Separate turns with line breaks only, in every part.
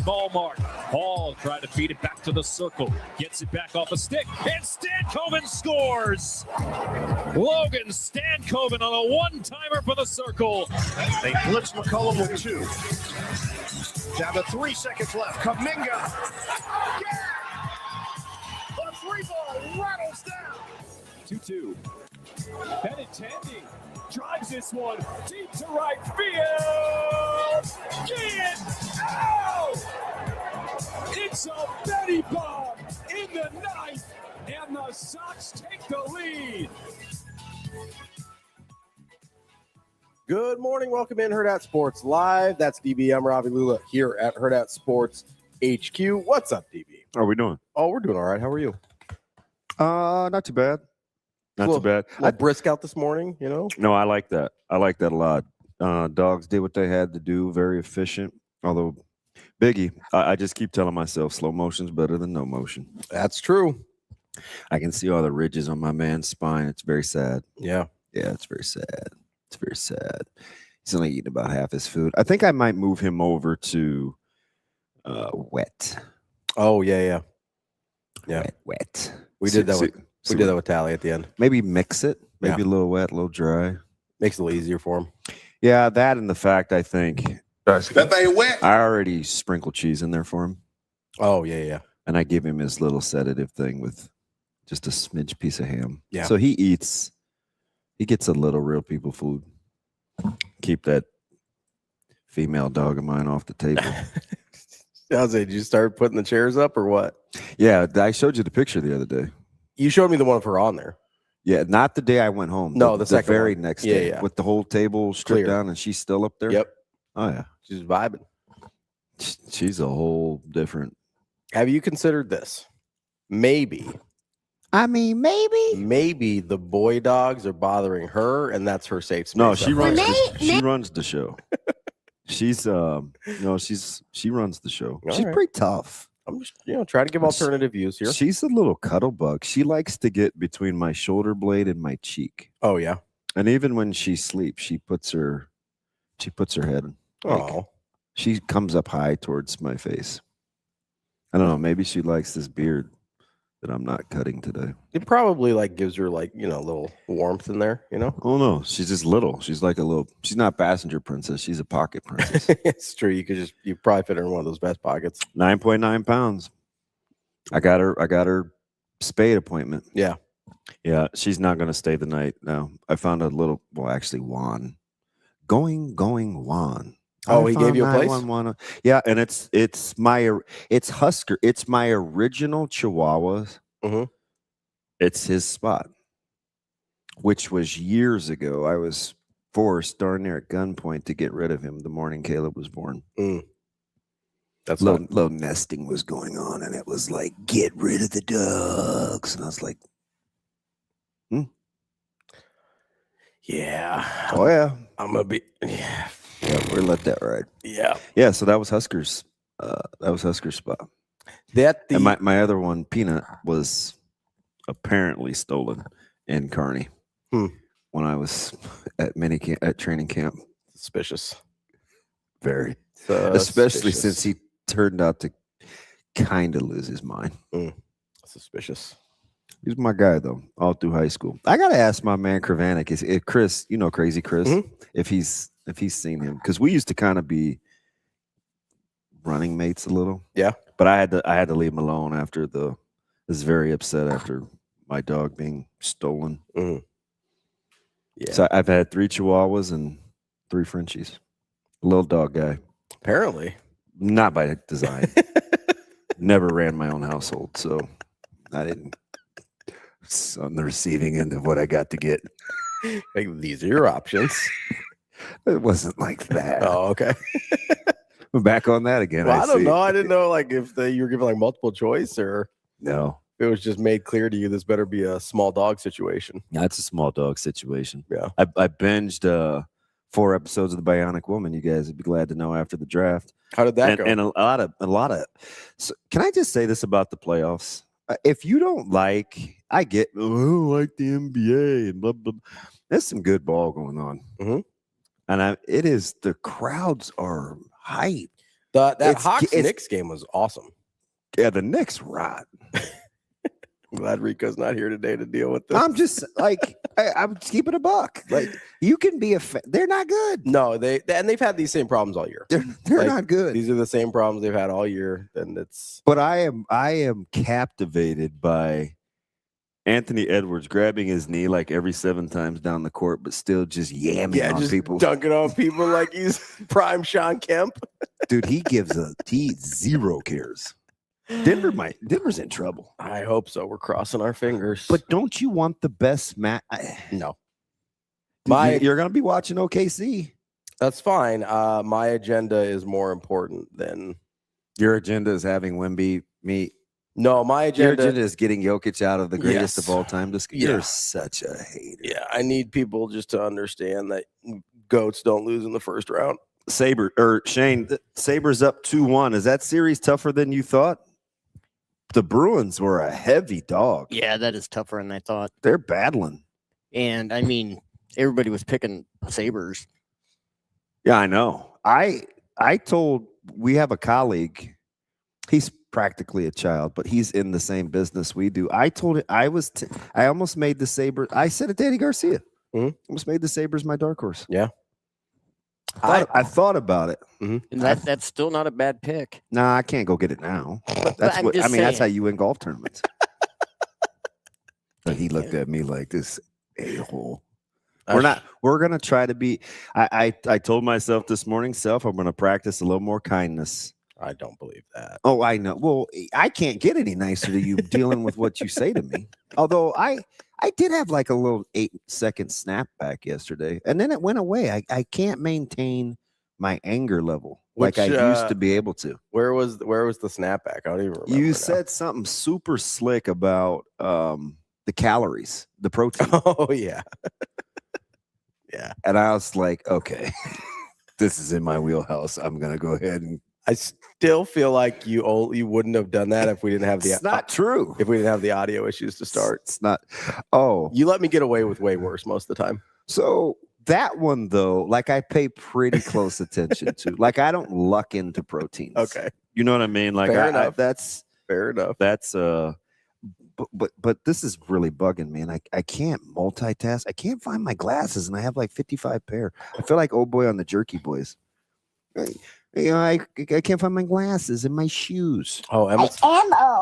ball mark. Hall trying to feed it back to the circle. Gets it back off a stick, and Stankoven scores! Logan Stankoven on a one-timer for the circle.
They blitz McCullum with 2. Down to 3 seconds left. Kaminga. Yeah! The 3-ball rattles down.
2-2. Benintendi drives this one deep to right field. Get out! It's a Betty bomb in the ninth, and the Sox take the lead.
Good morning. Welcome in Hurrdat Sports Live. That's DB. I'm Ravi Lulla here at Hurrdat Sports HQ. What's up, DB?
How are we doing?
Oh, we're doing all right. How are you?
Not too bad. Not too bad.
A little brisk out this morning, you know?
No, I like that. I like that a lot. Dogs did what they had to do. Very efficient. Although, Biggie, I just keep telling myself slow motion's better than no motion.
That's true.
I can see all the ridges on my man's spine. It's very sad.
Yeah.
Yeah, it's very sad. It's very sad. He's only eating about half his food. I think I might move him over to wet.
Oh, yeah.
Wet.
We did that with Tally at the end.
Maybe mix it. Maybe a little wet, a little dry.
Makes it a little easier for him.
Yeah, that and the fact I think
That ain't wet.
I already sprinkled cheese in there for him.
Oh, yeah.
And I give him his little sedative thing with just a smidge piece of ham.
Yeah.
So he gets a little real people food. Keep that female dog of mine off the table.
How's it? Did you start putting the chairs up or what?
Yeah, I showed you the picture the other day.
You showed me the one of her on there.
Yeah, not the day I went home.
No, the second
very
one.
next day.
Yeah.
With the whole table stripped
Clear.
down and she's still up there?
Yep.
Oh, yeah.
She's vibing.
She's a whole different.
Have you considered this? Maybe the boy dogs are bothering her, and that's her safe space.
No, she runs. She runs the show. She runs the show.
All
She's
right.
pretty tough.
I'm just trying to give alternative views here.
She's a little cuddle bug. She likes to get between my shoulder blade and my cheek.
Oh yeah.
And even when she sleeps, she puts her head.
Oh.
She comes up high towards my face. I don't know. Maybe she likes this beard that I'm not cutting today.
It probably gives her a little warmth in there,
Oh no, she's just little. She's like she's not passenger princess. She's a pocket princess.
It's true. You probably fit her in one of those vest pockets.
9.9 pounds. I got her spade appointment.
Yeah.
Yeah, she's not going to stay the night. No, I found Juan. Juan.
Oh, he gave you a place?
Yeah, and it's Husker. It's my original Chihuahua.
Mhm.
It's his spot, which was years ago. I was forced darn near at gunpoint to get rid of him the morning Caleb was born.
That's
Low nesting was going on, and it was like, get rid of the dogs. And I was like,
yeah.
oh yeah,
I'm gonna be yeah.
yeah, we're let that ride.
Yeah.
Yeah, so that was Husker's. That was Husker's spot. And my other one, Peanut, was apparently stolen in Kearney when I was at training camp.
Suspicious.
Very. Especially since he turned out to kind of lose his mind.
Suspicious.
He was my guy, though, all through high school. I got to ask my man Kravanik, Chris, Crazy Chris, if he's seen him. Because we used to kind of be running mates a little.
Yeah.
But I had to leave him alone after was very upset after my dog being stolen.
Yeah.
So I've had 3 Chihuahuas and 3 Frenchies. Little dog guy.
Apparently.
Not by design. Never ran my own household, so I didn't. It's on the receiving end of what I got to get.
These are your options.
It wasn't like that.
Oh, okay.
We're back on that again.
Well, I don't know. I didn't know if you were given multiple choice or
no.
It was just made clear to you this better be a small dog situation.
That's a small dog situation.
Yeah.
I binged 4 episodes of The Bionic Woman. You guys would be glad to know after the draft.
How did that go?
And a lot of. So can I just say this about the playoffs? If you don't like, I get, I don't like the NBA and blah, blah, blah. There's some good ball going on.
Mm-hmm.
And it is, the crowds are hype.
That Hawks-Knicks game was awesome.
Yeah, the Knicks rot.
I'm glad Rico's not here today to deal with this.
I'm just like, I'm keeping a buck. Like, you can be they're not good.
No, they've had these same problems all year.
They're
Like,
not good.
These are the same problems they've had all year. And it's.
But I am captivated by Anthony Edwards grabbing his knee like every 7 times down the court, but still just yamming on
just
people.
Dunking on people like he's prime Sean Kemp.
Dude, he zero cares. Denver's in trouble.
I hope so. We're crossing our fingers.
But don't you want the best match?
No.
You're going to be watching OKC.
That's fine. My agenda is more important than
your agenda is having Wemby meet.
No, my agenda
is getting Jokic out of the greatest of all time. You're such a hater.
Yeah, I need people just to understand that goats don't lose in the first round.
Shane, Sabres up 2-1. Is that series tougher than you thought? The Bruins were a heavy dog.
Yeah, that is tougher than I thought.
They're battling.
And I mean, everybody was picking Sabres.
Yeah, I know. We have a colleague. He's practically a child, but he's in the same business we do. I told him I almost made the Sabres. I said it to Eddie Garcia. Almost made the Sabres my dark horse.
Yeah.
I thought about it.
And that's still not a bad pick.
Nah, I can't go get it now. That's how you win golf tournaments. But he looked at me like this a-hole. We're gonna try to be. I told myself this morning, I'm gonna practice a little more kindness.
I don't believe that.
Oh, I know. Well, I can't get any nicer to you dealing with what you say to me. Although I did have like a little 8-second snapback yesterday, and then it went away. I can't maintain my anger level like I used to be able to.
Where was the snapback? I don't even remember.
You said something super slick about the calories, the protein.
Oh, yeah. Yeah.
And I was like, okay, this is in my wheelhouse. I'm going to go ahead and.
I still feel like you wouldn't have done that if we didn't have the.
It's not true.
If we didn't have the audio issues to start.
It's not. Oh,
you let me get away with way worse most of the time.
So that one though, like I pay pretty close attention to. Like I don't luck into proteins.
Okay.
You know what I mean? Like that's
fair enough.
That's but this is really bugging me, and I can't multitask. I can't find my glasses, and I have like 55 pair. I feel like old boy on the Jerky Boys. I can't find my glasses and my shoes.
Oh,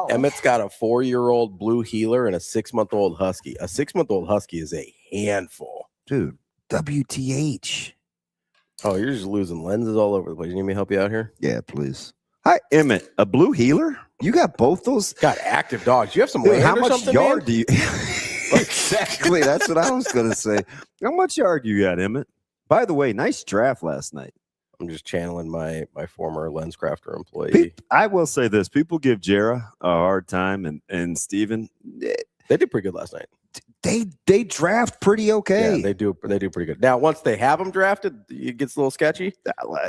Emmett's got a 4-year-old blue heeler and a 6-month-old husky. A 6-month-old husky is a handful,
dude. WTH.
Oh, you're just losing lenses all over the place. You need me to help you out here?
Yeah, please. Hi, Emmett. A blue heeler? You got both those?
Got active dogs. You have some land
how
or
much
something,
yard
man?
do you? Exactly. That's what I was gonna say. How much yard you got, Emmett? By the way, nice draft last night.
I'm just channeling my former LensCrafter employee.
I will say this: people give Jera a hard time, and Steven.
They did pretty good last night.
They draft pretty okay.
Yeah, they do pretty good. Now, once they have them drafted, it gets a little sketchy.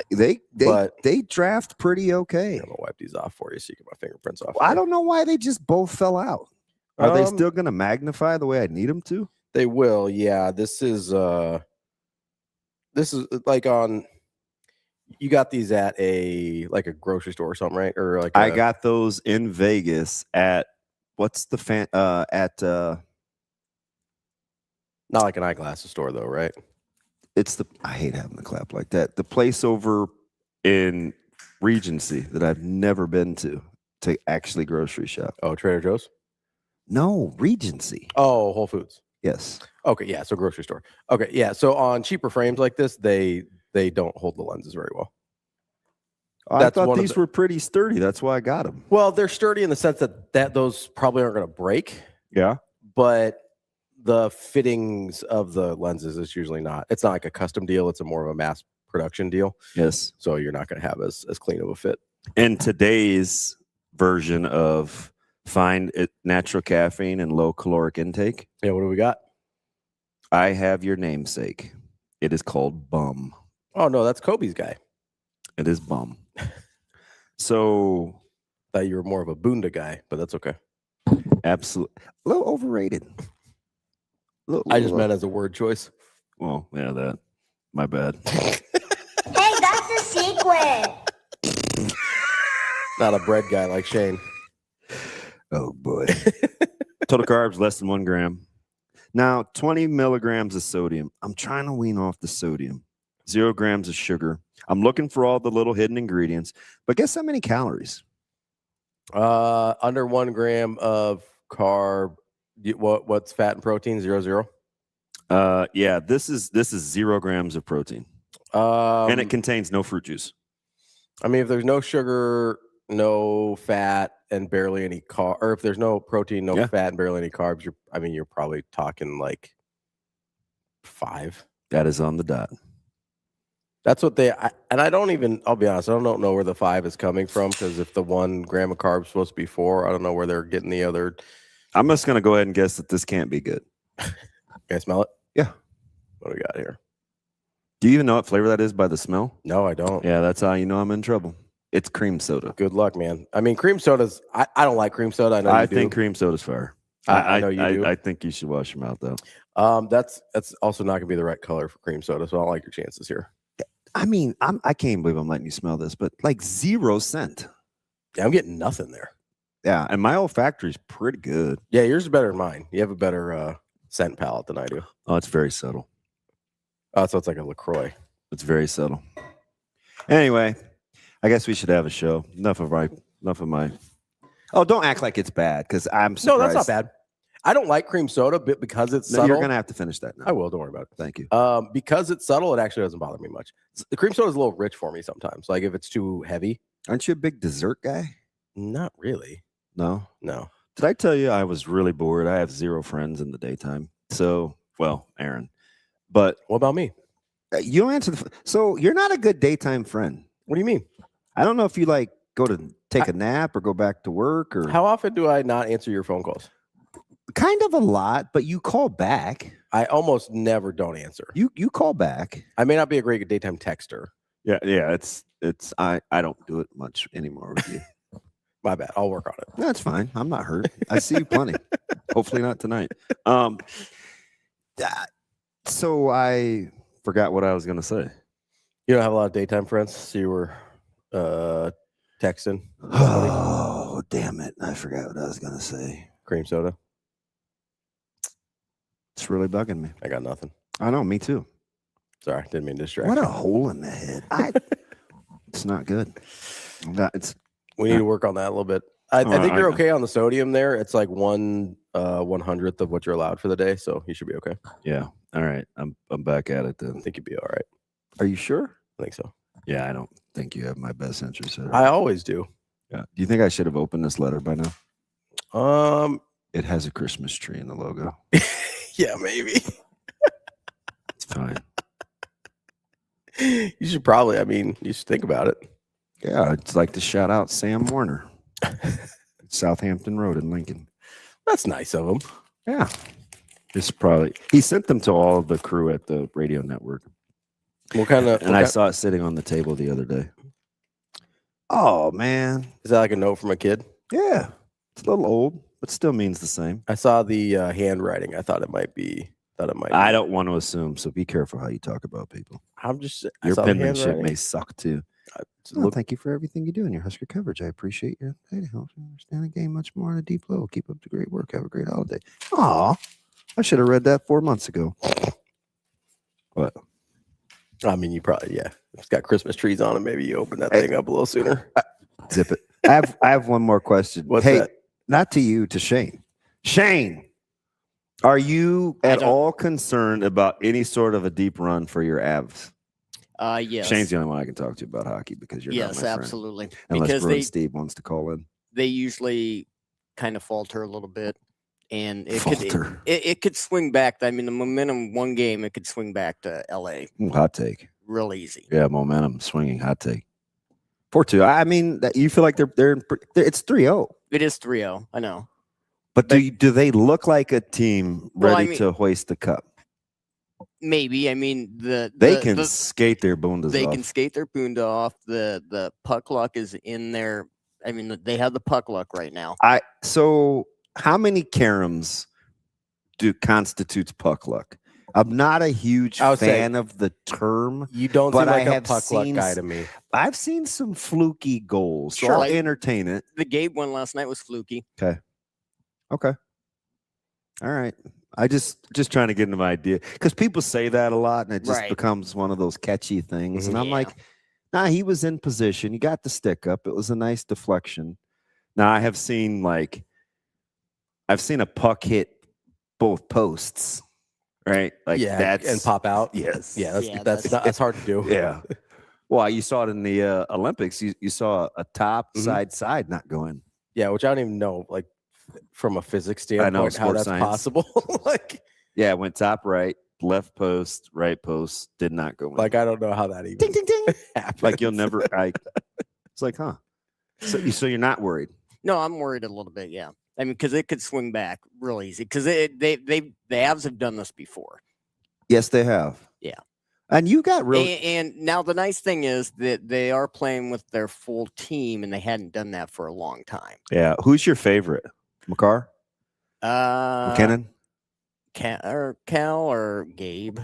They draft pretty okay.
I'm gonna wipe these off for you so you get my fingerprints off.
I don't know why they just both fell out. Are they still gonna magnify the way I need them to?
They will. Yeah. This is like on. You got these at a grocery store or something, right? Or like
I got those in Vegas at what's the
not like an eyeglasses store though, right?
I hate having the clap like that. The place over in Regency that I've never been to actually grocery shop.
Oh, Trader Joe's?
No, Regency.
Oh, Whole Foods.
Yes.
Okay, yeah, so grocery store. Okay, yeah, so on cheaper frames like this, they don't hold the lenses very well.
I thought these were pretty sturdy. That's why I got them.
Well, they're sturdy in the sense that those probably aren't going to break.
Yeah.
But the fittings of the lenses is usually not. It's not like a custom deal. It's more of a mass production deal.
Yes.
So you're not going to have as clean of a fit.
And today's version of find natural caffeine and low caloric intake.
Yeah, what do we got?
I have your namesake. It is called Bum.
Oh, no, that's Kobe's guy.
It is Bum. So
thought you were more of a Boonda guy, but that's okay.
Absolutely. A little overrated.
I just meant as a word choice.
Well, yeah, that. My bad.
Hey, that's a secret.
Not a bread guy like Shane.
Oh boy. Total carbs less than 1 gram. Now 20 milligrams of sodium. I'm trying to wean off the sodium. 0 grams of sugar. I'm looking for all the little hidden ingredients. But guess how many calories?
Under 1 gram of carb. What's fat and protein? 0.
Yeah, this is 0 grams of protein. And it contains no fruit juice.
I mean, if there's no sugar, no fat, and barely any carb, or if there's no protein, no fat, and barely any carbs, you're probably talking like 5.
That is on the dot.
That's what I'll be honest, I don't know where the 5 is coming from, because if the 1 gram of carbs is supposed to be 4, I don't know where they're getting the other.
I'm just going to go ahead and guess that this can't be good.
Can I smell it?
Yeah.
What do we got here?
Do you even know what flavor that is by the smell?
No, I don't.
Yeah, that's how you know I'm in trouble. It's cream soda.
Good luck, man. I mean, cream soda's, I don't like cream soda.
I think cream soda's fire.
I know you do.
I think you should wash your mouth, though.
That's also not going to be the right color for cream soda, so I don't like your chances here.
I mean, I can't believe I'm letting you smell this, but like 0 scent.
Yeah, I'm getting nothing there.
Yeah, and my olfactory's pretty good.
Yeah, yours is better than mine. You have a better scent palette than I do.
Oh, it's very subtle.
Oh, so it's like a LaCroix.
It's very subtle. Anyway, I guess we should have a show. Enough of my. Oh, don't act like it's bad, because I'm surprised.
No, that's not bad. I don't like cream soda, but because it's subtle.
You're gonna have to finish that now.
I will. Don't worry about it.
Thank you.
Because it's subtle, it actually doesn't bother me much. The cream soda is a little rich for me sometimes. Like if it's too heavy.
Aren't you a big dessert guy?
Not really.
No.
Did
I tell you I was really bored? I have 0 friends in the daytime. So, well, Aaron. But
what about me?
You don't answer so you're not a good daytime friend.
What do you mean?
I don't know if you like go to take a nap or go back to work, or
how often do I not answer your phone calls?
Kind of a lot, but you call back.
I almost never don't answer.
You call back.
I may not be a great daytime texter.
Yeah. It's I don't do it much anymore with you.
My bad. I'll work on it.
That's fine. I'm not hurt. I see you plenty. Hopefully not tonight. So I forgot what I was gonna say.
You don't have a lot of daytime friends, so you were texting.
Oh, damn it. I forgot what I was gonna say.
Cream soda.
It's really bugging me.
I got nothing.
I know, me too.
Sorry, didn't mean to distract.
What a hole in the head. It's not good.
We need to work on that a little bit. I think you're okay on the sodium there. It's like 1/100th of what you're allowed for the day, so you should be okay.
Yeah. All right. I'm back at it then.
I think you'd be all right.
Are you sure?
I think so.
Yeah, I don't think you have my best interest at all.
I always do.
Yeah. Do you think I should have opened this letter by now? It has a Christmas tree in the logo.
Yeah, maybe.
It's fine.
You should probably, you should think about it.
Yeah, I'd like to shout out Sam Warner. Southampton Road in Lincoln.
That's nice of him.
Yeah. He sent them to all of the crew at the radio network. I saw it sitting on the table the other day. Oh, man.
Is that like a note from a kid?
Yeah. It's a little old, but still means the same.
I saw the handwriting. I thought it might be.
I don't want to assume, so be careful how you talk about people. Your penmanship may suck too. Thank you for everything you do in your Husker coverage. I appreciate your it helps me understand the game much more on a deep level. Keep up the great work. Have a great holiday. Aw, I should have read that 4 months ago. What?
You probably, yeah. It's got Christmas trees on it. Maybe you open that thing up a little sooner.
Zip it. I have one more question.
What's that?
Not to you, to Shane. Shane, are you at all concerned about any sort of a deep run for your Avs?
Yes.
Shane's the only one I can talk to about hockey because you're not my friend.
Yes, absolutely.
Unless because Steve wants to call in.
They usually kind of falter a little bit, and it could swing back. The momentum one game, it could swing back to LA.
Hot take.
Real easy.
Yeah, momentum swinging. Hot take. 4-2. You feel like it's 3-0.
It is 3-0. I know.
But do they look like a team ready to hoist the cup?
Maybe.
They can skate their bundas off.
They can skate their bunda off. The puck luck is in there. They have the puck luck right now.
So how many caroms constitutes puck luck? I'm not a huge fan of the term.
You don't seem like a puck luck guy to me.
I've seen some fluky goals, so I'll entertain it.
The Gabe one last night was fluky.
Okay. All right. I just trying to get an idea because people say that a lot, and it just becomes one of those catchy things. And I'm like, nah, he was in position. He got the stick up. It was a nice deflection. Now I have seen I've seen a puck hit both posts, right? Like
and pop out.
Yes.
That's hard to do.
Yeah. Well, you saw it in the Olympics. You saw a top side not going.
Yeah, which I don't even know, like from a physics standpoint, how that's possible.
It went top right, left post, right post, did not go in.
Like I don't know how that even
ding ding ding
happens.
Like you'll never. It's like, huh? So you're not worried?
No, I'm worried a little bit. Yeah, I mean, because it could swing back real easy. Because the Avs have done this before.
Yes, they have.
Yeah.
And you got really.
And now the nice thing is that they are playing with their full team, and they hadn't done that for a long time.
Yeah. Who's your favorite? McCarr? McKinnon?
Cal or Gabe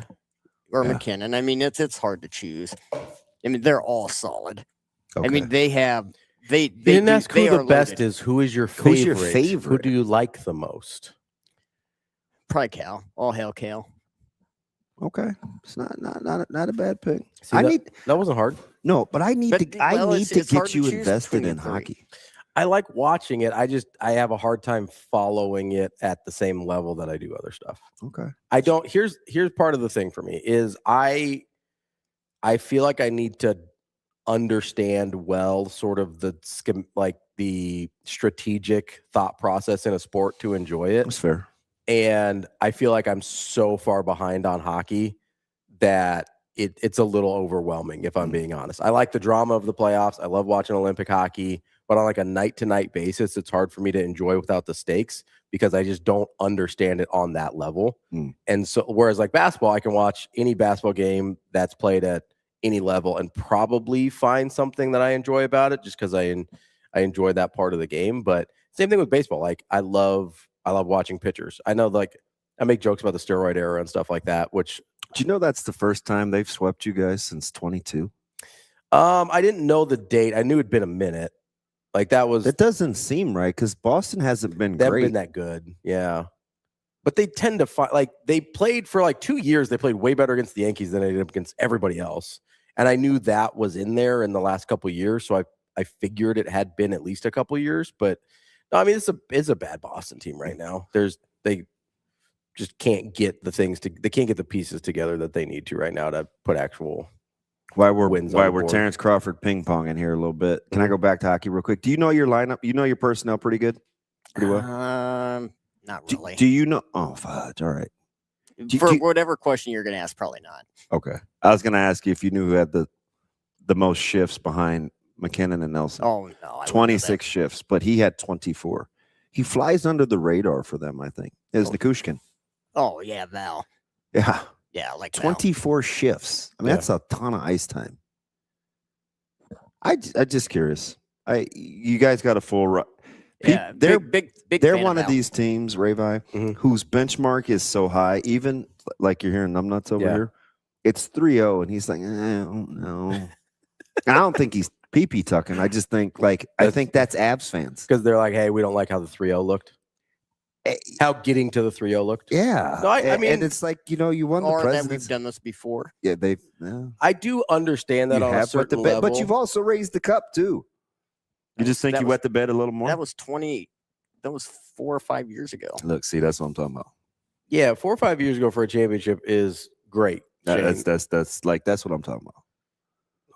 or McKinnon. I mean, it's hard to choose. I mean, they're all solid. Okay. I mean, they didn't
ask who the best is. Who is your favorite?
Who's your favorite?
Who do you like the most?
Probably Cal. All hail Cal.
Okay, it's not a bad pick.
See, that wasn't hard.
No, but I need to get you invested in hockey.
I like watching it. I have a hard time following it at the same level that I do other stuff.
Okay.
I don't. Here's part of the thing for me is I feel like I need to understand sort of the strategic thought process in a sport to enjoy it.
That's fair.
And I feel like I'm so far behind on hockey that it's a little overwhelming, if I'm being honest. I like the drama of the playoffs. I love watching Olympic hockey, but on like a night-to-night basis, it's hard for me to enjoy without the stakes because I just don't understand it on that level. And so, whereas like basketball, I can watch any basketball game that's played at any level and probably find something that I enjoy about it just because I enjoy that part of the game. But same thing with baseball. Like I love watching pitchers. I know, like, I make jokes about the steroid era and stuff like that, which.
Do you know that's the first time they've swept you guys since 22?
I didn't know the date. I knew it'd been a minute. Like that was.
It doesn't seem right because Boston hasn't been
great. They haven't been that good. Yeah. But they tend to find, like, they played for like 2 years. They played way better against the Yankees than they did against everybody else. And I knew that was in there in the last couple of years. So I figured it had been at least a couple of years. But no, I mean, it's a bad Boston team right now. They just can't get they can't get the pieces together that they need to right now to put actual wins. Why we're
Terrence Crawford ping pong in here a little bit. Can I go back to hockey real quick? Do you know your lineup? You know your personnel pretty good? Pretty well?
Not really.
Do you know? Oh, fudge. All right.
For whatever question you're going to ask, probably not.
Okay. I was going to ask you if you knew who had the most shifts behind McKinnon and Nelson.
Oh, no.
26 shifts, but he had 24. He flies under the radar for them, I think. Is Nikushkin.
Oh, yeah, Val.
Yeah.
Yeah, like
24 shifts. I mean, that's a ton of ice time. I'm just curious. You guys got a full run.
Yeah,
they're
big.
They're one of these teams, Ravi, whose benchmark is so high, even like you're hearing numbnuts over here. It's 3-0, and he's like, I don't know. I don't think he's pee-pee tucking. I just think I think that's Avs fans
because they're like, hey, we don't like how the 3-0 looked. How getting to the 3-0 looked.
Yeah.
No, I mean,
and it's like, you won the President's.
We've done this before.
Yeah,
I do understand that on a certain level.
But you've also raised the cup, too. You just think you wet the bed a little more?
That was 4 or 5 years ago.
Look, see, that's what I'm talking about.
Yeah, 4 or 5 years ago for a championship is great.
That's what I'm talking about.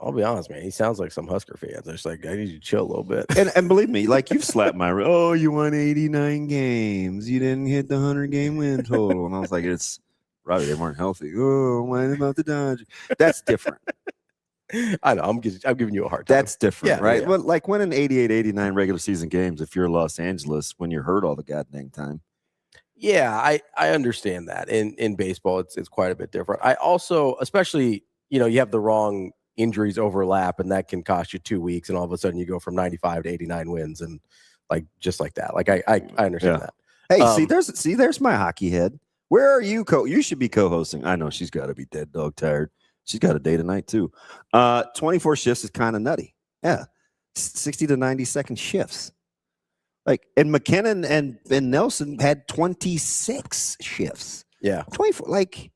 I'll be honest, man. He sounds like some Husker fans. It's like, I need you to chill a little bit.
And believe me, like you've slapped my, you won 89 games. You didn't hit the 100-game win total. And I was like, it's Robbie, they weren't healthy. Oh, why about the Dodgers? That's different.
I know. I'm giving you a hard time.
That's different, right? Yeah. Well, like winning 88, 89 regular season games, if you're Los Angeles, when you're hurt all the goddamn time.
Yeah, I understand that. In baseball, it's quite a bit different. I also, especially, you have the wrong injuries overlap, and that can cost you 2 weeks, and all of a sudden you go from 95 to 89 wins, and just like that. Like I understand that.
Hey, there's my hockey head. Where are you? You should be co-hosting. I know she's got to be dead dog tired. She's got a day tonight too. 24 shifts is kind of nutty. Yeah, 60 to 90-second shifts. Like, and McKinnon and Nelson had 26 shifts.
Yeah,
24. Like,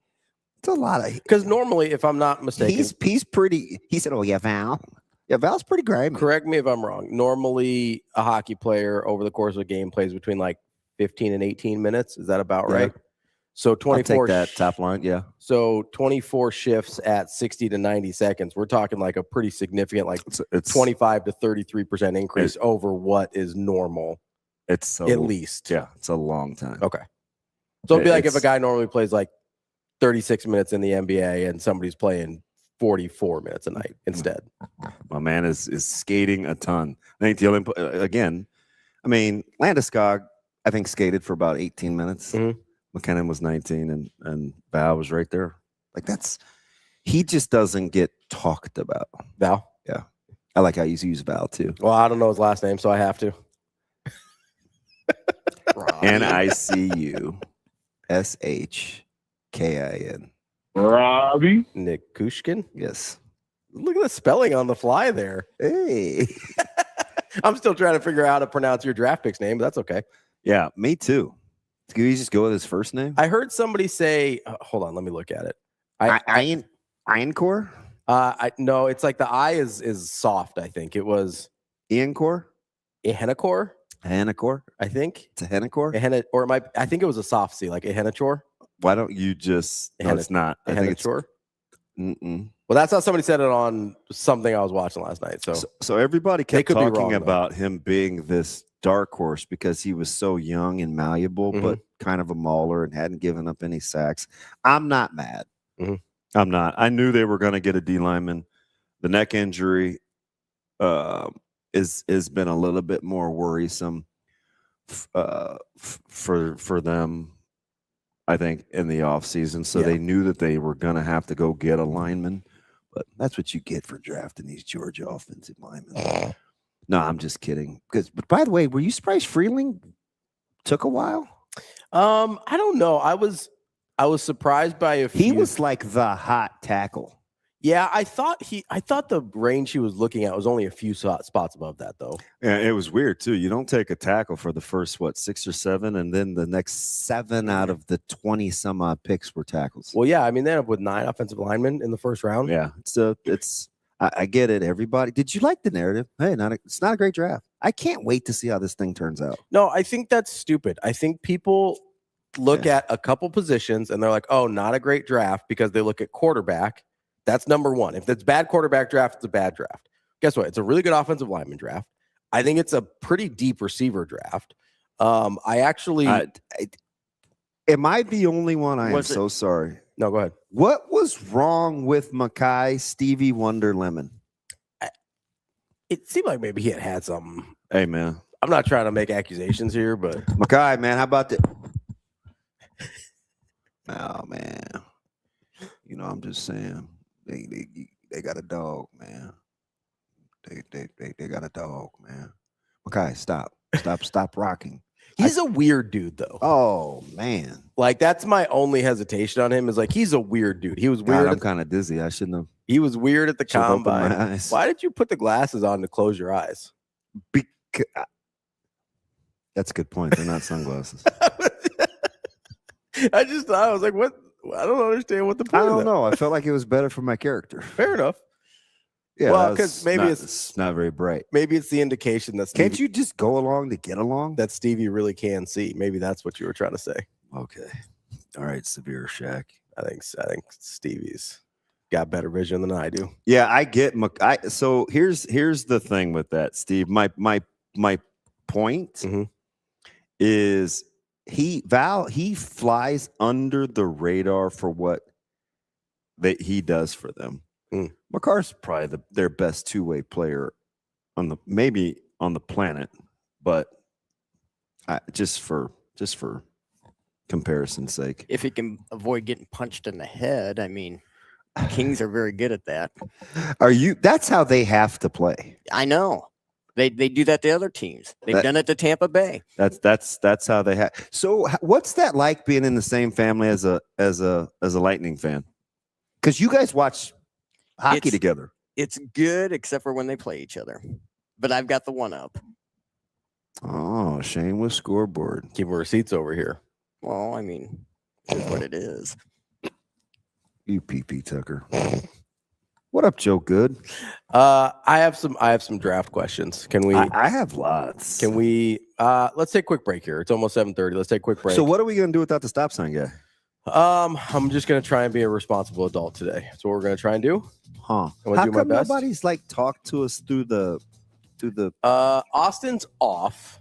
it's a lot of.
Because normally, if I'm not mistaken,
he's pretty. He said, "Oh yeah, Val. Yeah, Val's pretty great."
Correct me if I'm wrong. Normally, a hockey player over the course of a game plays between like 15 and 18 minutes. Is that about right? So 24.
I'll take that top line, yeah.
So 24 shifts at 60 to 90 seconds. We're talking like a pretty significant, like it's 25 to 33% increase over what is normal.
It's
at least.
Yeah, it's a long time.
Okay. So it'd be like if a guy normally plays like 36 minutes in the NBA and somebody's playing 44 minutes a night instead.
My man is skating a ton. I think the Olympic again. I mean, Landeskog, I think skated for about 18 minutes.
Mm-hmm.
McKinnon was 19, and Val was right there. Like he just doesn't get talked about.
Val,
yeah, I like how you use Val too.
Well, I don't know his last name, so I have to.
NICU SHKIN.
Ravi
Nikushkin.
Yes.
Look at the spelling on the fly there.
Hey.
I'm still trying to figure out how to pronounce your draft pick's name, but that's okay.
Yeah, me too. Can you just go with his first name?
I heard somebody say, hold on, let me look at it.
Ironcore?
No, it's like the I is soft, I think. It was
Iancore?
Ehenachor?
Ehenachor?
I think.
It's a Henachor?
Or it might, I think it was a soft C, like Ehenachor.
Why don't you just no, it's not. I think it's
Well, that's how somebody said it on something I was watching last night.
So everybody kept talking about him being this dark horse because he was so young and malleable, but kind of a mauler and hadn't given up any sacks. I'm not mad. I'm not. I knew they were going to get a D lineman. The neck injury has been a little bit more worrisome for them, I think, in the offseason. So they knew that they were going to have to go get a lineman. But that's what you get for drafting these Georgia offensive linemen. No, I'm just kidding. But by the way, were you surprised Freeling took a while?
I don't know. I was surprised by a few.
He was like the hot tackle.
Yeah, I thought the range he was looking at was only a few spots above that, though.
Yeah, it was weird too. You don't take a tackle for the first 6 or 7, and then the next 7 out of the 20 some odd picks were tackles.
Well, yeah, I mean they ended up with 9 offensive linemen in the first round.
Yeah, I get it. Everybody, did you like the narrative? Hey, it's not a great draft. I can't wait to see how this thing turns out.
No, I think that's stupid. I think people look at a couple positions and they're like, "Oh, not a great draft," because they look at quarterback. That's number one. If it's bad quarterback draft, it's a bad draft. Guess what? It's a really good offensive lineman draft. I think it's a pretty deep receiver draft. Am I
the only one? I am so sorry.
No, go ahead.
What was wrong with Mackay Stevie Wonder Lemon?
It seemed like maybe he had something.
Hey, man.
I'm not trying to make accusations here, but
Mackay, man, how about that? Oh, man. You know, I'm just saying. They got a dog, man. They got a dog, man. Okay, stop rocking.
He's a weird dude, though.
Oh man,
like that's my only hesitation on him is like he's a weird dude. He was weird.
God, I'm kind of dizzy. I shouldn't have.
He was weird at the combine. Why did you put the glasses on to close your eyes?
Because that's a good point. They're not sunglasses.
I was like, what? I don't understand what the point.
I don't know. I felt like it was better for my character.
Fair enough.
Yeah,
well, because maybe
it's not very bright.
Maybe it's the indication that
can't you just go along to get along?
That Stevie really can see. Maybe that's what you were trying to say.
Okay, all right, severe Shaq.
I think Stevie's got better vision than I do.
Yeah, I get. So here's the thing with that, Steve. My point is he flies under the radar for what he does for them. McCarr's probably their best two-way player maybe on the planet, but just for comparison's sake.
If he can avoid getting punched in the head, I mean, Kings are very good at that.
That's how they have to play.
I know. They do that to other teams. They've done it to Tampa Bay.
That's how they have. So what's that like being in the same family as a Lightning fan? Because you guys watch hockey together.
It's good, except for when they play each other. But I've got the one up.
Oh, Shane with scoreboard.
Keep receipts over here.
Well, I mean, it's what it is.
You pee Tucker. What up, Joe Good?
I have some draft questions. Can we?
I have lots.
Can we? Let's take a quick break here. It's almost 7:30. Let's take a quick break.
So what are we gonna do without the stop sign guy?
I'm just gonna try and be a responsible adult today. That's what we're gonna try and do.
Huh?
How come
nobody's like talk to us through the?
Austin's off.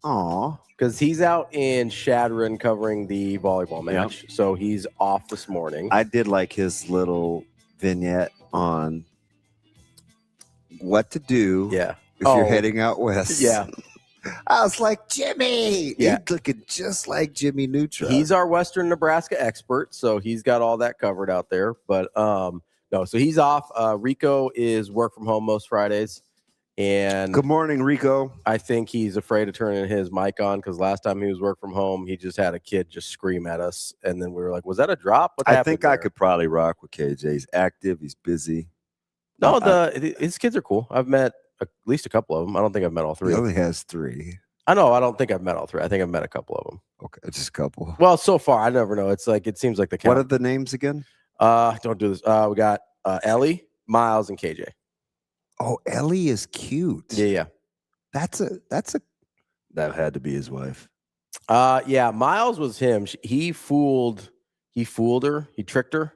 Aw.
Because he's out in Shadron covering the volleyball match, so he's off this morning.
I did like his little vignette on what to do if you're heading out west.
Yeah.
I was like, Jimmy. Yeah. He's looking just like Jimmy Neutron.
He's our Western Nebraska expert, so he's got all that covered out there. But no, so he's off. Rico is work from home most Fridays. And
good morning, Rico.
I think he's afraid of turning his mic on because last time he was work from home, he just had a kid just scream at us. And then we were like, was that a drop? What happened?
I think I could probably rock with KJ. He's active. He's busy.
No, his kids are cool. I've met at least a couple of them. I don't think I've met all three.
He only has 3.
I know. I don't think I've met all 3. I think I've met a couple of them.
Okay, just a couple.
Well, so far, I never know. It's like, it seems like the count.
What are the names again?
Don't do this. We got Ellie, Miles, and KJ.
Oh, Ellie is cute.
Yeah.
That had to be his wife.
Yeah, Miles was him. He fooled her. He tricked her.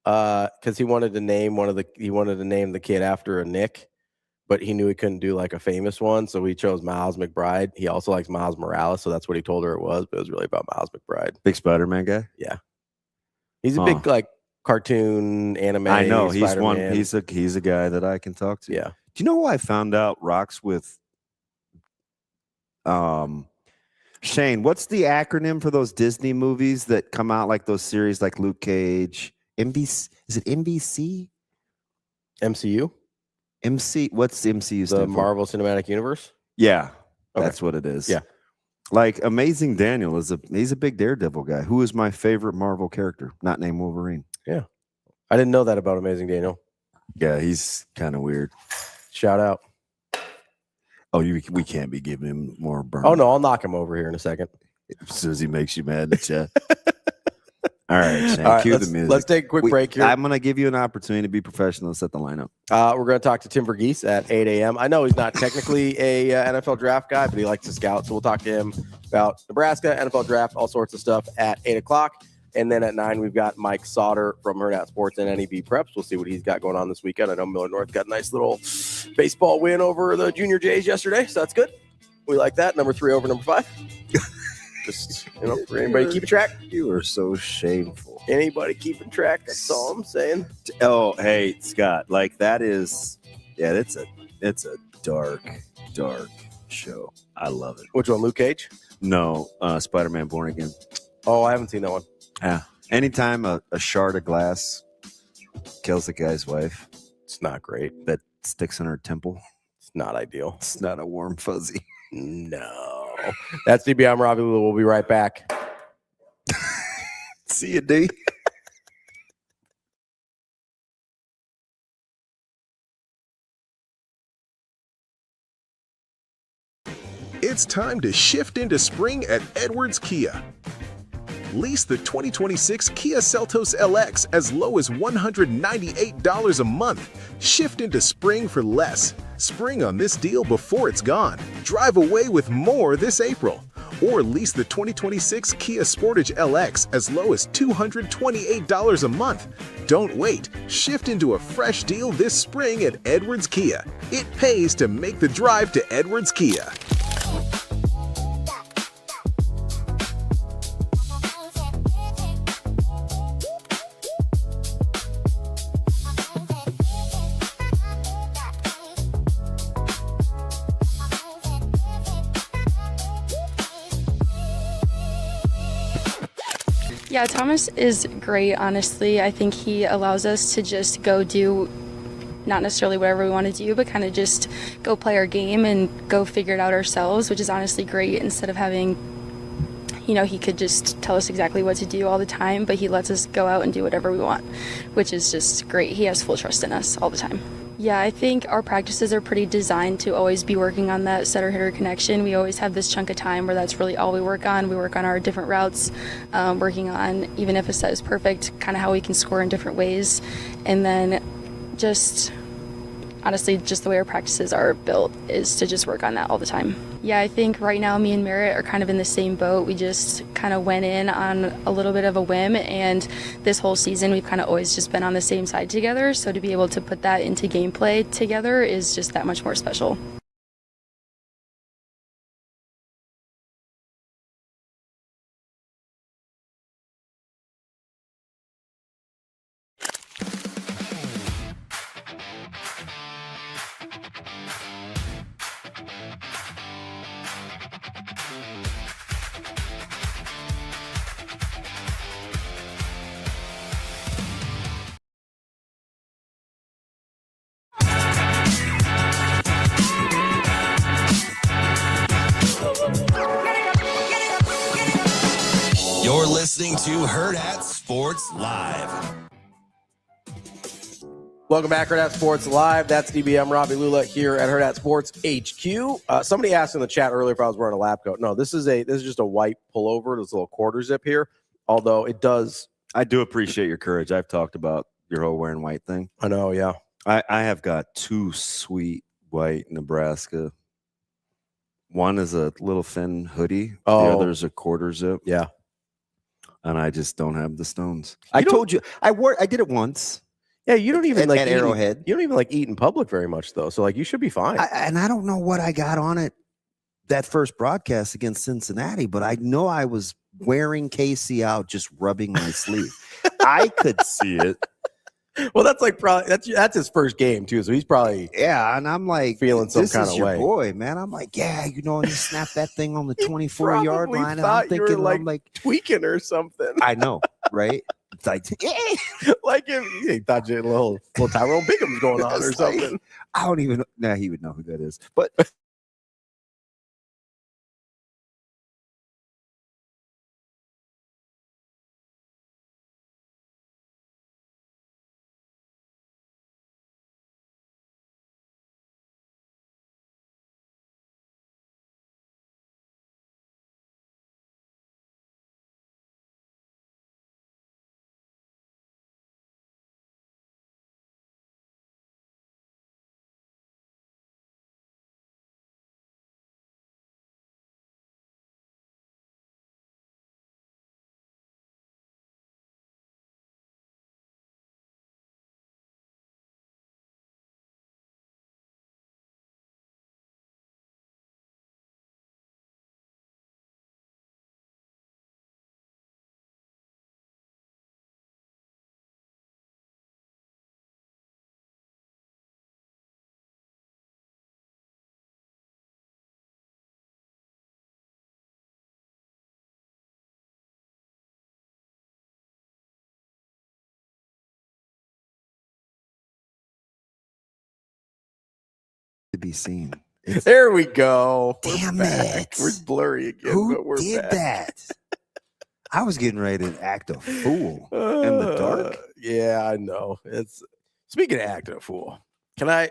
Because he wanted to name the kid after a Nick, but he knew he couldn't do like a famous one, so he chose Miles McBride. He also likes Miles Morales, so that's what he told her it was, but it was really about Miles McBride.
Big Spider-Man guy?
Yeah. He's a big like cartoon anime.
I know
Spider-Man.
he's a guy that I can talk to.
Yeah.
Do you know who I found out rocks with Shane? What's the acronym for those Disney movies that come out like those series like Luke Cage? NBC? Is it NBC?
MCU?
What's MCU?
The Marvel Cinematic Universe?
Yeah.
Okay.
That's what it is.
Yeah.
Like Amazing Daniel he's a big Daredevil guy. Who is my favorite Marvel character? Not named Wolverine.
Yeah. I didn't know that about Amazing Daniel.
Yeah, he's kind of weird.
Shout out.
Oh, we can't be giving him more burn.
Oh, no, I'll knock him over here in a second.
As soon as he makes you mad in the chat. All right, Shane,
all right,
cue the music.
Let's take a quick break here.
I'm going to give you an opportunity to be professional and set the lineup.
We're going to talk to Tim Verghese at 8 a.m. I know he's not technically a NFL draft guy, but he likes to scout. So we'll talk to him about Nebraska, NFL draft, all sorts of stuff at 8 o'clock. And then at 9, we've got Mike Sautter from Hurrdat Sports and NebPreps. We'll see what he's got going on this weekend. I know Miller North got a nice little baseball win over the Junior Jays yesterday, so that's good. We like that. Number 3 over number 5. Just, for anybody keeping track.
You are so shameful.
Anybody keeping track? That's all I'm saying.
Oh, hey, Scott. Like that is, it's a dark show. I love it.
Which one, Luke Cage?
No, Spider-Man Born Again.
Oh, I haven't seen that one.
Yeah. Anytime a shard of glass kills the guy's wife,
it's not great.
That sticks in her temple.
It's not ideal.
It's not a warm fuzzy.
No. That's DB. I'm Ravi. We'll be right back.
See you, D.
It's time to shift into spring at Edwards Kia. Lease the 2026 Kia Seltos LX as low as $198 a month. Shift into spring for less. Spring on this deal before it's gone. Drive away with more this April. Or lease the 2026 Kia Sportage LX as low as $228 a month. Don't wait. Shift into a fresh deal this spring at Edwards Kia. It pays to make the drive to Edwards Kia.
Yeah, Thomas is great, honestly. I think he allows us to just go do not necessarily whatever we want to do, but kind of just go play our game and go figure it out ourselves, which is honestly great instead of having, he could just tell us exactly what to do all the time, but he lets us go out and do whatever we want, which is just great. He has full trust in us all the time. Yeah, I think our practices are pretty designed to always be working on that setter-hitter connection. We always have this chunk of time where that's really all we work on. We work on our different routes, working on, even if a set is perfect, kind of how we can score in different ways. And then honestly, just the way our practices are built is to just work on that all the time. Yeah, I think right now me and Merritt are kind of in the same boat. We just kind of went in on a little bit of a whim, and this whole season we've kind of always just been on the same side together. So to be able to put that into gameplay together is just that much more special.
You're listening to Hurrdat Sports Live.
Welcome back, Hurrdat Sports Live. That's DBM Ravi Lulla here at Hurrdat Sports HQ. Somebody asked in the chat earlier if I was wearing a lab coat. No, this is just a white pullover. There's a little quarter zip here. Although it does.
I do appreciate your courage. I've talked about your whole wearing white thing.
I know, yeah.
I have got two sweet white Nebraska. One is a little thin hoodie.
Oh.
The other is a quarter zip.
Yeah.
And I just don't have the stones. I told you I did it once.
Yeah, you don't even like
at Arrowhead.
You don't even like eat in public very much though. So like you should be fine.
And I don't know what I got on it that first broadcast against Cincinnati, but I know I was wearing Casey out, just rubbing my sleeve. I could see it.
Well, that's like probably that's his first game too, so he's probably
and I'm like
feeling some kind of way.
Boy, man, I'm like, and you snap that thing on the 24-yard line, and I'm thinking, I'm like
tweaking or something.
I know, right? It's like,
like if he thought you had a little Tyrone Bigham's going on or something.
I don't even know. Nah, he would know who that is, but. To be seen.
There we go.
Damn it.
We're blurry again.
Who
but we're
did
back.
that? I was getting ready to act a fool in the dark.
Yeah, I know. It's speaking of acting a fool. Can I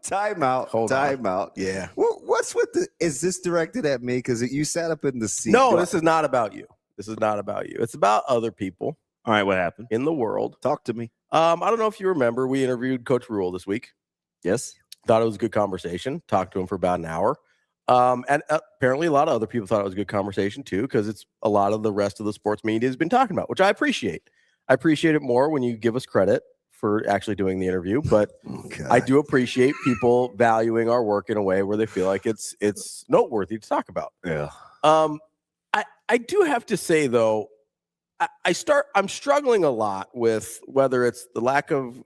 time out? Time out.
Yeah.
What's with the? Is this directed at me? Because you sat up in the seat.
No, this is not about you. This is not about you. It's about other people.
All right, what happened
in the world?
Talk to me.
I don't know if you remember, we interviewed Coach Rule this week.
Yes.
Thought it was a good conversation. Talked to him for about an hour. And apparently a lot of other people thought it was a good conversation too, because it's a lot of the rest of the sports media has been talking about, which I appreciate. I appreciate it more when you give us credit for actually doing the interview, but I do appreciate people valuing our work in a way where they feel like it's noteworthy to talk about.
Yeah.
I do have to say though, I'm struggling a lot with whether it's the lack of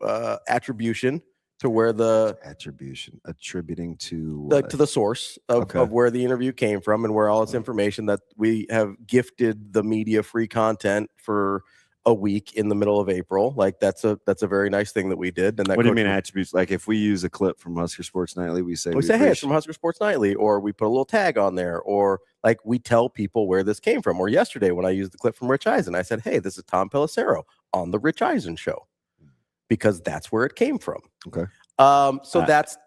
attribution to where the
attributing to
the source of where the interview came from and where all this information that we have gifted the media free content for a week in the middle of April. Like that's a very nice thing that we did. And that
what do you mean attributes? Like if we use a clip from Husker Sports Nightly, we say,
hey, it's from Husker Sports Nightly, or we put a little tag on there, or like we tell people where this came from. Or yesterday when I used the clip from Rich Eisen, I said, hey, this is Tom Pelissero on the Rich Eisen show, because that's where it came from.
Okay.
So that's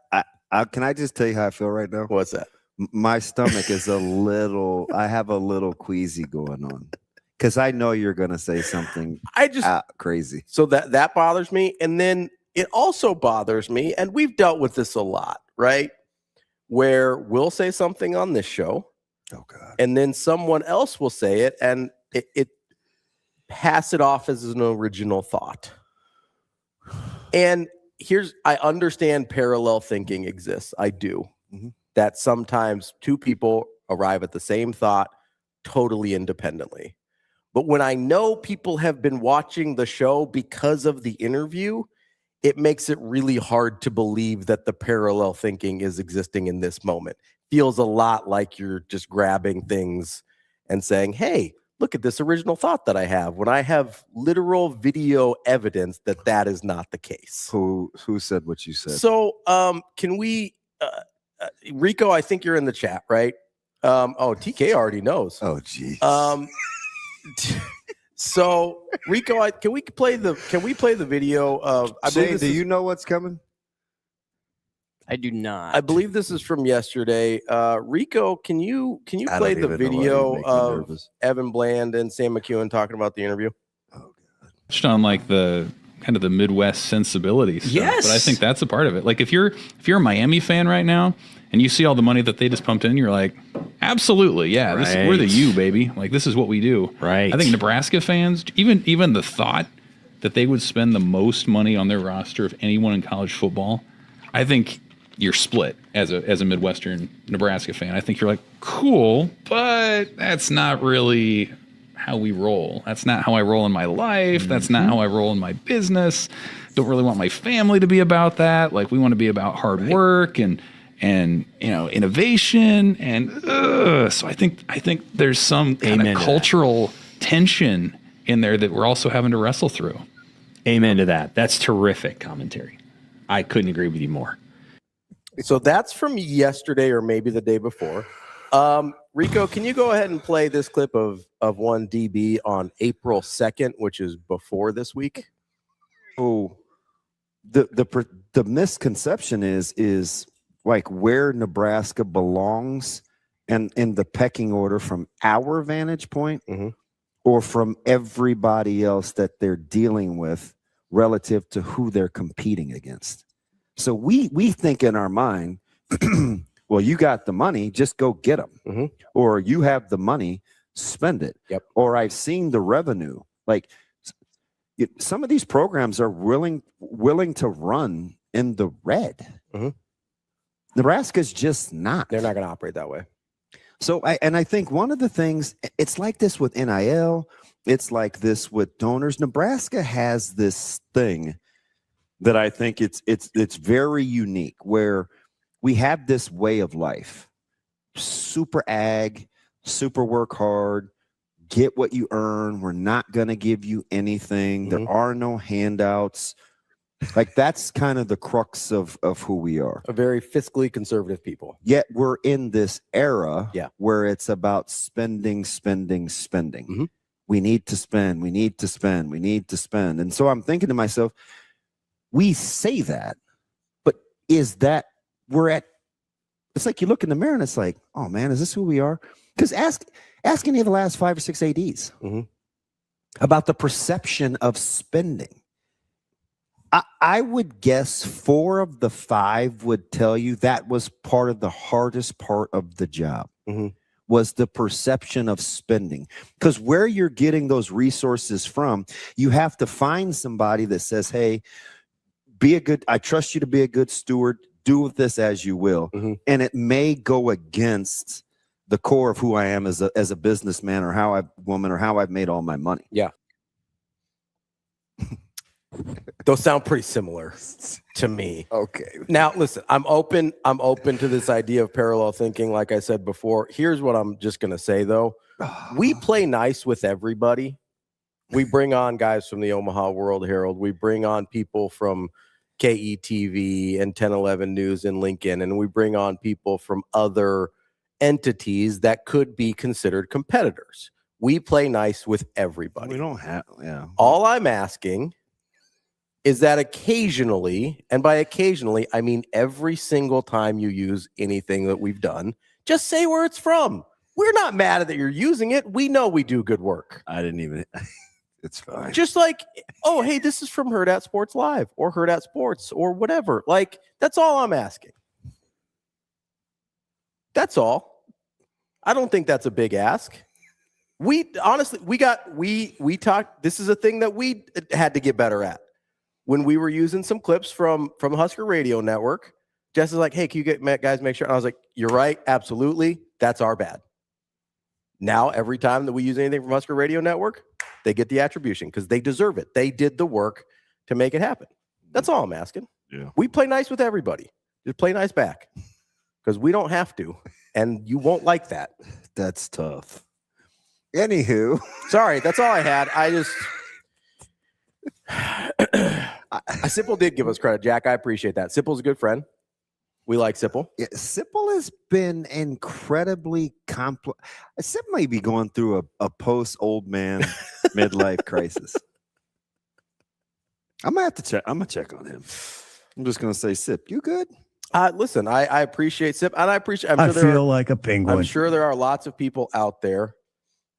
can I just tell you how I feel right now?
What's that?
My stomach is I have a little queasy going on. Because I know you're going to say something crazy.
So that bothers me. And then it also bothers me, and we've dealt with this a lot, right? Where we'll say something on this show, and then someone else will say it, and it pass it off as an original thought. And I understand parallel thinking exists. I do. Mm-hmm. That sometimes two people arrive at the same thought totally independently. But when I know people have been watching the show because of the interview, it makes it really hard to believe that the parallel thinking is existing in this moment. Feels a lot like you're just grabbing things and saying, hey, look at this original thought that I have, when I have literal video evidence that that is not the case.
Who said what you said?
So can we, Rico, I think you're in the chat, right? TK already knows.
Oh, geez.
So Rico, can we play the video of?
Shane, do you know what's coming?
I do not.
I believe this is from yesterday. Rico, can you play the video of Evan Bland and Sam McEwen talking about the interview?
Oh God! Just on like the kind of the Midwest sensibility stuff.
Yes,
but I think that's a part of it. Like if you're a Miami fan right now and you see all the money that they just pumped in, you're like, absolutely, yeah,
right.
We're the U, baby. Like this is what we do.
Right.
I think Nebraska fans, even the thought that they would spend the most money on their roster of anyone in college football, I think you're split as a Midwestern Nebraska fan. I think you're like, cool, but that's not really how we roll. That's not how I roll in my life. Mm-hmm. That's not how I roll in my business. Don't really want my family to be about that. Like we want to be about hard work and innovation, and so I think there's some kind of cultural tension in there that we're also having to wrestle through.
Amen to that. That's terrific commentary. I couldn't agree with you more.
So that's from yesterday or maybe the day before. Rico, can you go ahead and play this clip of one DB on April 2nd, which is before this week?
Oh, the misconception is like where Nebraska belongs and in the pecking order from our vantage point, mm-hmm. or from everybody else that they're dealing with relative to who they're competing against. So we think in our mind, well, you got the money, just go get them. Mm-hmm. Or you have the money, spend it.
Yep.
Or I've seen the revenue. Like some of these programs are willing to run in the red. Mm-hmm. Nebraska's just not.
They're not going to operate that way.
So I think one of the things, it's like this with NIL, it's like this with donors. Nebraska has this thing that I think it's very unique, where we have this way of life, super ag, super work hard, get what you earn. We're not going to give you anything. Mm-hmm. There are no handouts. Like that's kind of the crux of who we are.
A very fiscally conservative people.
Yet we're in this era where it's about spending. Mm-hmm. We need to spend. And so I'm thinking to myself, we say that, but is that it's like you look in the mirror and it's like, oh man, is this who we are? Because ask any of the last 5 or 6 ADs mm-hmm. about the perception of spending. I would guess 4 of the 5 would tell you that was part of the hardest part of the job, mm-hmm. was the perception of spending. Because where you're getting those resources from, you have to find somebody that says, hey, I trust you to be a good steward. Do with this as you will. Mm-hmm. And it may go against the core of who I am as a businessman or how I've made all my money.
Yeah. Those sound pretty similar to me.
Okay.
Now, listen, I'm open to this idea of parallel thinking. Like I said before, here's what I'm just going to say, though. We play nice with everybody, We bring on guys from the Omaha World Herald. We bring on people from KETV and 1011 News in Lincoln, and we bring on people from other entities that could be considered competitors. We play nice with everybody.
We don't have,
All I'm asking is that occasionally, and by occasionally, I mean every single time you use anything that we've done, just say where it's from. We're not mad at that you're using it. We know we do good work.
I didn't even. It's fine.
Just like, oh, hey, this is from Hurrdat Sports Live or Hurrdat Sports or whatever. Like, that's all I'm asking. That's all. I don't think that's a big ask. We honestly, we talked. This is a thing that we had to get better at when we were using some clips from Husker Radio Network. Jess is like, hey, can you guys make sure? And I was like, you're right. Absolutely. That's our bad. Now, every time that we use anything from Husker Radio Network, they get the attribution because they deserve it. They did the work to make it happen. That's all I'm asking.
Yeah.
We play nice with everybody. Just play nice back because we don't have to, and you won't like that.
That's tough. Anywho.
Sorry, that's all I had. Sipple did give us credit, Jack. I appreciate that. Sipple's a good friend. We like Sipple.
Yeah, Sipple has been incredibly complex. Sipple may be going through a post-old man midlife crisis. I'm gonna have to check. I'm gonna check on him. I'm just gonna say, Sip, you good?
Listen, I appreciate Sip, and I appreciate.
I feel like a penguin.
I'm sure there are lots of people out there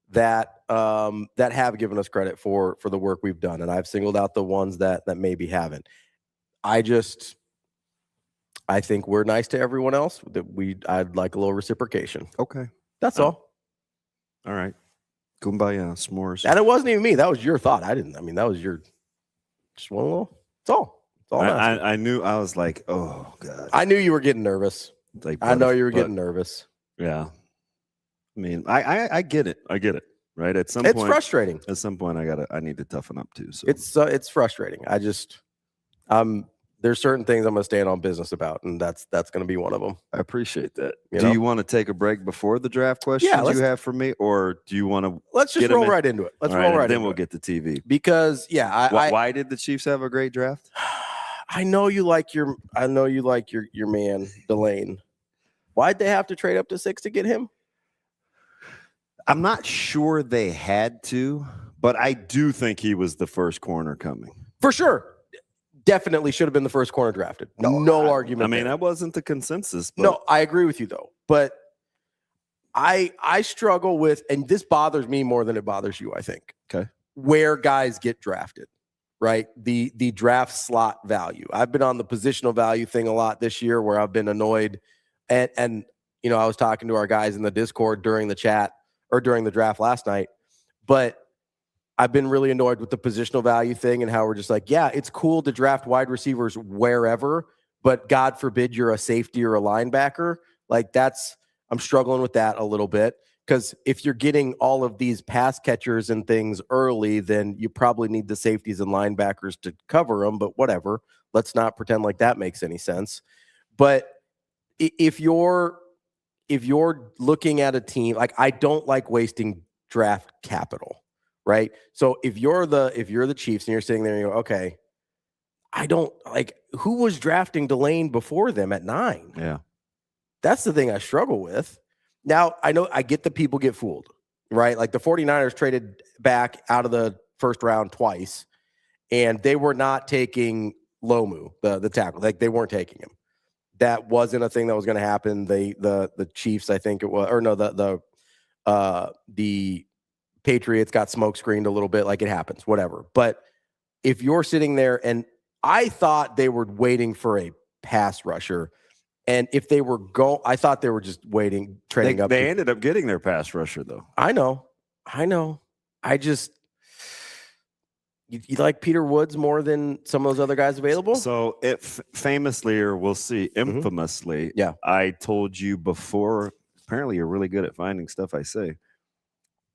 that that have given us credit for the work we've done, and I've singled out the ones that maybe haven't. I think we're nice to everyone else. I'd like a little reciprocation.
Okay.
That's all.
All right. Kumbaya, s'mores.
And it wasn't even me. That was your thought. That was your just one little. That's all. That's all.
I knew. I was like, oh God.
I knew you were getting nervous.
Like,
I know you were getting nervous.
Yeah. I mean, I get it. I get it. Right. At some point,
it's frustrating.
At some point, I need to toughen up too. So
it's frustrating. There's certain things I'm going to stand on business about, and that's going to be one of them.
I appreciate that. Do you want to take a break before the draft questions you have for me, or do you want to?
Let's just roll right into it. Let's roll right.
Then we'll get to TV.
Because
why did the Chiefs have a great draft?
I know you like your man Delane. Why'd they have to trade up to 6 to get him?
I'm not sure they had to, but I do think he was the first corner coming
for sure. Definitely should have been the first corner drafted. No argument.
I mean, that wasn't the consensus. But...
No, I agree with you though. But I struggle with, and this bothers me more than it bothers you, I think.
Okay.
Where guys get drafted, right? The draft slot value. I've been on the positional value thing a lot this year where I've been annoyed. And you know, I was talking to our guys in the Discord during the chat or during the draft last night, but I've been really annoyed with the positional value thing and how we're just like, yeah, it's cool to draft wide receivers wherever, but God forbid you're a safety or a linebacker. Like I'm struggling with that a little bit because if you're getting all of these pass catchers and things early, then you probably need the safeties and linebackers to cover them, but whatever. Let's not pretend like that makes any sense. But if you're looking at a team, like I don't like wasting draft capital. Right. So if you're the Chiefs and you're sitting there and you go, okay, I don't like who was drafting Delane before them at 9.
Yeah.
That's the thing I struggle with. Now, I know I get that people get fooled, right? Like the 49ers traded back out of the first round twice and they were not taking Lomu, the tackle. Like they weren't taking him. That wasn't a thing that was going to happen. The Chiefs, I think it was, or no, the Patriots got smoke screened a little bit, like it happens, whatever. But if you're sitting there, and I thought they were waiting for a pass rusher, and if they were I thought they were just trading up.
They ended up getting their pass rusher, though.
I know. I just you like Peter Woods more than some of those other guys available.
So famously, or we'll see, infamously,
yeah.
I told you before. Apparently, you're really good at finding stuff I say.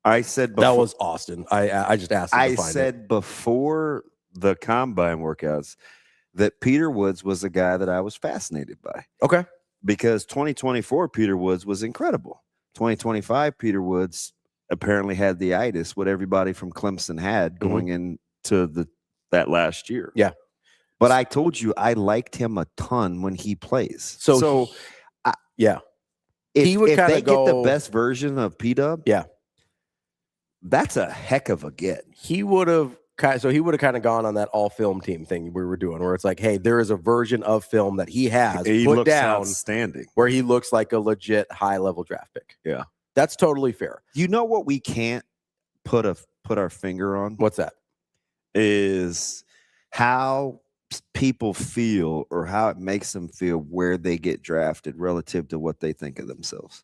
I said before,
that was Austin. I just asked him to find it.
Before the combine workouts that Peter Woods was a guy that I was fascinated by.
Okay.
Because 2024 Peter Woods was incredible. 2025 Peter Woods apparently had the itis, what everybody from Clemson had going into that last year.
Yeah.
But I told you I liked him a ton when he plays. If
he would
if
kind
they
of go
get the best version of P-Dub,
yeah,
that's a heck of a get.
He would have kind of gone on that all film team thing we were doing, where it's like, hey, there is a version of film that he has put down
outstanding,
where he looks like a legit high level draft pick.
Yeah,
that's totally fair.
You know what we can't put our finger on?
What's that?
Is how people feel or how it makes them feel where they get drafted relative to what they think of themselves.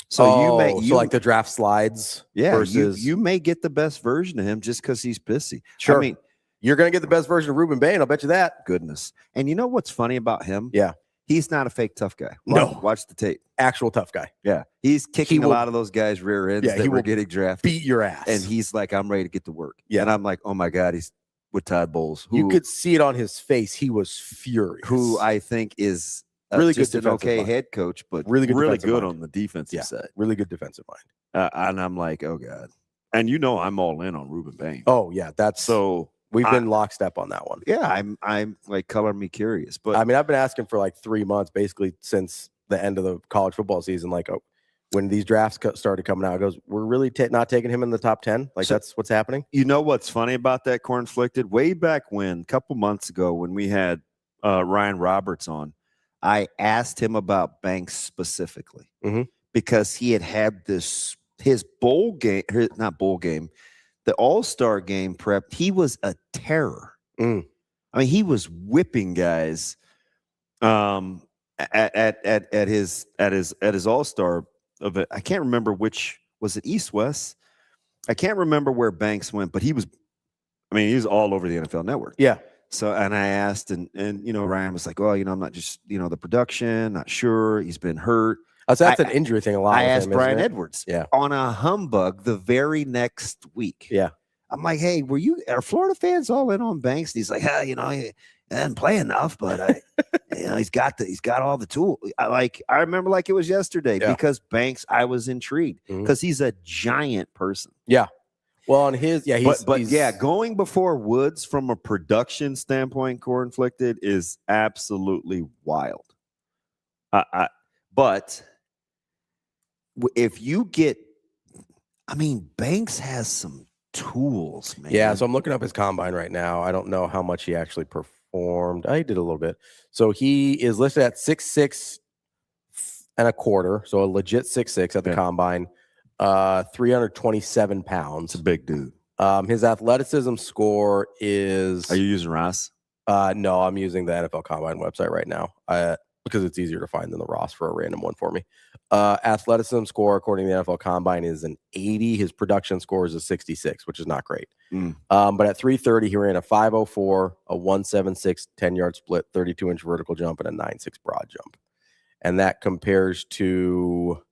So
so like the draft slides.
Yeah,
versus
you may get the best version of him just because he's pissy.
Sure.
I mean,
you're going to get the best version of Ruben Bain. I'll bet you that.
Goodness. And you know what's funny about him?
Yeah.
He's not a fake tough guy. Watch the tape.
Actual tough guy.
Yeah. He's kicking a lot of those guys' rear ends that were getting drafted.
Beat your ass.
And he's like, I'm ready to get to work.
Yeah.
And I'm like, oh my God, he's with Todd Bowles.
You could see it on his face. He was furious.
Who I think is
really
just
good
an okay head coach, but
really good
on the defensive side.
Really good defensive mind.
And I'm like, oh God. And I'm all in on Ruben Bain.
Oh yeah, we've been lockstep on that one.
Yeah, I'm like color me curious, but
I mean, I've been asking for like 3 months, basically since the end of the college football season. Like when these drafts started coming out, it goes, we're really not taking him in the top 10. Like that's what's happening.
You know what's funny about that, Cornflicted? Way back when, a couple months ago, when we had Ryan Roberts on, I asked him about Banks specifically because he had his bowl game, not bowl game, the All-Star game prep. He was a terror. I mean, he was whipping guys at his All-Star event. I can't remember which was it, East West. I can't remember where Banks went, but he was all over the NFL Network.
Yeah.
So, and I asked, and Ryan was like, well, I'm not just, the production, not sure. He's been hurt.
So that's an injury thing a lot.
I asked Brian Edwards
yeah.
on a humbug the very next week.
Yeah.
I'm like, hey, are Florida fans all in on Banks? And he's like, he didn't play enough, but he's got all the tools. I remember like it was yesterday because Banks, I was intrigued because he's a giant person.
Yeah. Well, on his,
he's going before Woods from a production standpoint, Cornflicted, is absolutely wild. But if you get, Banks has some tools, man.
Yeah, so I'm looking up his combine right now. I don't know how much he actually performed. He did a little bit. So he is listed at 6'6" and a quarter, so a legit 6'6" at the combine. 327 pounds.
It's a big dude.
His athleticism score is.
Are you using Ross?
No, I'm using the NFL Combine website right now because it's easier to find than the Ross for a random one for me. Athleticism score, according to the NFL Combine, is an 80. His production score is a 66, which is not great. But at 330, he ran a 504, a 176 10-yard split, 32-inch vertical jump, and a 9.6 broad jump. And that compares to.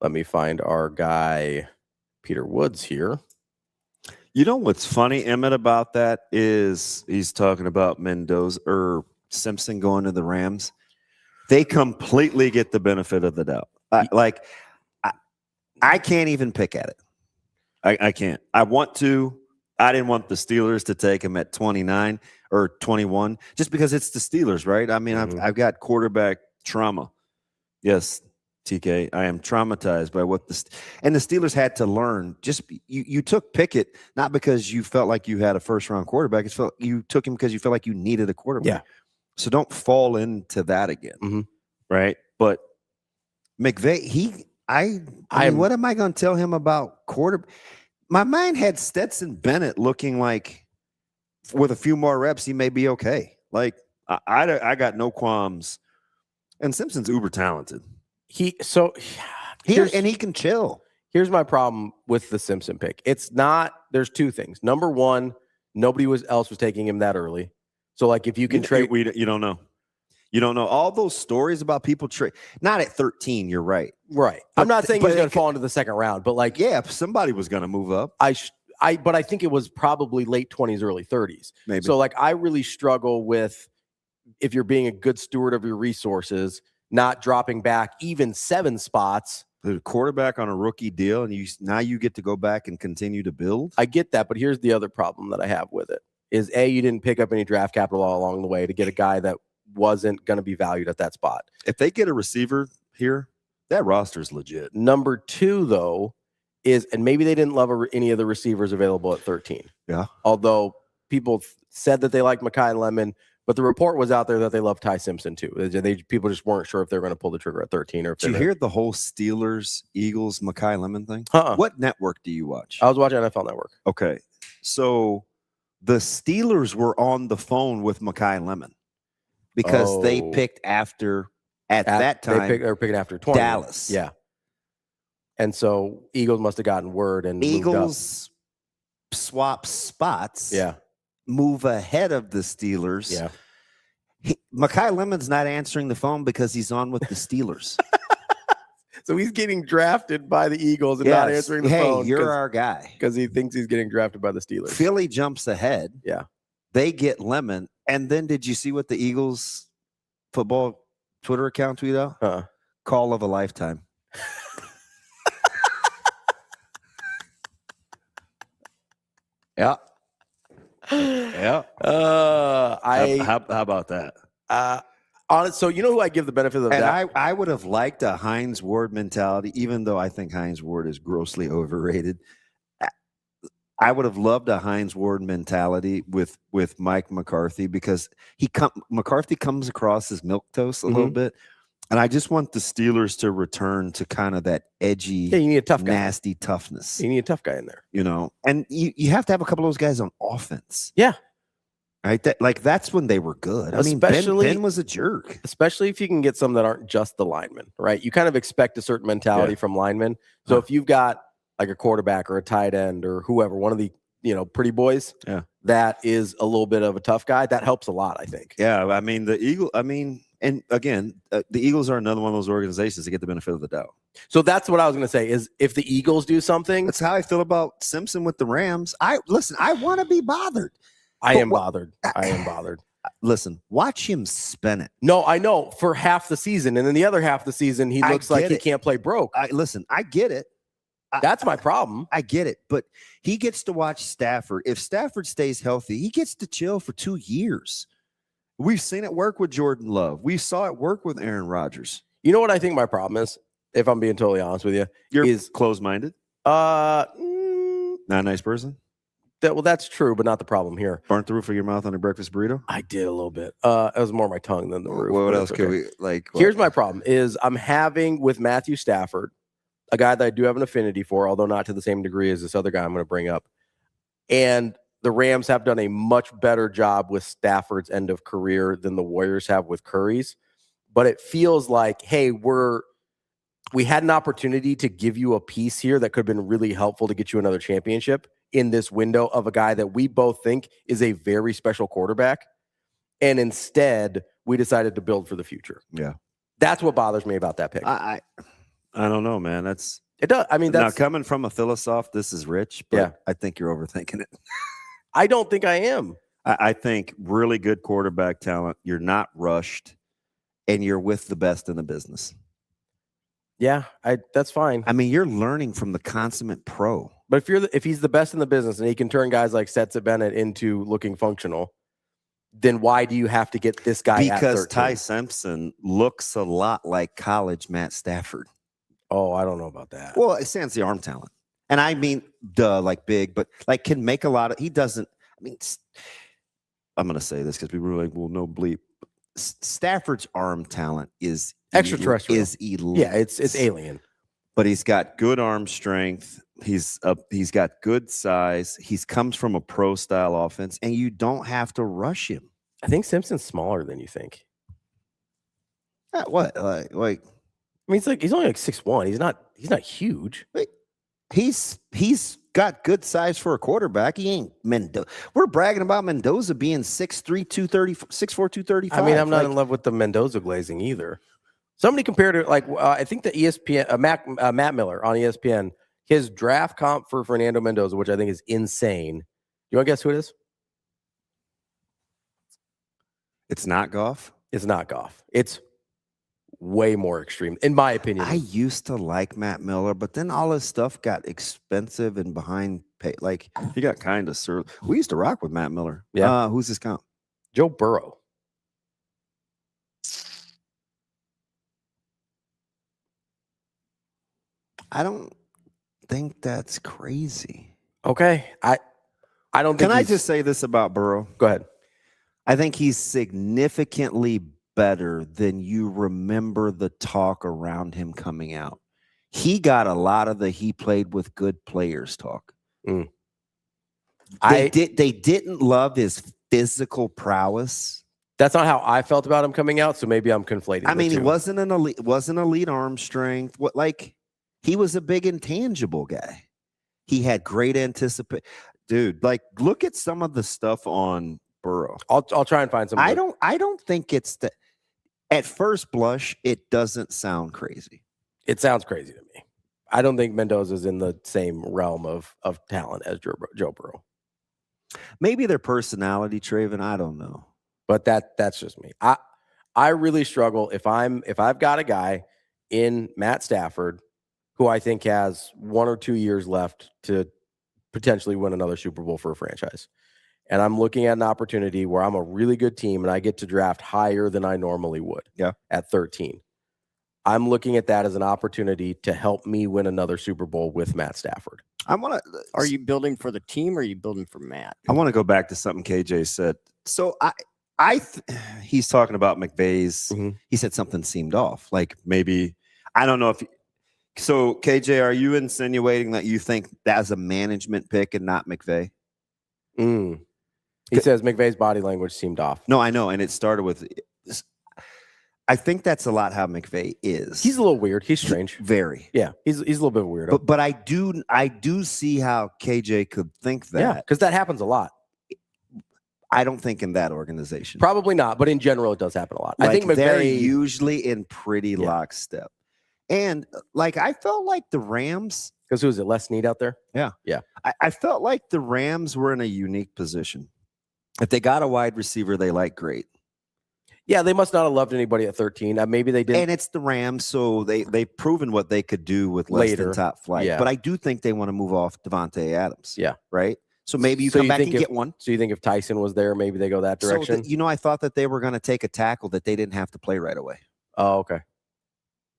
Let me find our guy, Peter Woods here.
You know what's funny, Emmett, about that is he's talking about Mendoza or Simpson going to the Rams. They completely get the benefit of the doubt. I can't even pick at it. I can't. I want to. I didn't want the Steelers to take him at 29 or 21 just because it's the Steelers, right? I mean, I've got quarterback trauma. Yes. TK, I am traumatized by what the Steelers had to learn. Just you took Pickett not because you felt like you had a first-round quarterback. You took him because you felt like you needed a quarterback.
Yeah.
So don't fall into that again, right? But McVay, what am I going to tell him about quarterback? My mind had Stetson Bennett looking like with a few more reps he may be okay. Like I got no qualms, and Simpson's uber talented.
He can chill. Here's my problem with the Simpson pick. It's not. There's two things. Number one, nobody else was taking him that early. So like, if you can trade,
you don't know. You don't know all those stories about people trade. Not at 13. You're right.
Right. I'm not saying he's going to fall into the second round, but like,
if somebody was going to move up,
but I think it was probably late 20s, early 30s.
Maybe.
So like, I really struggle with if you're being a good steward of your resources. Not dropping back even 7 spots
The quarterback on a rookie deal, and now you get to go back and continue to build.
I get that, but here's the other problem that I have with it is you didn't pick up any draft capital all along the way to get a guy that wasn't going to be valued at that spot.
If they get a receiver here, that roster's legit.
Number 2, though, is, and maybe they didn't love any of the receivers available at 13.
Yeah.
Although people said that they liked Mekhi Lemon, but the report was out there that they love Ty Simpson too. People just weren't sure if they were going to pull the trigger at 13 or if
Did you hear the whole Steelers, Eagles, Mekhi Lemon thing? What network do you watch?
I was watching NFL Network.
Okay. So the Steelers were on the phone with Mekhi Lemon because they picked after that time.
They were picking after 20.
Dallas.
Yeah. And so Eagles must have gotten word and
Eagles swap spots.
Yeah.
Move ahead of the Steelers.
Yeah.
Mekhi Lemon's not answering the phone because he's on with the Steelers.
So he's getting drafted by the Eagles and not answering the phone.
Hey, you're our guy.
Because he thinks he's getting drafted by the Steelers.
Philly jumps ahead.
Yeah.
They get Lemon. And then did you see what the Eagles football Twitter account tweeted out? Call of a lifetime. Yeah. Yeah. How about that?
So you know who I give the benefit of the doubt?
I would have liked a Hines Ward mentality, even though I think Hines Ward is grossly overrated. I would have loved a Hines Ward mentality with Mike McCarthy because McCarthy comes across as milquetoast a little bit. And I just want the Steelers to return to kind of that edgy,
you need a tough
nasty toughness.
You need a tough guy in there.
And you have to have a couple of those guys on offense.
Yeah.
Right? That's when they were good. Ben was a jerk.
Especially if you can get some that aren't just the linemen, right? You kind of expect a certain mentality from linemen. So if you've got like a quarterback or a tight end or whoever, one of the, pretty boys, that is a little bit of a tough guy, that helps a lot, I think.
Yeah. And again, the Eagles are another one of those organizations that get the benefit of the doubt.
So that's what I was going to say is if the Eagles do something.
That's how I feel about Simpson with the Rams. I want to be bothered.
I am bothered.
Listen, watch him spin it.
No, I know for half the season. And then the other half of the season, he looks like he can't play broke.
I get it.
That's my problem.
I get it. But he gets to watch Stafford. If Stafford stays healthy, he gets to chill for 2 years. We've seen it work with Jordan Love. We saw it work with Aaron Rodgers.
You know what I think my problem is, if I'm being totally honest with you?
You're closed-minded? Not a nice person?
That's true, but not the problem here.
Burnt the roof of your mouth on a breakfast burrito?
I did a little bit. It was more my tongue than the roof.
What else could we like?
Here's my problem is I'm having with Matthew Stafford, a guy that I do have an affinity for, although not to the same degree as this other guy I'm going to bring up. And the Rams have done a much better job with Stafford's end of career than the Warriors have with Curry's. But it feels like, hey, we had an opportunity to give you a piece here that could have been really helpful to get you another championship in this window of a guy that we both think is a very special quarterback. And instead, we decided to build for the future.
Yeah.
That's what bothers me about that pick.
I don't know, man. It
does. I mean, that's
now coming from a philosoph, this is rich, but I think you're overthinking it.
I don't think I am.
I think really good quarterback talent. You're not rushed, and you're with the best in the business.
Yeah, that's fine.
I mean, you're learning from the consummate pro.
But if he's the best in the business and he can turn guys like Stetson Bennett into looking functional, then why do you have to get this guy?
Because Ty Simpson looks a lot like college Matt Stafford.
Oh, I don't know about that.
Well, it stands the arm talent. And I mean, like big, but like can make a lot of, he doesn't, I mean, I'm going to say this because people are like, well, no bleep. Stafford's arm talent is
extraterrestrial.
Is elite.
Yeah, it's alien.
But he's got good arm strength. He's got good size. He comes from a pro style offense, and you don't have to rush him.
I think Simpson's smaller than you think.
What? Like
I mean, he's only like 6'1". He's not huge.
He's got good size for a quarterback. He ain't Mendoza. We're bragging about Mendoza being 6'3", 230, 6'4", 235.
I mean, I'm not in love with the Mendoza glazing either. Somebody compared it I think the ESPN Matt Miller on ESPN, his draft comp for Fernando Mendoza, which I think is insane. You want to guess who it is?
It's not Goff.
It's not Goff. It's way more extreme, in my opinion.
I used to like Matt Miller, but then all his stuff got expensive and behind pay. Like he got kind of surly. We used to rock with Matt Miller.
Yeah.
Who's his comp?
Joe Burrow.
I don't think that's crazy.
Okay. I don't think
Can I just say this about Burrow?
Go ahead.
I think he's significantly better than you remember the talk around him coming out. He got a lot of the he played with good players talk.
Mm.
They didn't love his physical prowess.
That's not how I felt about him coming out, so maybe I'm conflating.
I mean, he wasn't an elite arm strength. He was a big intangible guy. He had great anticipation. Dude, like look at some of the stuff on Burrow.
I'll try and find some.
I don't think it's that. At first blush, it doesn't sound crazy.
It sounds crazy to me. I don't think Mendoza's in the same realm of talent as Joe Burrow.
Maybe their personality, Traven. I don't know.
But that's just me. I really struggle if I've got a guy in Matt Stafford who I think has 1 or 2 years left to potentially win another Super Bowl for a franchise. And I'm looking at an opportunity where I'm a really good team and I get to draft higher than I normally would at 13. I'm looking at that as an opportunity to help me win another Super Bowl with Matt Stafford.
Are you building for the team or are you building for Matt?
I want to go back to something KJ said. So he's talking about McVay's.
Mm-hmm.
He said something seemed off. Like maybe, I don't know if. So KJ, are you insinuating that you think that's a management pick and not McVay?
He says McVay's body language seemed off.
No, I know. And it started with, I think that's a lot how McVay is.
He's a little weird. He's strange.
Very.
Yeah. He's a little bit weirdo.
But I do see how KJ could think that.
Yeah, because that happens a lot.
I don't think in that organization.
Probably not, but in general, it does happen a lot.
Like
I think
they're
McVay
usually in pretty lockstep. And like I felt like the Rams.
Because who is it? Les Snead out there?
Yeah.
Yeah.
I felt like the Rams were in a unique position. If they got a wide receiver they like, great.
Yeah, they must not have loved anybody at 13. Maybe they did.
And it's the Rams, so they've proven what they could do with less than top flight.
Yeah.
But I do think they want to move off Devontae Adams.
Yeah.
Right? So maybe you come back and get one.
So you think if Tyson was there, maybe they go that direction?
So I thought that they were going to take a tackle that they didn't have to play right away.
Oh, okay.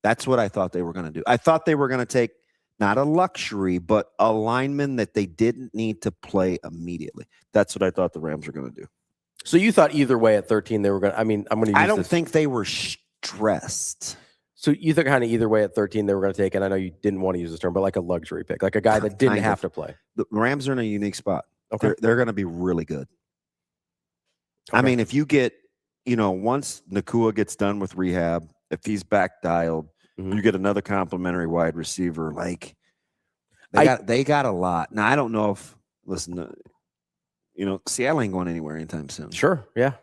That's what I thought they were going to do. I thought they were going to take not a luxury, but a lineman that they didn't need to play immediately. That's what I thought the Rams were going to do.
So you thought either way at 13 they were going to, I'm going to use
I don't think they were stressed.
So you think kind of either way at 13 they were going to take, and I know you didn't want to use this term, but like a luxury pick, like a guy that didn't have to play.
The Rams are in a unique spot.
Okay.
They're going to be really good.
Okay.
I mean, if you get, once Nakua gets done with rehab, if he's back dialed, you get another complimentary wide receiver. Like they got a lot. Now I don't know if Seattle ain't going anywhere anytime soon.
Sure, yeah.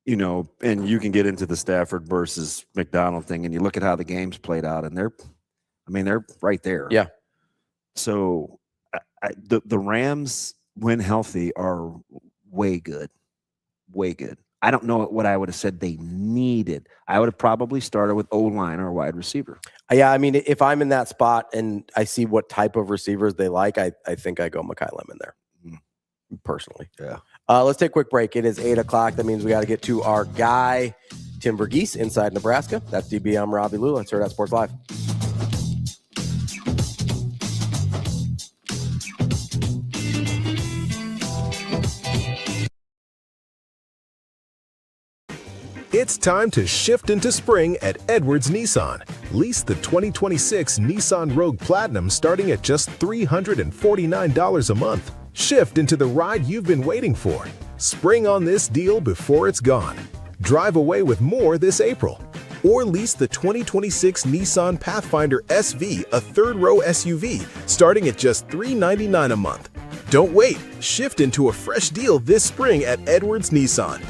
And you can get into the Stafford versus McDonald thing, and you look at how the games played out, and they're right there.
Yeah.
So the Rams, when healthy, are way good, way good. I don't know what I would have said they needed. I would have probably started with O-line or wide receiver.
Yeah, I mean, if I'm in that spot and I see what type of receivers they like, I think I go Mekhi Lemon there, personally.
Yeah.
Let's take a quick break. It is 8 o'clock. That means we got to get to our guy, Tim Verghese, inside Nebraska. That's DB. I'm Ravi Lulla. It's Hurrdat Sports Live.
It's time to shift into spring at Edwards Nissan. Lease the 2026 Nissan Rogue Platinum starting at just $349 a month. Shift into the ride you've been waiting for. Spring on this deal before it's gone. Drive away with more this April. Or lease the 2026 Nissan Pathfinder SV, a third-row SUV, starting at just $399 a month. Don't wait. Shift into a fresh deal this spring at Edwards Nissan.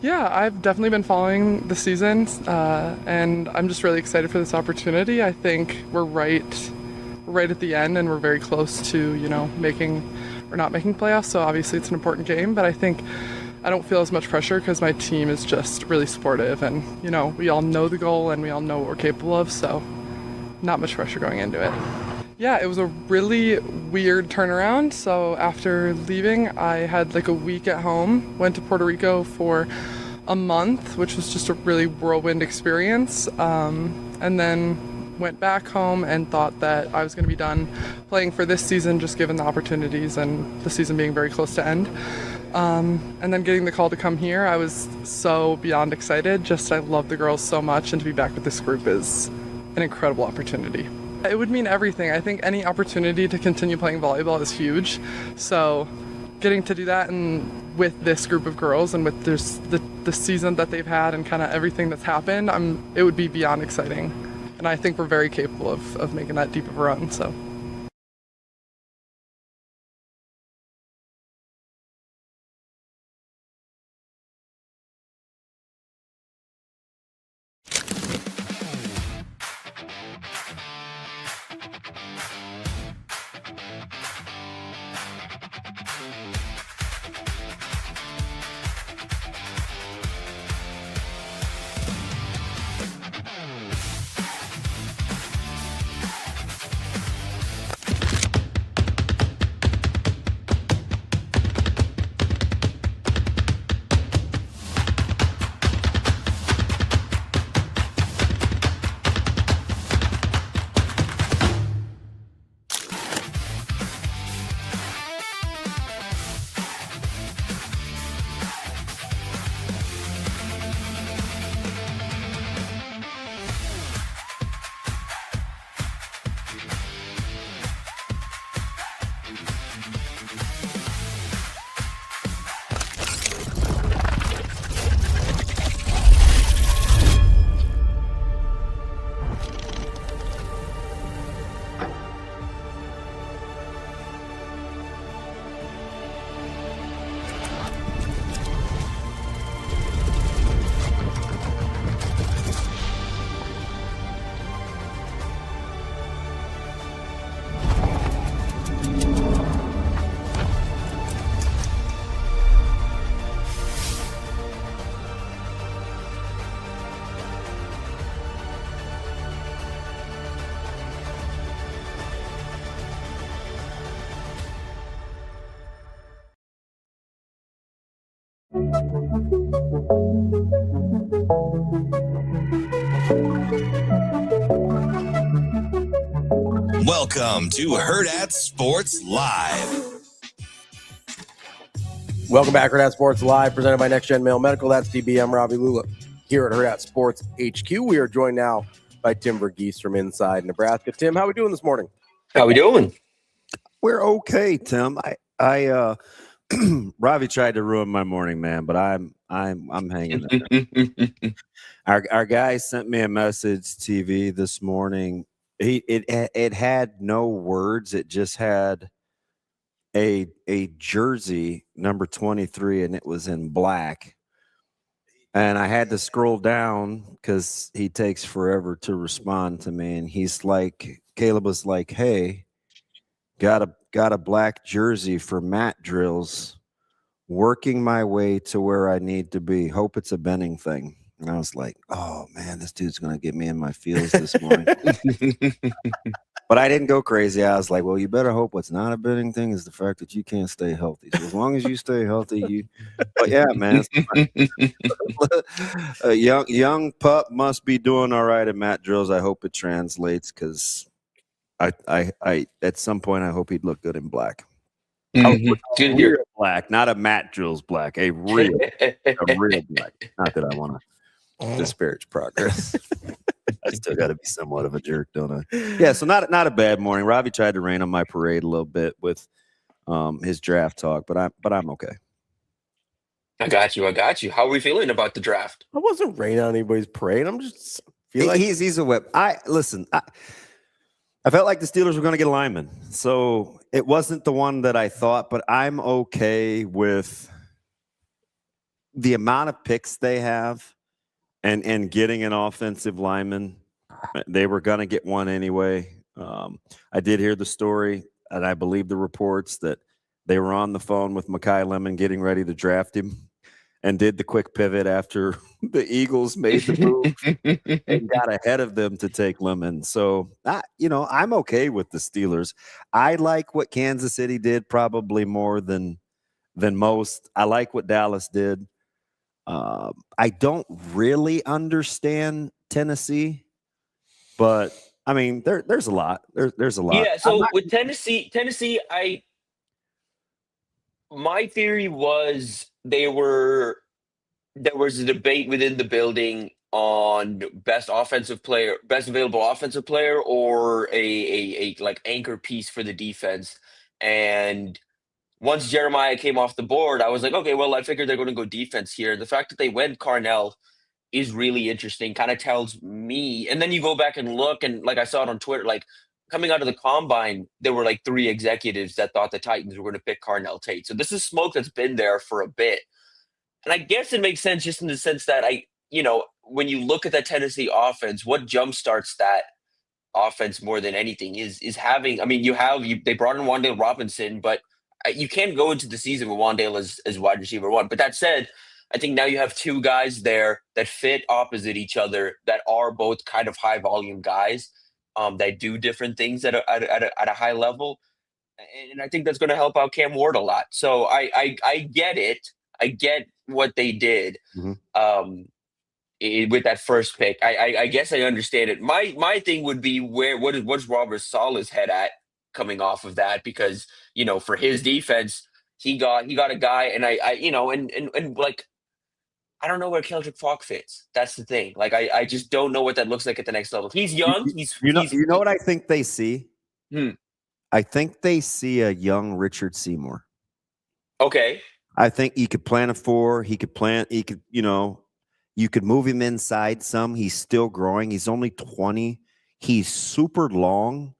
Yeah, I've definitely been following the season, and I'm just really excited for this opportunity. I think we're right at the end, and we're very close to, making or not making playoffs. So obviously it's an important game, but I think I don't feel as much pressure because my team is just really supportive, and we all know the goal and we all know what we're capable of. So not much pressure going into it. Yeah, it was a really weird turnaround. So after leaving, I had like a week at home, went to Puerto Rico for a month, which was just a really whirlwind experience. And then went back home and thought that I was going to be done playing for this season, just given the opportunities and the season being very close to end. And then getting the call to come here, I was so beyond excited. I love the girls so much, and to be back with this group is an incredible opportunity. It would mean everything. I think any opportunity to continue playing volleyball is huge. So getting to do that and with this group of girls and with the season that they've had and kind of everything that's happened, it would be beyond exciting. And I think we're very capable of making that deep of a run. So.
Welcome to Hurrdat Sports Live.
Welcome back, Hurrdat Sports Live, presented by NextGen Male Medical. That's DB. I'm Ravi Lulla here at Hurrdat Sports HQ. We are joined now by Tim Verghese from inside Nebraska. Tim, how are we doing this morning?
How we doing?
We're okay, Tim. I Ravi tried to ruin my morning, man, but I'm hanging there. Our guy sent me a message TV this morning. It had no words. It just had a jersey number 23, and it was in black. And I had to scroll down because he takes forever to respond to me. And he's like, Caleb was like, "Hey, got a black jersey for mat drills. Working my way to where I need to be. Hope it's a Benning thing." And I was like, "Oh man, this dude's gonna get me in my feels this morning." But I didn't go crazy. I was like, "Well, you better hope what's not a Benning thing is the fact that you can't stay healthy. So as long as you stay healthy, you." But yeah, man, a young pup must be doing all right at mat drills. I hope it translates because I at some point I hope he'd look good in black.
Good
real black, not a mat drills black, a real black. Not that I want to disparage progress. I still got to be somewhat of a jerk, don't I? Yeah, so not a bad morning. Ravi tried to rain on my parade a little bit with his draft talk, but I'm okay.
I got you. How are we feeling about the draft?
I wasn't raining on anybody's parade. I'm just feel like
he's a whip. I felt like the Steelers were going to get a lineman, so it wasn't the one that I thought, but I'm okay with the amount of picks they have and getting an offensive lineman, they were going to get one anyway. I did hear the story, and I believe the reports that they were on the phone with Mekhi Lemon getting ready to draft him and did the quick pivot after the Eagles made the move and got ahead of them to take Lemon. So, I'm okay with the Steelers. I like what Kansas City did probably more than most. I like what Dallas did. I don't really understand Tennessee, but I mean, there's a lot. There's a lot.
Yeah. So with Tennessee, my theory was there was a debate within the building on best available offensive player, or a like anchor piece for the defense. And once Jeremiah came off the board, I was like, okay, well, I figured they're going to go defense here. The fact that they went Carnell is really interesting, kind of tells me. And then you go back and look, and like I saw it on Twitter, like coming out of the combine, there were like 3 executives that thought the Titans were going to pick Carnell Tate. So this is smoke that's been there for a bit. And I guess it makes sense just in the sense that when you look at that Tennessee offense, what jumpstarts that offense more than anything is having, they brought in Wan'Dale Robinson, but you can't go into the season with Wan'Dale as wide receiver 1. But that said, I think now you have 2 guys there that fit opposite each other, that are both kind of high volume guys that do different things at a high level. And I think that's going to help out Cam Ward a lot. So I get it. I get what they did with that first pick. I guess I understand it. My thing would be what's Robert Saleh's head at coming off of that, because for his defense, he got a guy, and and like I don't know where Keldrick Falk fits. That's the thing. Like I just don't know what that looks like at the next level. He's young.
You know what I think they see? I think they see a young Richard Seymour.
Okay.
I think he could plant a 4. You could move him inside some. He's still growing. He's only 20. He's super long.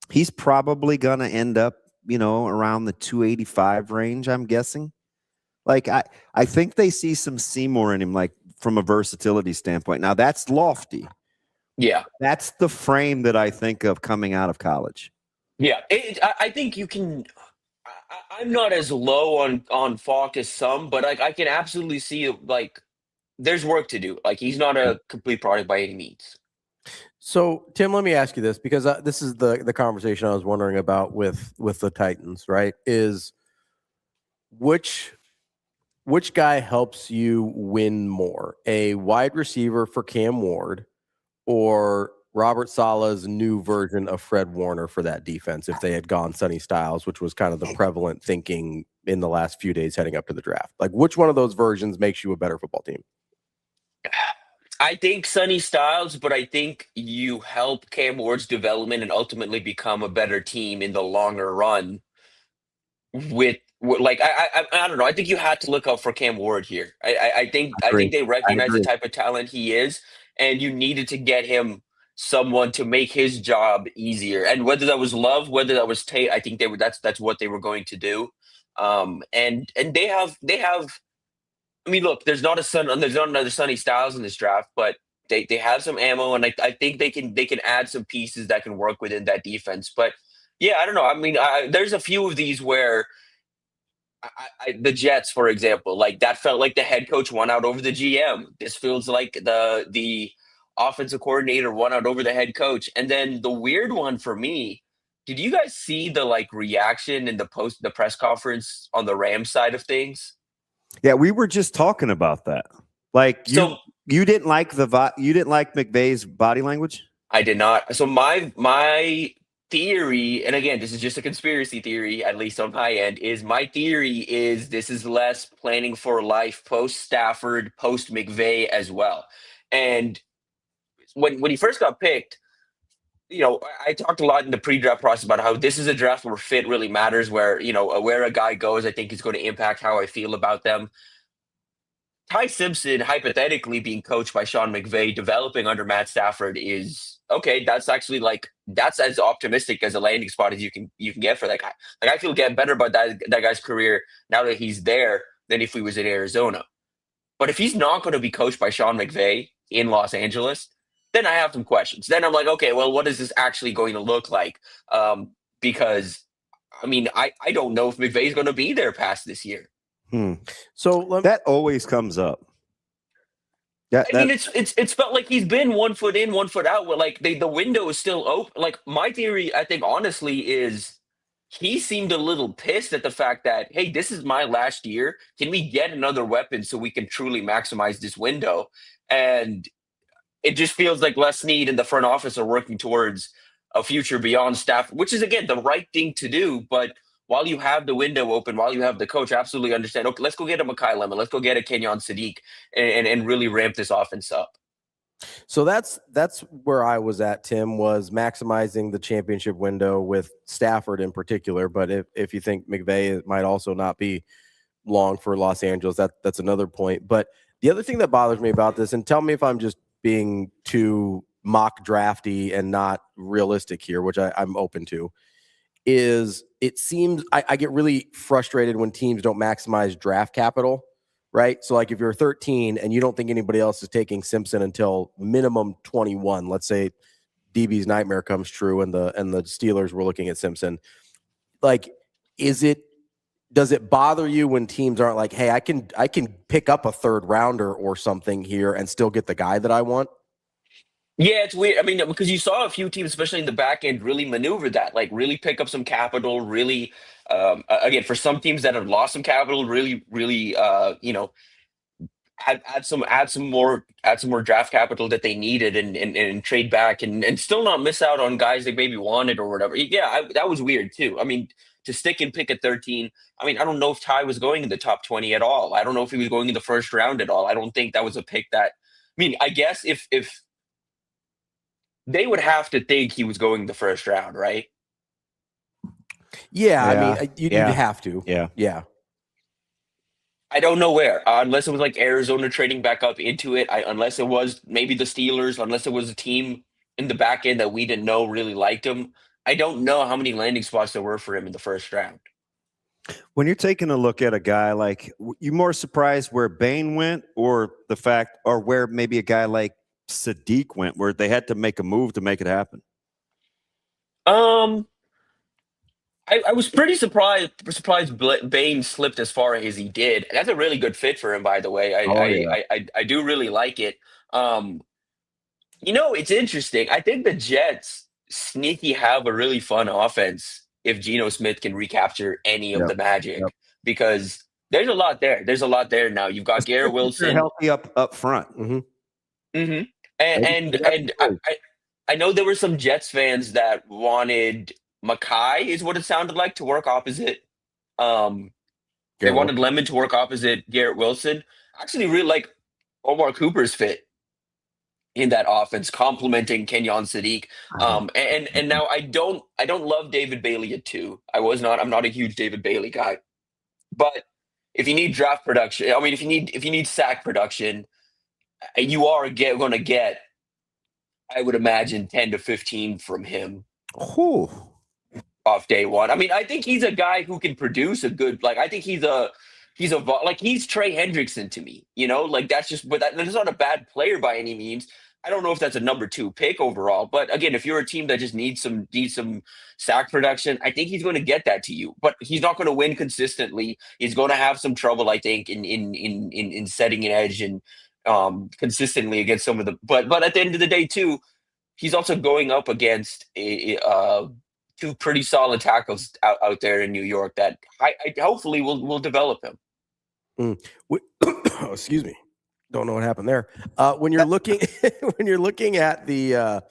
He's probably going to end up, around the 285 range, I'm guessing. Like, I think they see some Seymour in him, like from a versatility standpoint. Now, that's lofty.
Yeah.
That's the frame that I think of coming out of college.
Yeah. I think you can. I'm not as low on Falk as some, but I can absolutely see, like, there's work to do. Like, he's not a complete product by any means.
So, Tim, let me ask you this, because this is the conversation I was wondering about with the Titans, right? Is which guy helps you win more? A wide receiver for Cam Ward, or Robert Saleh's new version of Fred Warner for that defense, if they had gone Sonny Styles, which was kind of the prevalent thinking in the last few days heading up to the draft? Like, which one of those versions makes you a better football team?
I think Sonny Styles, but I think you help Cam Ward's development and ultimately become a better team in the longer run. I don't know. I think you had to look out for Cam Ward here. I think they recognize the type of talent he is, and you needed to get him someone to make his job easier. And whether that was Love, whether that was Tate, I think that's what they were going to do. And they have. I mean, look, there's not another Sonny Styles in this draft, but they have some ammo, and I think they can add some pieces that can work within that defense. But yeah, I don't know. I mean, there's a few of these where the Jets, for example, like that felt like the head coach won out over the GM. This feels like the offensive coordinator won out over the head coach. And then the weird one for me, did you guys see the reaction in the press conference on the Rams side of things?
Yeah, we were just talking about that. Like, you didn't like McVay's body language?
I did not. So my theory, and again, this is just a conspiracy theory, at least on my end, is this is less planning for life post Stafford, post McVay as well. And when he first got picked, I talked a lot in the pre-draft process about how this is a draft where fit really matters, where a guy goes, I think is going to impact how I feel about them. Ty Simpson, hypothetically being coached by Sean McVay, developing under Matt Stafford is okay. That's actually that's as optimistic as a landing spot as you can get for that guy. Like, I feel better about that guy's career now that he's there than if he was in Arizona. But if he's not going to be coached by Sean McVay in Los Angeles, then I have some questions. Then I'm like, okay, well, what is this actually going to look like? Because, I mean, I don't know if McVay is going to be there past this year.
So that always comes up.
I mean, it's felt like he's been 1 foot in, 1 foot out. Where like the window is still open. Like my theory, I think honestly, is he seemed a little pissed at the fact that, hey, this is my last year. Can we get another weapon so we can truly maximize this window? And it just feels like Les Snead and the front office are working towards a future beyond staff, which is again the right thing to do. But while you have the window open, while you have the coach, absolutely understand. Okay, let's go get a Mekhi Lemon. Let's go get a Kenyon Sadiq and really ramp this offense up.
So that's where I was at, Tim, was maximizing the championship window with Stafford in particular. But if you think McVay might also not be long for Los Angeles, that's another point. But the other thing that bothers me about this, and tell me if I'm just being too mock drafty and not realistic here, which I'm open to, is it seems I get really frustrated when teams don't maximize draft capital. Right. So like if you're 13 and you don't think anybody else is taking Simpson until minimum 21, let's say DB's nightmare comes true and the Steelers were looking at Simpson. Like, does it bother you when teams aren't like, hey, I can pick up a third rounder or something here and still get the guy that I want?
Yeah, it's weird. I mean, because you saw a few teams, especially in the back end, really maneuver that, like really pick up some capital, really, again, for some teams that have lost some capital, really, add some more draft capital that they needed and trade back and still not miss out on guys they maybe wanted or whatever. Yeah, that was weird too. I mean, to stick and pick at 13, I mean, I don't know if Ty was going in the top 20 at all. I don't know if he was going in the first round at all. I don't think that was a pick that, I mean, I guess if they would have to think he was going the first round, right?
Yeah. I mean, you'd have to. Yeah.
I don't know where, unless it was like Arizona trading back up into it, unless it was maybe the Steelers, unless it was a team in the back end that we didn't know really liked him. I don't know how many landing spots there were for him in the first round.
When you're taking a look at a guy like, you more surprised where Bain went or the fact, or where maybe a guy like Sadiq went, where they had to make a move to make it happen?
I was pretty surprised Bain slipped as far as he did. That's a really good fit for him, by the way. I do really like it. It's interesting. I think the Jets sneaky have a really fun offense if Geno Smith can recapture any of the magic, because there's a lot there. There's a lot there now. You've got Garrett Wilson
healthy up front.
And I know there were some Jets fans that wanted Mekhi, is what it sounded like, to work opposite. They wanted Lemon to work opposite Garrett Wilson. I actually really like Omar Cooper's fit in that offense, complementing Kenyon Sadiq. And now I don't love David Bailey at 2. I'm not a huge David Bailey guy. But if you need draft production, I mean, if you need sack production, you are going to get, I would imagine, 10 to 15 from him off day one. I mean, I think he's a guy who can produce a good, like, I think he's Trey Hendrickson to me, like that's not a bad player by any means. I don't know if that's a number 2 pick overall, but again, if you're a team that just needs some sack production, I think he's going to get that to you, but he's not going to win consistently. He's going to have some trouble, I think, in setting an edge and consistently against some of the, but at the end of the day too, he's also going up against 2 pretty solid tackles out there in New York that I hopefully will develop him.
Excuse me. Don't know what happened there. When you're looking at the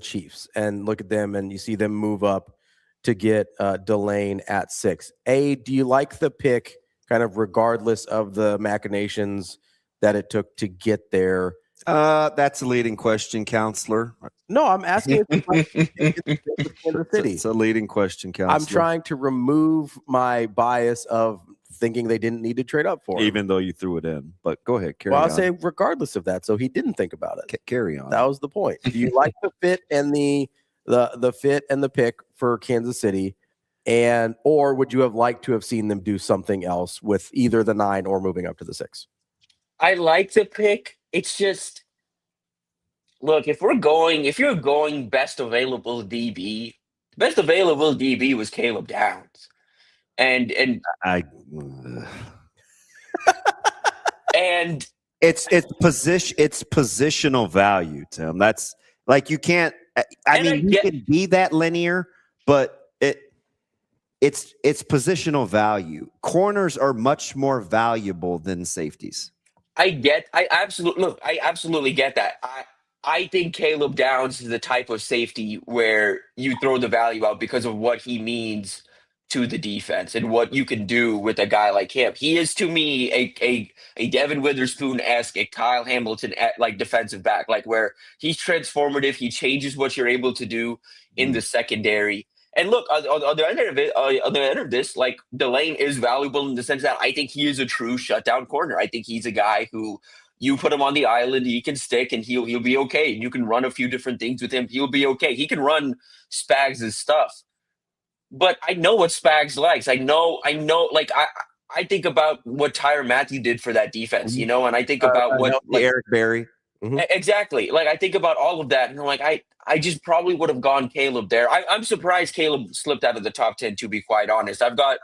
Chiefs and look at them and you see them move up to get Delane at 6. Do you like the pick kind of regardless of the machinations that it took to get there?
That's a leading question, counselor.
No, I'm asking Kansas City.
It's a leading question, counselor.
I'm trying to remove my bias of thinking they didn't need to trade up for him.
Even though you threw it in. But go ahead, carry on.
I'll say regardless of that. So he didn't think about it.
Carry on.
That was the point. Do you like the fit and the fit and the pick for Kansas City? or would you have liked to have seen them do something else with either the 9 or moving up to the 6?
I like the pick. It's just, look, if you're going best available DB, best available DB was Caleb Downs. And
it's positional value, Tim. That's like, you can't, you can be that linear, but it's positional value. Corners are much more valuable than safeties.
I absolutely get that. I think Caleb Downs is the type of safety where you throw the value out because of what he means to the defense and what you can do with a guy like him. He is, to me, a Devin Witherspoon-esque, a Kyle Hamilton like defensive back, like where he's transformative. He changes what you're able to do in the secondary. And look, on the end of this, like, Delane is valuable in the sense that I think he is a true shutdown corner. I think he's a guy who, you put him on the island, he can stick and he'll be okay. And you can run a few different things with him. He'll be okay. He can run Spags' stuff. But I know what Spags likes. I know. Like, I think about what Tyrann Mathieu did for that defense, and I think about what
Eric Berry.
Exactly. Like, I think about all of that, and I'm like, I just probably would have gone Caleb there. I'm surprised Caleb slipped out of the top 10, to be quite honest. I've got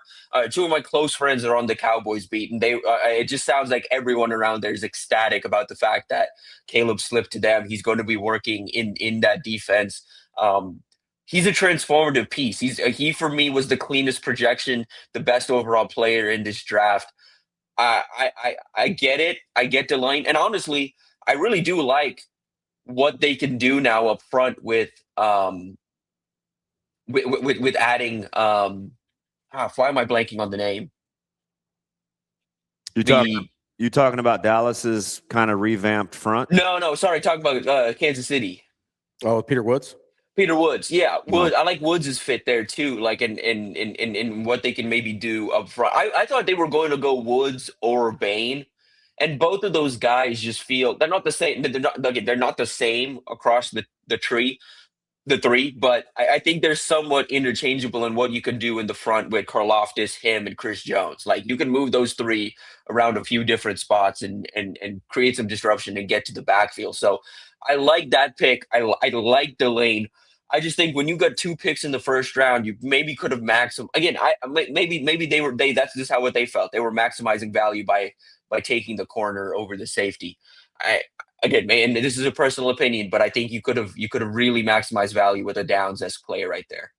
2 of my close friends that are on the Cowboys beat, and they it just sounds like everyone around there is ecstatic about the fact that Caleb slipped to them. He's going to be working in that defense. He's a transformative piece. He for me was the cleanest projection, the best overall player in this draft. I get it. I get Delane, and honestly, I really do like what they can do now up front with adding. Why am I blanking on the name?
You talking about Dallas's kind of revamped front?
No. Sorry, talking about Kansas City.
Oh, Peter Woods.
Peter Woods, yeah. I like Woods' fit there too, like in what they can maybe do up front. I thought they were going to go Woods or Bain, and both of those guys just feel they're not the same. They're not the same across the three, but I think they're somewhat interchangeable in what you can do in the front with Karlaftis, him, and Chris Jones. Like, you can move those 3 around a few different spots and create some disruption and get to the backfield. So I like that pick. I like Delane. I just think when you got 2 picks in the first round, you maybe could have maximized. Again, maybe that's just what they felt. They were maximizing value by taking the corner over the safety. Again, man, this is a personal opinion, but I think you could have really maximized value with a Downs-esque player right there.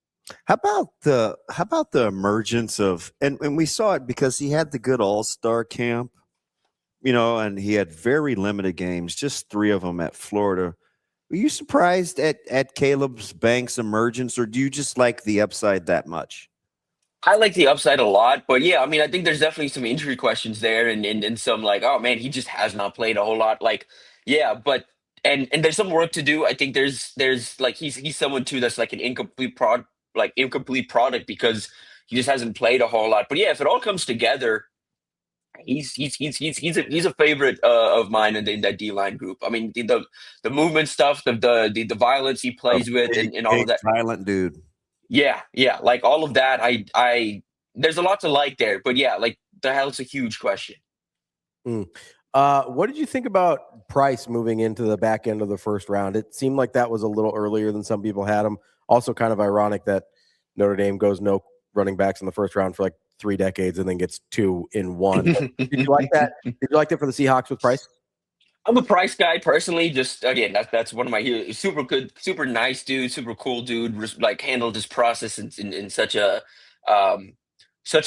How about the emergence of, and we saw it because he had the good all-star camp, and he had very limited games, just 3 of them at Florida. Were you surprised at Caleb's Banks emergence, or do you just like the upside that much?
I like the upside a lot, but yeah, I think there's definitely some injury questions there, and some like, oh man, he just has not played a whole lot. Like, yeah, but and there's some work to do. I think there's like he's someone too that's like an incomplete product because he just hasn't played a whole lot. But yeah, if it all comes together, he's a favorite of mine in that D-line group. The movement stuff, the violence he plays with, and all of that.
Violent dude.
Yeah, like all of that. I there's a lot to like there, but yeah, like the hell's a huge question.
What did you think about Price moving into the back end of the first round? It seemed like that was a little earlier than some people had him. Also, kind of ironic that Notre Dame goes no running backs in the first round for like 3 decades and then gets 2 in 1. Did you like that? Did you like that for the Seahawks with Price?
I'm a Price guy personally. Just again, that's one of my heroes. Super good, super nice dude, super cool dude. Like, handled his process in such a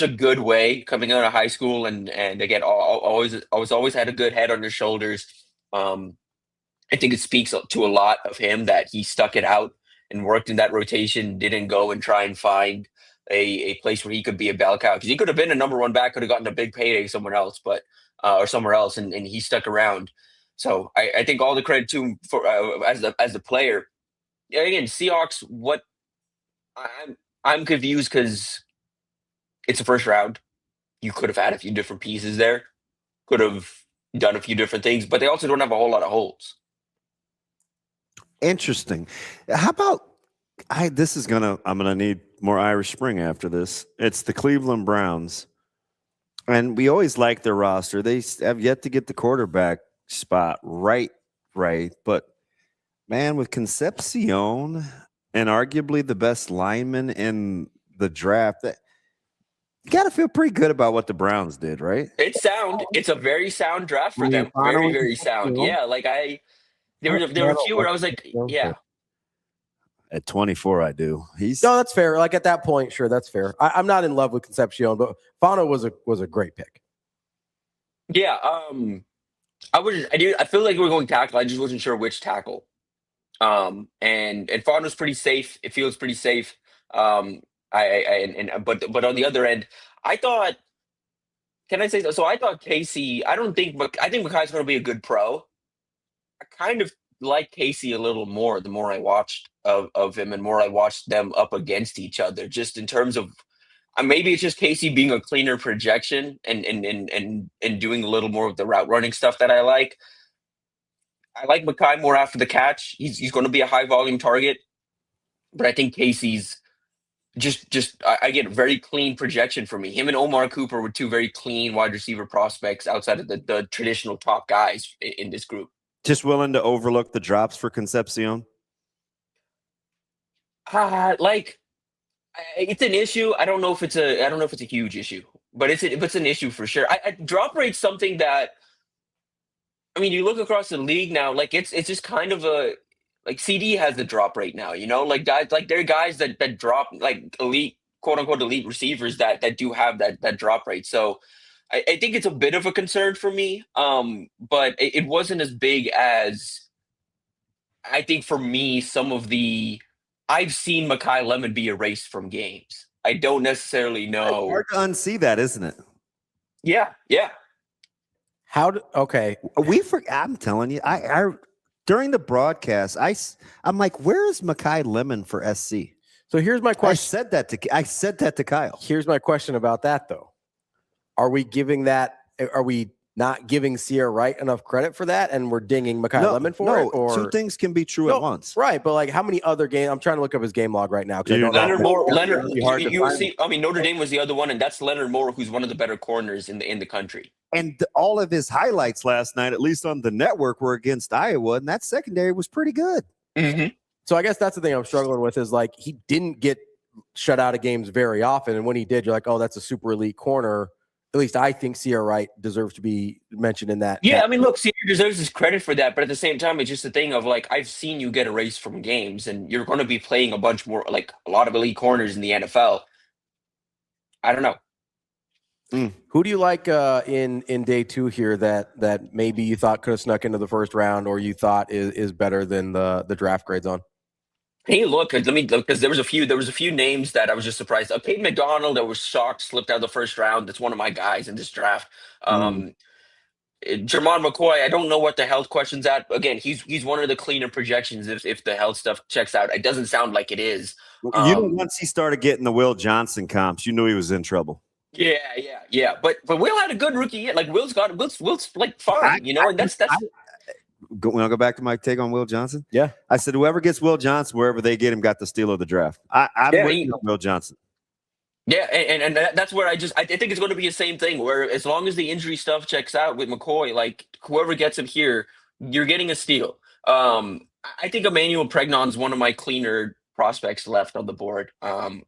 good way coming out of high school, and again, always had a good head on his shoulders. I think it speaks to a lot of him that he stuck it out and worked in that rotation. Didn't go and try and find a place where he could be a bell cow, because he could have been a number 1 back, could have gotten a big payday somewhere else, and he stuck around. So I think all the credit to him for as the player. Yeah, again, Seahawks. What I'm confused because it's a first round. You could have had a few different pieces there, could have done a few different things, but they also don't have a whole lot of holes.
Interesting. How about I'm gonna need more Irish Spring after this. It's the Cleveland Browns. And we always like their roster. They have yet to get the quarterback spot right. But, man, with Concepcion and arguably the best lineman in the draft, you got to feel pretty good about what the Browns did, right?
It's sound. It's a very sound draft for them. Very, very sound. Yeah, like there were a few where I was like, yeah.
At 24, I do.
No, that's fair. Like at that point, sure, that's fair. I'm not in love with Concepcion, but Fano was a great pick.
Yeah, I feel like we're going tackle. I just wasn't sure which tackle. And Fano's pretty safe. It feels pretty safe. But on the other end, I thought. Can I say so? So I thought Casey. I think Makai's going to be a good pro. I kind of like Casey a little more the more I watched of him and more I watched them up against each other. Just in terms of maybe it's just Casey being a cleaner projection and doing a little more of the route running stuff that I like. I like Makai more after the catch. He's going to be a high volume target, but I think Casey's I get a very clean projection for me. Him and Omar Cooper were two very clean wide receiver prospects outside of the traditional top guys in this group.
Just willing to overlook the drops for Concepcion?
It's an issue. I don't know if it's a huge issue, but it's an issue for sure. Drop rate's something that, I mean, you look across the league now, like it's just kind of like CD has the drop rate now, like guys, like there are guys that drop like elite, quote unquote, elite receivers that do have that drop rate. So I think it's a bit of a concern for me. But it wasn't as big as I think for me, I've seen Makai Lemon be erased from games. I don't necessarily know.
It's hard to unsee that, isn't it?
Yeah.
Okay.
I'm telling you, I during the broadcast, I'm like, where is Makai Lemon for SC?
So here's my question.
I said that to Kyle.
Here's my question about that though. Are we not giving Sierra Wright enough credit for that, and we're dinging Makai Lemon for it? Or
two things can be true at once,
right? But like, how many other games? I'm trying to look up his game log right now.
Leonard Moore. Notre Dame was the other one, and that's Leonard Moore, who's one of the better corners in the country.
And all of his highlights last night, at least on the network, were against Iowa, and that secondary was pretty good.
Mm-hmm.
So I guess that's the thing I'm struggling with is like he didn't get shut out of games very often, and when he did, you're like, oh, that's a super elite corner. At least I think Sierra Wright deserves to be mentioned in that.
Yeah, I mean, look, Sierra deserves his credit for that, but at the same time, it's just a thing of like I've seen you get erased from games, and you're going to be playing a bunch more, like a lot of elite corners in the NFL. I don't know.
Who do you like in day two here that maybe you thought could have snuck into the first round, or you thought is better than the draft grades on?
Hey, look, because there was a few names that I was just surprised. Peyton McDonald, I was shocked, slipped out of the first round. That's one of my guys in this draft. Jermon McCoy, I don't know what the health question's at. Again, he's one of the cleaner projections if the health stuff checks out. It doesn't sound like it is.
Once he started getting the Will Johnson comps, you knew he was in trouble.
Yeah. But Will had a good rookie year. Like Will's like fine, and that's.
When I go back to my take on Will Johnson,
yeah,
I said whoever gets Will Johnson, wherever they get him, got the steal of the draft. I'm waiting on Will Johnson.
Yeah, and that's where I think it's going to be the same thing. Where as long as the injury stuff checks out with McCoy, like whoever gets him here, you're getting a steal. I think Emmanuel Pregnon's one of my cleaner prospects left on the board. I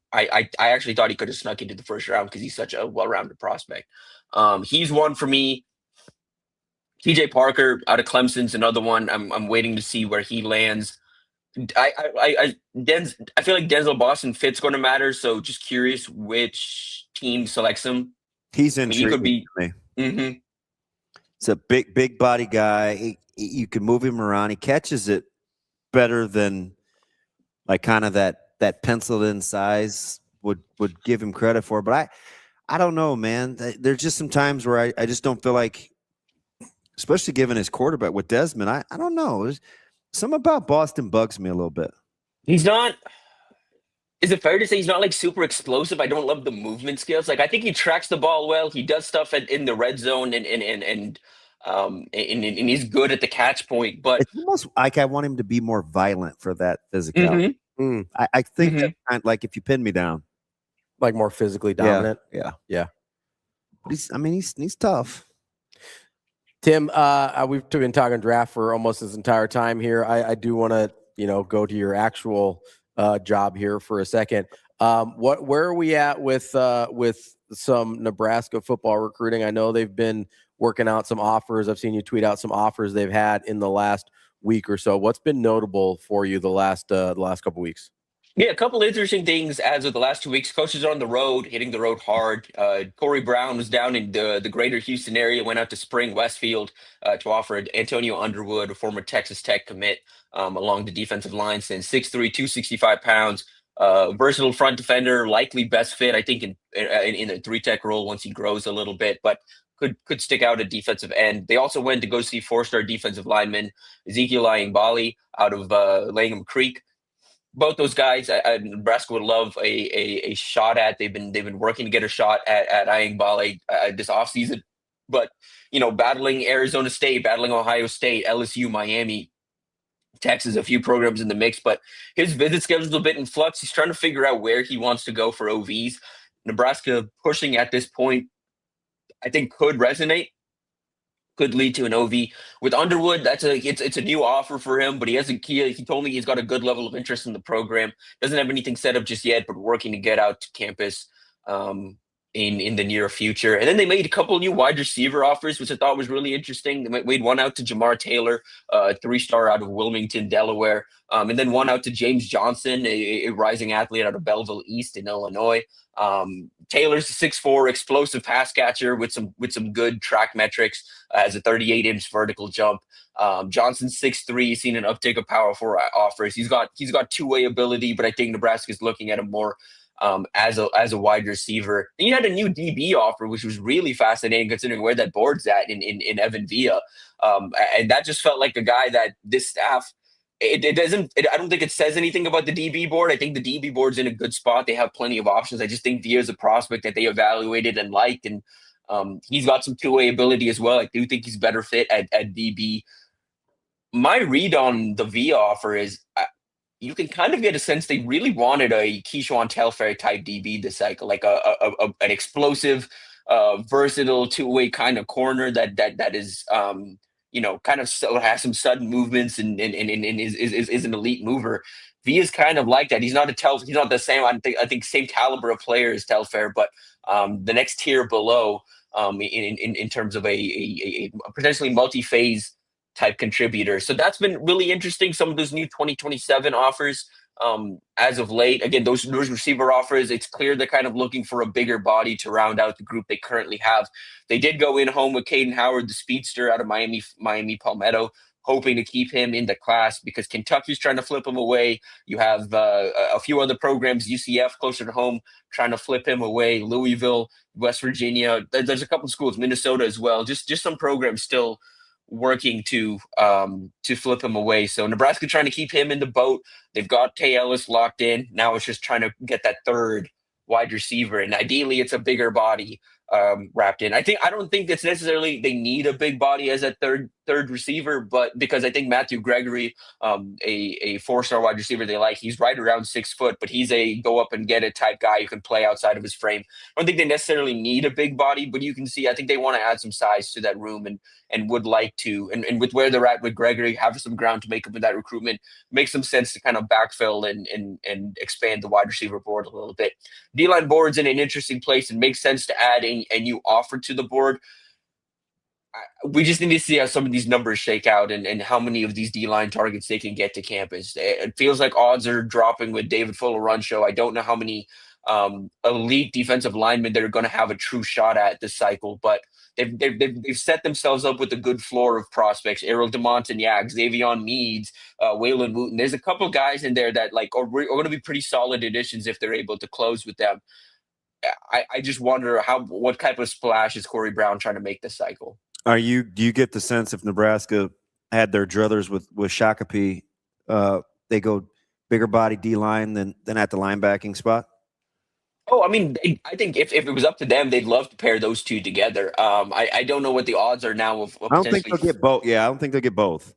actually thought he could have snuck into the first round because he's such a well-rounded prospect. He's one for me. TJ Parker out of Clemson's another one. I'm waiting to see where he lands. I feel like Denzel Boston fit's going to matter. So just curious which team selects him.
He's intriguing.
He could be.
Mm-hmm. It's a big body guy. You can move him around. He catches it better than like kind of that penciled in size would give him credit for. But I don't know, man. There's just some times where I just don't feel like, especially given his quarterback with Desmond, I don't know. There's something about Boston bugs me a little bit.
He's not. Is it fair to say he's not like super explosive? I don't love the movement skills. Like I think he tracks the ball well. He does stuff in the red zone and he's good at the catch point. But
it's almost like I want him to be more violent for that physicality. I think that's kind of like if you pin me down,
like more physically dominant.
Yeah. But he's tough.
Tim, we've been talking draft for almost this entire time here. I do want to, go to your actual job here for a second. Where are we at with some Nebraska football recruiting? I know they've been working out some offers. I've seen you tweet out some offers they've had in the last week or so. What's been notable for you the last couple weeks?
Yeah, a couple interesting things as of the last 2 weeks. Coaches are on the road, hitting the road hard. Corey Brown was down in the greater Houston area, went out to Spring Westfield to offer Antonio Underwood, a former Texas Tech commit, along the defensive line, since 6'3", 265 pounds. Versatile front defender, likely best fit, I think, in a 3-tech role once he grows a little bit, but could stick out at defensive end. They also went to go see 4-star defensive lineman Ezekiel Ayingbali out of Langham Creek. Both those guys, Nebraska would love a shot at. They've been working to get a shot at Ayingbali this offseason. But, battling Arizona State, battling Ohio State, LSU, Miami, Texas, a few programs in the mix. But his visit schedule is a bit in flux. He's trying to figure out where he wants to go for OVs. Nebraska pushing at this point, I think, could resonate. Could lead to an OV with Underwood. It's a new offer for him, but he told me he's got a good level of interest in the program. Doesn't have anything set up just yet, but working to get out to campus in the near future. And then they made a couple new wide receiver offers, which I thought was really interesting. They made one out to Jamar Taylor, a 3-star out of Wilmington, Delaware, and then one out to James Johnson, a rising athlete out of Belleville East in Illinois. Taylor's a 6'4" explosive pass catcher with some good track metrics, has a 38-inch vertical jump. Johnson's 6'3", seen an uptick of Power 4 offers. He's got two-way ability, but I think Nebraska's looking at him more as a wide receiver. And you had a new DB offer, which was really fascinating considering where that board's at in Evan Villa. And that just felt like a guy that this staff, I don't think it says anything about the DB board. I think the DB board's in a good spot. They have plenty of options. I just think Villa's a prospect that they evaluated and liked, and he's got some two-way ability as well. I do think he's better fit at DB. My read on the Villa offer is you can kind of get a sense they really wanted a Keyshawn Telfair type DB this cycle, like an explosive, versatile two-way kind of corner that is kind of has some sudden movements and is an elite mover. V is kind of like that. He's not the same. I think same caliber of player as Telfair, but the next tier below in terms of a potentially multi-phase type contributor. So that's been really interesting. Some of those new 2027 offers as of late. Again, those receiver offers, it's clear they're kind of looking for a bigger body to round out the group they currently have. They did go in home with Caden Howard, the speedster out of Miami Palmetto, hoping to keep him in the class because Kentucky's trying to flip him away. You have a few other programs, UCF closer to home, trying to flip him away. Louisville, West Virginia. There's a couple of schools, Minnesota as well. Just some programs still working to flip him away. So Nebraska trying to keep him in the boat. They've got Tay Ellis locked in. Now it's just trying to get that third wide receiver, and ideally it's a bigger body wrapped in. I don't think it's necessarily they need a big body as a third receiver, but because I think Matthew Gregory, a 4-star wide receiver they like, he's right around 6 foot, but he's a go up and get it type guy who can play outside of his frame. I don't think they necessarily need a big body, but you can see I think they want to add some size to that room and would like to, and with where they're at with Gregory, have some ground to make up with that recruitment, makes some sense to kind of backfill and expand the wide receiver board a little bit. D-line board's in an interesting place and makes sense to add a new offer to the board. We just need to see how some of these numbers shake out and how many of these D-line targets they can get to campus. It feels like odds are dropping with David Fuller-Runcho. I don't know how many elite defensive linemen that are going to have a true shot at this cycle, but they've set themselves up with a good floor of prospects. Errol DeMontignac, Xavion Meads, Waylon Wooten. There's a couple guys in there that are going to be pretty solid additions if they're able to close with them. I just wonder what type of splash is Corey Brown trying to make this cycle?
Do you get the sense if Nebraska had their druthers with Shakopee, they go bigger body D-line than at the linebacking spot?
Oh, I mean, I think if it was up to them, they'd love to pair those two together. I don't know what the odds are now of
I don't think they'll get both. Yeah, I don't think they'll get both.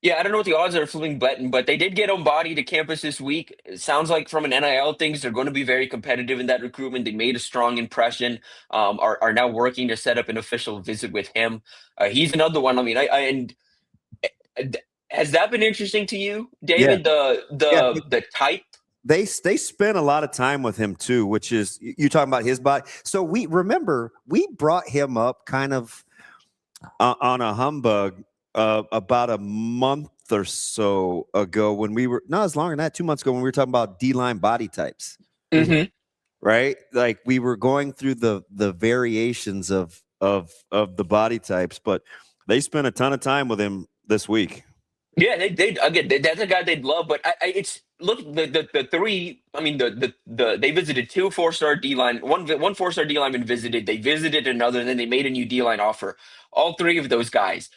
Yeah, I don't know what the odds are of flipping Bletton, but they did get Ombadi to campus this week. It sounds like from an NIL things, they're going to be very competitive in that recruitment. They made a strong impression. Are now working to set up an official visit with him. He's another one. I mean, uh, has that been interesting to you, David? The type.
They spent a lot of time with him too, which is you talking about his body. So we brought him up kind of on a humbug about a month or so ago when we were it's longer than that, 2 months ago when we were talking about D-line body types.
Mm-hmm.
Right? Like we were going through the variations of the body types, but they spent a ton of time with him this week.
Yeah, that's a guy they'd love, but it's look the three. I mean they visited 2 4-star D-line, one 4-star D-lineman visited. They visited another, and then they made a new D-line offer. All 3 of those guys,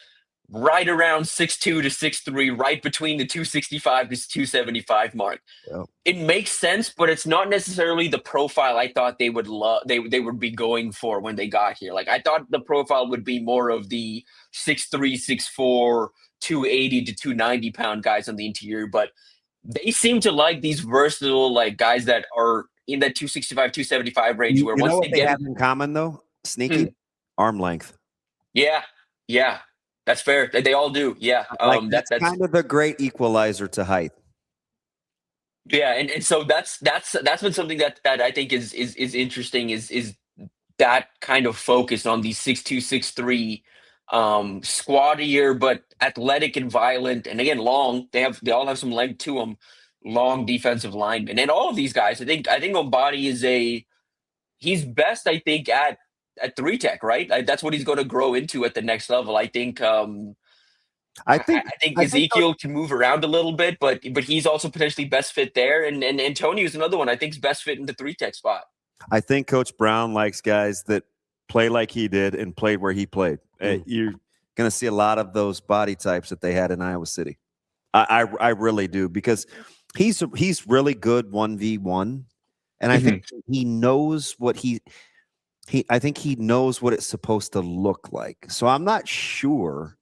right around 6'2" to 6'3", right between the 265 to 275 mark.
Yeah.
It makes sense, but it's not necessarily the profile I thought they would love. They would be going for when they got here. Like I thought the profile would be more of the 6'3", 6'4", 280 to 290 pound guys on the interior, but they seem to like these versatile like guys that are in that 265, 275 range. Where once
they have in common though, sneaky arm length.
Yeah, that's fair. They all do. Yeah,
that's kind of a great equalizer to height.
Yeah, and so that's been something that I think is interesting is that kind of focus on these 6'2", 6'3", squattier but athletic and violent, and again long. They all have some length to them. Long defensive linemen, and all of these guys. I think Ombadi is he's best. I think at 3-tech, right? That's what he's going to grow into at the next level. I think. I think Ezekiel can move around a little bit, but he's also potentially best fit there. And Antonio is another one I think is best fit in the 3-tech spot.
I think Coach Brown likes guys that play like he did and played where he played. You're going to see a lot of those body types that they had in Iowa City. I really do, because he's really good 1v1, and I think he knows what I think he knows what it's supposed to look like. So I'm not sure.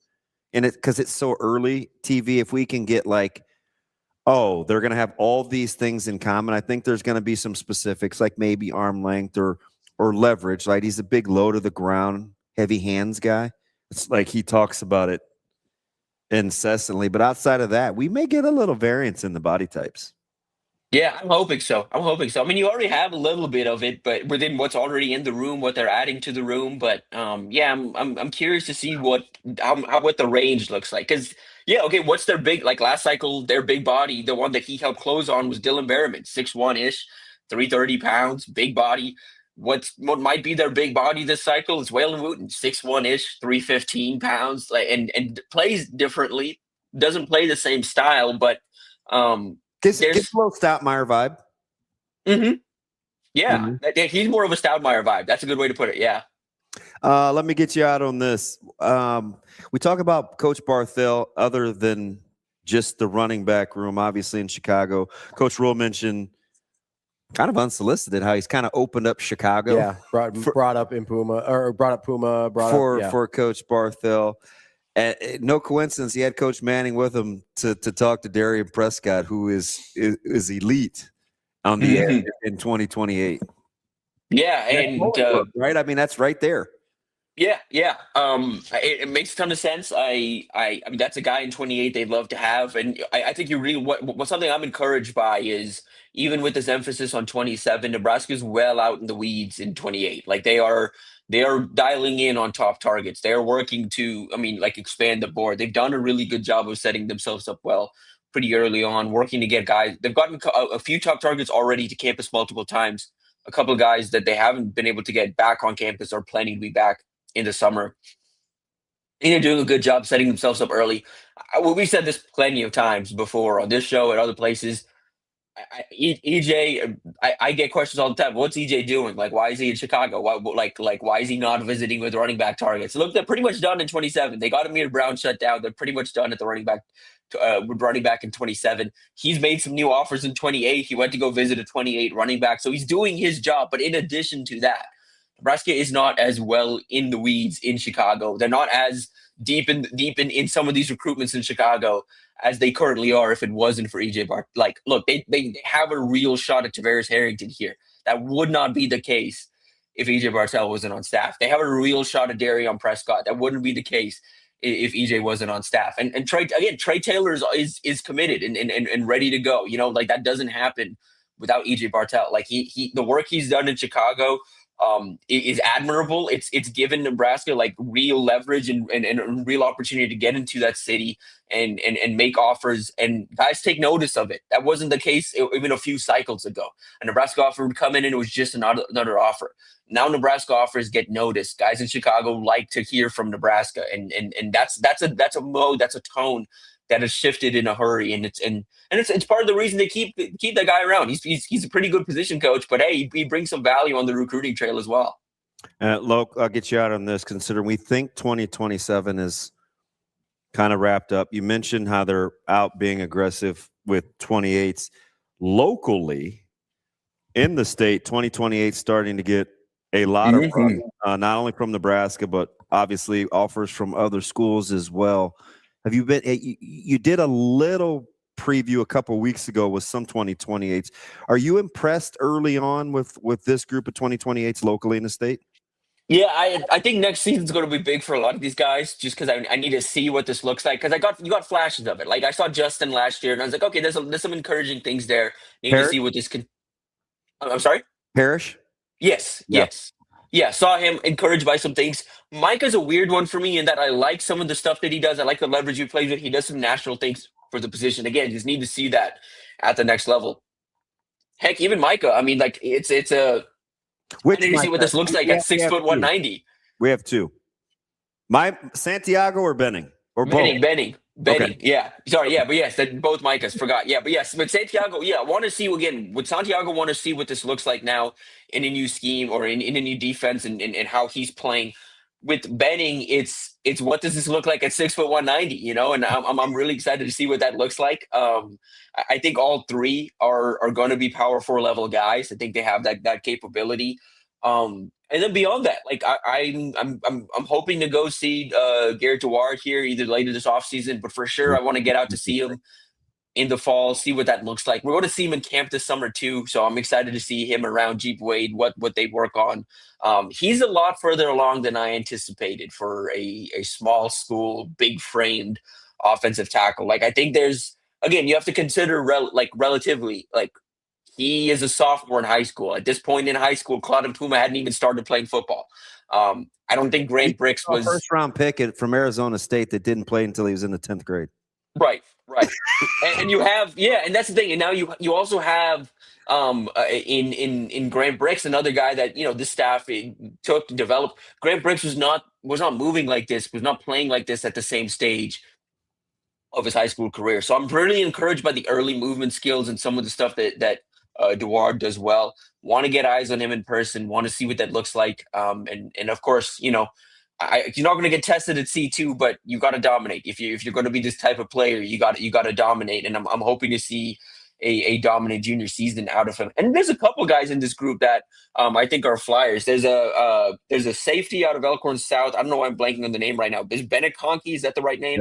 And because it's so early, TV, if we can get like, oh, they're going to have all these things in common. I think there's going to be some specifics, like maybe arm length or leverage. Like he's a big low to the ground, heavy hands guy. It's like he talks about it incessantly. But outside of that, we may get a little variance in the body types.
Yeah, I'm hoping so. I mean, you already have a little bit of it, but within what's already in the room, what they're adding to the room. But yeah, I'm curious to see what the range looks like. Because okay, what's their big, like last cycle? Their big body, the one that he helped close on, was Dylan Berriman, 6'1" 330 pounds, big body. What might be their big body this cycle is Waylon Wooten, 6'1" 315 pounds, and plays differently. Doesn't play the same style, but
Gets a little Stoutmeyer vibe.
Mm-hmm. Yeah, he's more of a Stoudemire vibe. That's a good way to put it. Yeah.
Let me get you out on this. We talk about Coach Barthel other than just the running back room, obviously in Chicago. Coach Rule mentioned kind of unsolicited how he's kind of opened up Chicago.
Yeah, brought up Puma
for Coach Barthel. No coincidence, he had Coach Manning with him to talk to Darian Prescott, who is elite on the air in 2028.
Yeah, and
right, I mean that's right there.
Yeah. It makes a ton of sense. I mean that's a guy in 28 they'd love to have, and I think you really what something I'm encouraged by is even with this emphasis on 27, Nebraska's well out in the weeds in 28. Like they are dialing in on top targets. They are working to, expand the board. They've done a really good job of setting themselves up well pretty early on, working to get guys. They've gotten a few top targets already to campus multiple times. A couple of guys that they haven't been able to get back on campus are planning to be back in the summer. And they're doing a good job setting themselves up early. We said this plenty of times before on this show and other places. EJ, I get questions all the time. What's EJ doing? Like, why is he in Chicago? Why is he not visiting with running back targets? Look, they're pretty much done in 27. They got Amir Brown shut down. They're pretty much done at the running back in 27. He's made some new offers in 28. He went to go visit a 28 running back. So he's doing his job. But in addition to that, Nebraska is not as well in the weeds in Chicago. They're not as deep in some of these recruitments in Chicago as they currently are if it wasn't for EJ Bart. Like, look, they have a real shot at Tavares Harrington here. That would not be the case if EJ Bartel wasn't on staff. They have a real shot at Darion Prescott. That wouldn't be the case if EJ wasn't on staff. And Trey Taylor is committed and ready to go. Like that doesn't happen without EJ Bartel. Like he the work he's done in Chicago is admirable. It's given Nebraska like real leverage and real opportunity to get into that city and make offers, and guys take notice of it. That wasn't the case even a few cycles ago. A Nebraska offer would come in and it was just another offer. Now Nebraska offers get noticed. Guys in Chicago like to hear from Nebraska, and that's a mode, that's a tone that has shifted in a hurry, and it's part of the reason they keep that guy around. He's a pretty good position coach, but hey, he brings some value on the recruiting trail as well.
Loke, I'll get you out on this, considering we think 2027 is kind of wrapped up. You mentioned how they're out being aggressive with 28s locally in the state. 2028 starting to get a lot of run, not only from Nebraska, but obviously offers from other schools as well. Have you been? You did a little preview a couple of weeks ago with some 2028s. Are you impressed early on with this group of 2028s locally in the state?
Yeah, I think next season's going to be big for a lot of these guys, just because I need to see what this looks like. Because you got flashes of it. Like I saw Justin last year, and I was like, okay, there's some encouraging things there. Need to see what this can. I'm sorry.
Parrish.
Yes.
Yeah.
Yes. Yeah, saw him encouraged by some things. Micah's a weird one for me in that I like some of the stuff that he does. I like the leverage he plays with. He does some national things for the position. Again, just need to see that at the next level. Heck, even Micah. I mean, like it's a. I need to see what this looks like at 6 foot 190.
We have two. Santiago or Benning or
Benning.
Okay.
Yeah. Sorry. Yeah. But yes, both Micahs forgot. Yeah. But yes, but Santiago. Yeah. I want to see again with Santiago. Want to see what this looks like now in a new scheme or in a new defense and how he's playing. With Benning, it's what does this look like at 6 foot 190? And I'm really excited to see what that looks like. I think all three are going to be power 4 level guys. I think they have that capability. And then beyond that, like I'm hoping to go see Garrett Dewar here either later this offseason, but for sure I want to get out to see him in the fall, see what that looks like. We're going to see him in camp this summer too, so I'm excited to see him around Jeep Wade, what they work on. He's a lot further along than I anticipated for a small school, big framed offensive tackle. Like I think there's, again, you have to consider relatively, like he is a sophomore in high school. At this point in high school, Claude Puma hadn't even started playing football. I don't think Grant Bricks was
a first round pick from Arizona State that didn't play until he was in the 10th grade.
Right. and you have, and that's the thing. And now you also have in Grant Bricks, another guy that this staff took to develop. Grant Bricks was not moving like this, was not playing like this at the same stage of his high school career. So I'm really encouraged by the early movement skills and some of the stuff that Dewar does well. Want to get eyes on him in person. Want to see what that looks like. And of course, you're not going to get tested at C2, but you got to dominate. If you're going to be this type of player, you got to dominate. And I'm hoping to see a dominant junior season out of him. And there's a couple guys in this group that I think are flyers. There's a safety out of Elkhorn South. I don't know why I'm blanking on the name right now. Is Bennett Conkey? Is that the right name?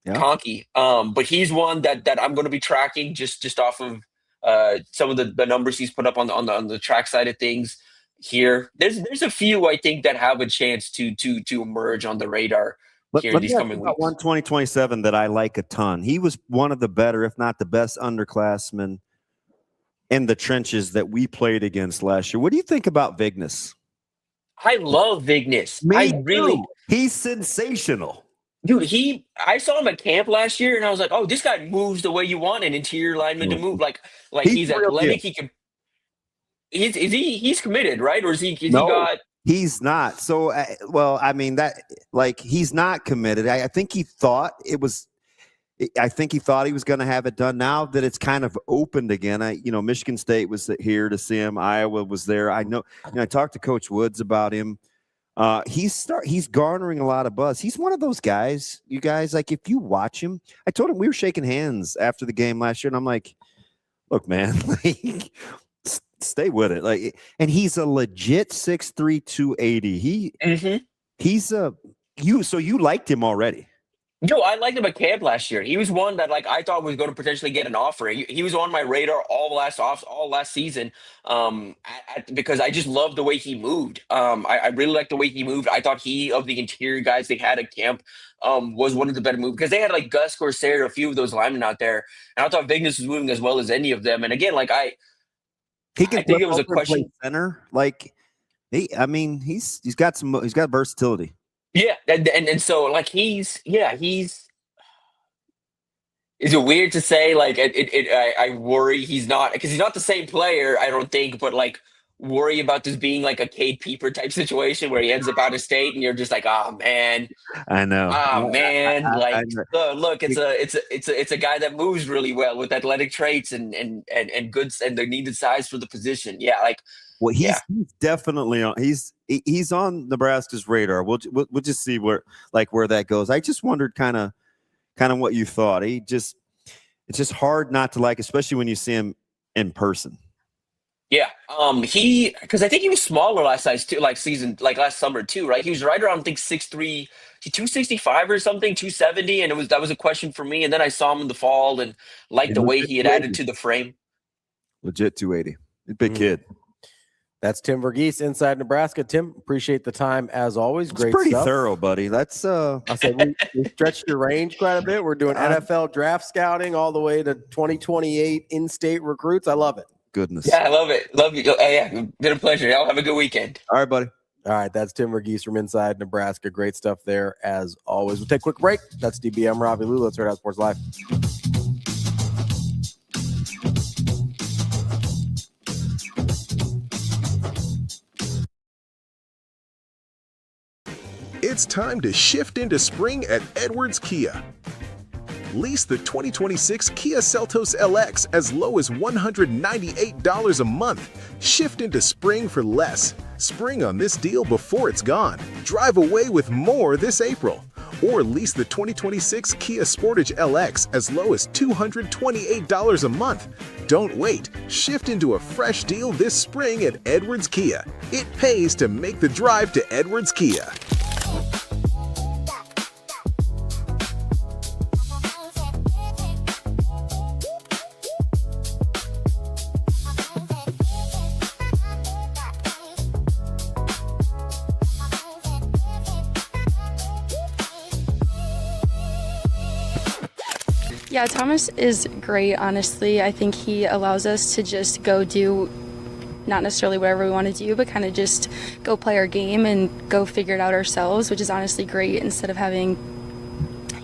Yeah.
Conkey. But he's one that I'm going to be tracking just off of some of the numbers he's put up on the track side of things. Here, there's a few I think that have a chance to emerge on the radar here in these coming weeks.
One 2027 that I like a ton. He was one of the better, if not the best, underclassmen in the trenches that we played against last year. What do you think about Vignes?
I love Vignes.
He's sensational.
Dude, I saw him at camp last year, and I was like, oh, this guy moves the way you want an interior lineman to move. Like he's athletic. He can. He's committed, right? Or is he got?
He's not. So, he's not committed. I think he thought he was going to have it done. Now that it's kind of opened again, Michigan State was here to see him. Iowa was there. I know. I talked to Coach Woods about him. He's garnering a lot of buzz. He's one of those guys, you guys, like if you watch him, I told him we were shaking hands after the game last year, and I'm like, look, man, stay with it. And he's a legit 6'3", 280. you liked him already?
No, I liked him at camp last year. He was one that I thought was going to potentially get an offer. He was on my radar all last season, because I just loved the way he moved. I really liked the way he moved. I thought he, of the interior guys they had at camp, was one of the better moves, because they had like Gus Corsair, a few of those linemen out there, and I thought Vignes was moving as well as any of them. And again, I think it was a question.
Center, he's got versatility.
Yeah, and so is it weird to say I worry he's not, because he's not the same player, I don't think, but worry about this being like a Cade Peeper type situation where he ends up out of state and you're just like, oh man,
I know,
look, it's a guy that moves really well with athletic traits and goods and the needed size for the position.
Well, he's definitely on. He's on Nebraska's radar. We'll just see where that goes. I just wondered kind of what you thought. It's just hard not to like, especially when you see him in person.
Yeah, because I think he was smaller last summer too, right? He was right around, I think, 6'3", 265 or something, 270, and that was a question for me. And then I saw him in the fall and liked the way he had added to the frame.
Legit 280, big kid.
That's Tim Verghese, Inside Nebraska. Tim, appreciate the time as always. Great
pretty
stuff.
Thorough, buddy. That's
I said we stretched your range quite a bit. We're doing NFL draft scouting all the way to 2028 in-state recruits. I love it.
Goodness.
Yeah, I love it. Love you. Yeah, been a pleasure. Y'all have a good weekend.
All right, buddy.
All right, that's Tim Verghese from Inside Nebraska. Great stuff there as always. We'll take a quick break. That's DBM Ravi, Lulla. Let's Hurrdat Sports Live.
It's time to shift into spring at Edwards Kia. Lease the 2026 Kia Seltos LX as low as $198 a month. Shift into spring for less. Spring on this deal before it's gone. Drive away with more this April. Or lease the 2026 Kia Sportage LX as low as $228 a month. Don't wait. Shift into a fresh deal this spring at Edwards Kia. It pays to make the drive to Edwards Kia.
Yeah, Thomas is great, honestly. I think he allows us to just go do not necessarily whatever we want to do, but kind of just go play our game and go figure it out ourselves, which is honestly great, instead of having,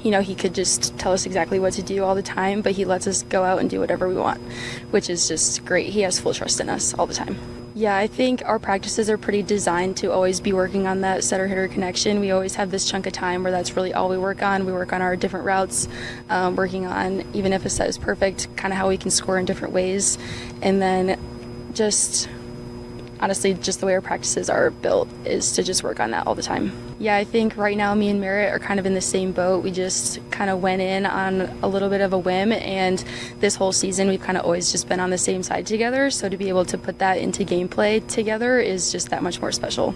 he could just tell us exactly what to do all the time, but he lets us go out and do whatever we want, which is just great. He has full trust in us all the time. Yeah, I think our practices are pretty designed to always be working on that setter-hitter connection. We always have this chunk of time where that's really all we work on. We work on our different routes, working on, even if a set is perfect, kind of how we can score in different ways. And then honestly, just the way our practices are built is to just work on that all the time. Yeah, I think right now me and Merritt are kind of in the same boat. We just kind of went in on a little bit of a whim, and this whole season we've kind of always just been on the same side together. So to be able to put that into gameplay together is just that much more special.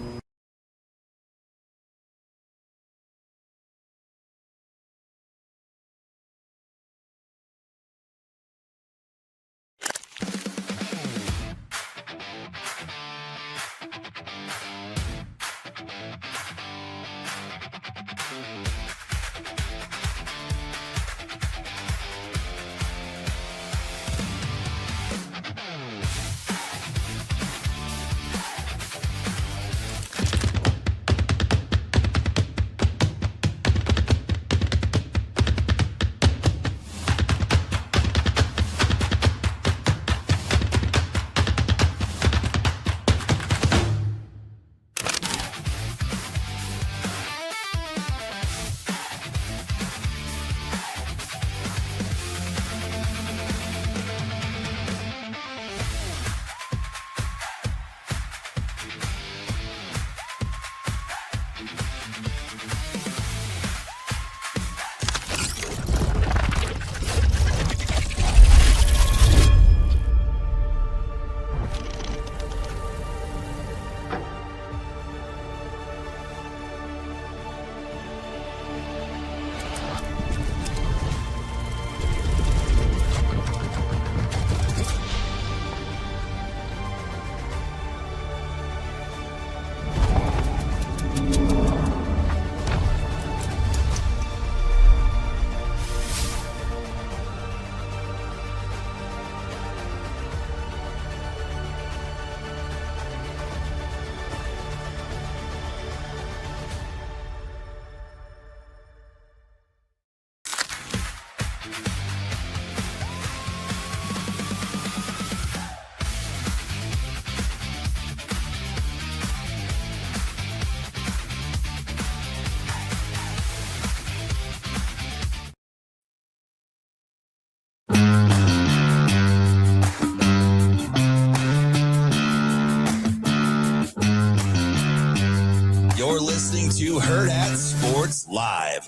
You're listening to Hurrdat Sports Live.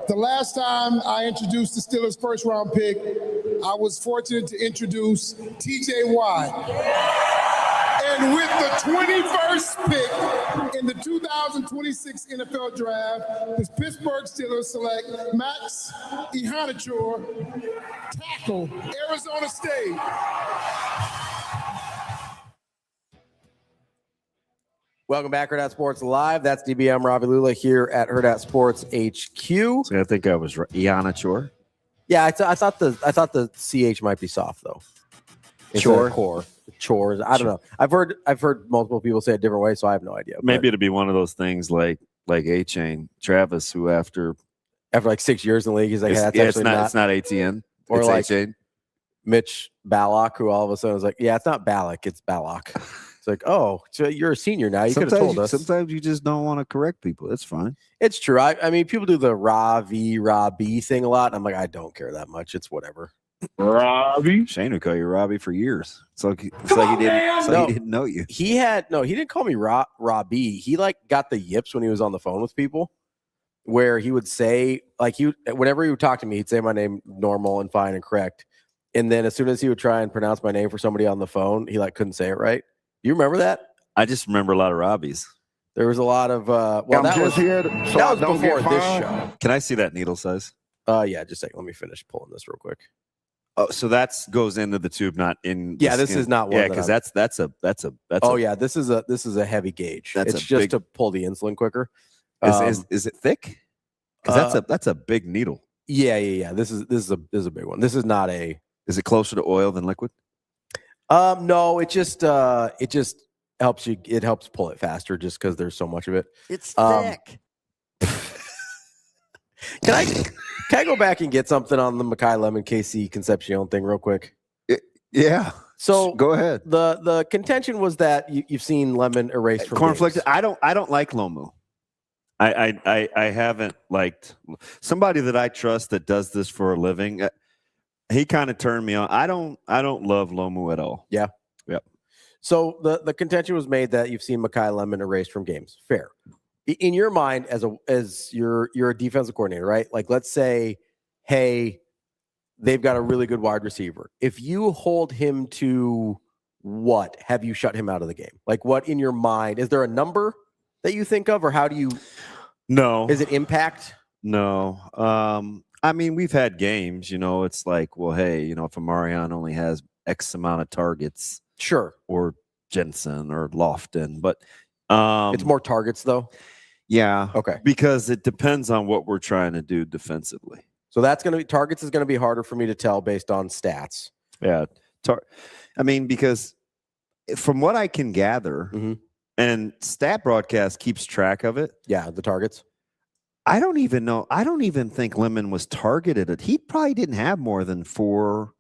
The last time I introduced the Steelers' first-round pick, I was fortunate to introduce T.J. Watt. And with the 21st pick in the 2026 NFL Draft, the Pittsburgh Steelers select Max Ihanachor, tackle, Arizona State.
Welcome back, Hurrdat Sports Live. That's DBM Ravi Lulla here at Hurrdat Sports HQ.
So I think I was right. Ihanachor.
Yeah, I thought the CH might be soft though. Core. Chores. I don't know. I've heard multiple people say it different ways, so I have no idea.
Maybe it'd be one of those things like A-Chain Travis, who after
like 6 years in the league, he's like, hey,
it's not ATN.
Or
it's
like
A-Chain.
Mitch Ballock, who all of a sudden was like, yeah, it's not Ballock, it's Ballock. It's like, oh, so you're a senior now. You could have told us.
Sometimes you just don't want to correct people. It's fine.
It's true. I mean, people do the Ravi thing a lot. And I'm like, I don't care that much. It's whatever.
Ravi. Shane would call you Robbie for years. It's like he didn't know you.
He didn't call me Robbie. He like got the yips when he was on the phone with people, where he would say whenever he would talk to me, he'd say my name normal and fine and correct. And then as soon as he would try and pronounce my name for somebody on the phone, he couldn't say it right. You remember that?
I just remember a lot of Robbies.
There was a lot of that was before this show.
Can I see that needle size?
Yeah, just a second. Let me finish pulling this real quick.
Oh, so that goes into the tube, not in.
Yeah, this is not one.
Yeah, because that's a.
Oh yeah, this is a heavy gauge. It's just to pull the insulin quicker.
Is it thick? Because that's a big needle.
Yeah. This is a big one. This is not a.
Is it closer to oil than liquid?
No, it just helps you. It helps pull it faster just because there's so much of it.
It's thick.
Can I go back and get something on the Makai Lemon KC Concepcion thing real quick?
Yeah.
So
go ahead.
The contention was that you've seen Lemon erased from
Cornflakes. I don't like Lomu. I haven't liked somebody that I trust that does this for a living. He kind of turned me on. I don't love Lomu at all.
Yeah.
Yep.
So the contention was made that you've seen Makai Lemon erased from games. Fair. In your mind, as you're a defensive coordinator, right? Like, let's say, hey, they've got a really good wide receiver. If you hold him to what, have you shut him out of the game? Like, what in your mind? Is there a number that you think of, or how do you?
No.
Is it impact?
No. I mean, we've had games, it's like, well, hey, if Amarion only has X amount of targets.
Sure.
Or Jensen or Lofton, but
it's more targets though.
Yeah.
Okay.
Because it depends on what we're trying to do defensively.
So that's going to be targets is going to be harder for me to tell based on stats.
Yeah. I mean, because from what I can gather, and Stat Broadcast keeps track of it.
Yeah, the targets.
I don't even know. I don't even think Lemon was targeted. He probably didn't have more than 4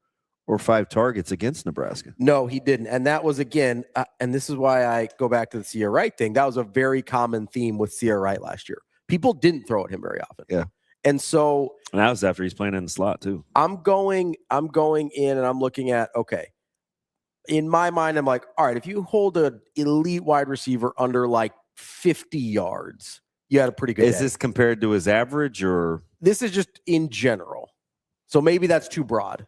or 5 targets against Nebraska.
No, he didn't. And that was, again, and this is why I go back to the Sierra Wright thing. That was a very common theme with Sierra Wright last year. People didn't throw at him very often.
Yeah.
And so.
And that was after he's playing in the slot too.
I'm going in and I'm looking at, okay. In my mind, I'm like, all right, if you hold an elite wide receiver under like 50 yards, you had a pretty good
Is
day.
this compared to his average or?
This is just in general. So maybe that's too broad.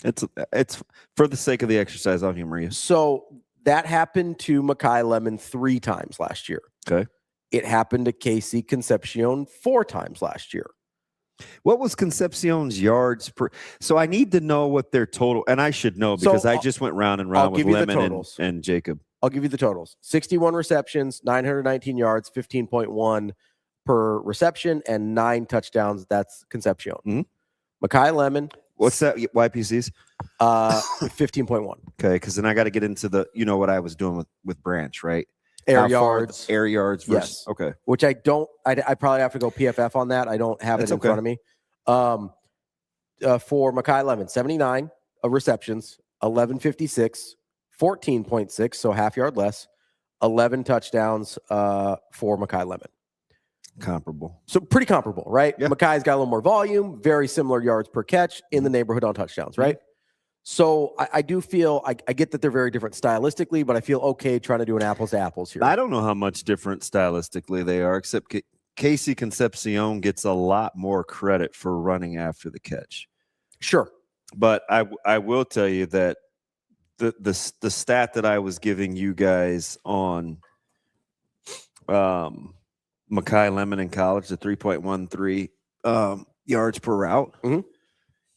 It's for the sake of the exercise. I'll humor you.
So that happened to Makai Lemon 3 times last year.
Okay.
It happened to KC Concepcion 4 times last year.
What was Concepcion's yards per? So I need to know what their total, and I should know because I just went round and round with Lemon and Jacob.
I'll give you the totals. 61 receptions, 919 yards, 15.1 per reception, and 9 touchdowns. That's Concepcion.
Mm-hmm.
Makai Lemon.
What's that? YPCs?
15.1.
Okay, because then I got to get into the, what I was doing with Branch, right?
Air yards.
Air yards versus,
yes.
Okay.
Which I probably have to go PFF on that. I don't have it in front of me. For Makai Lemon, 79 receptions, 1156, 14.6, so half yard less, 11 touchdowns for Makai Lemon.
Comparable.
So pretty comparable, right?
Yeah.
Makai's got a little more volume, very similar yards per catch, in the neighborhood on touchdowns, right? So I do feel I get that they're very different stylistically, but I feel okay trying to do an apples to apples here.
I don't know how much different stylistically they are, except Casey Concepcion gets a lot more credit for running after the catch.
Sure.
But I will tell you that the stat that I was giving you guys on Makai Lemon in college, the 3.13 yards per route,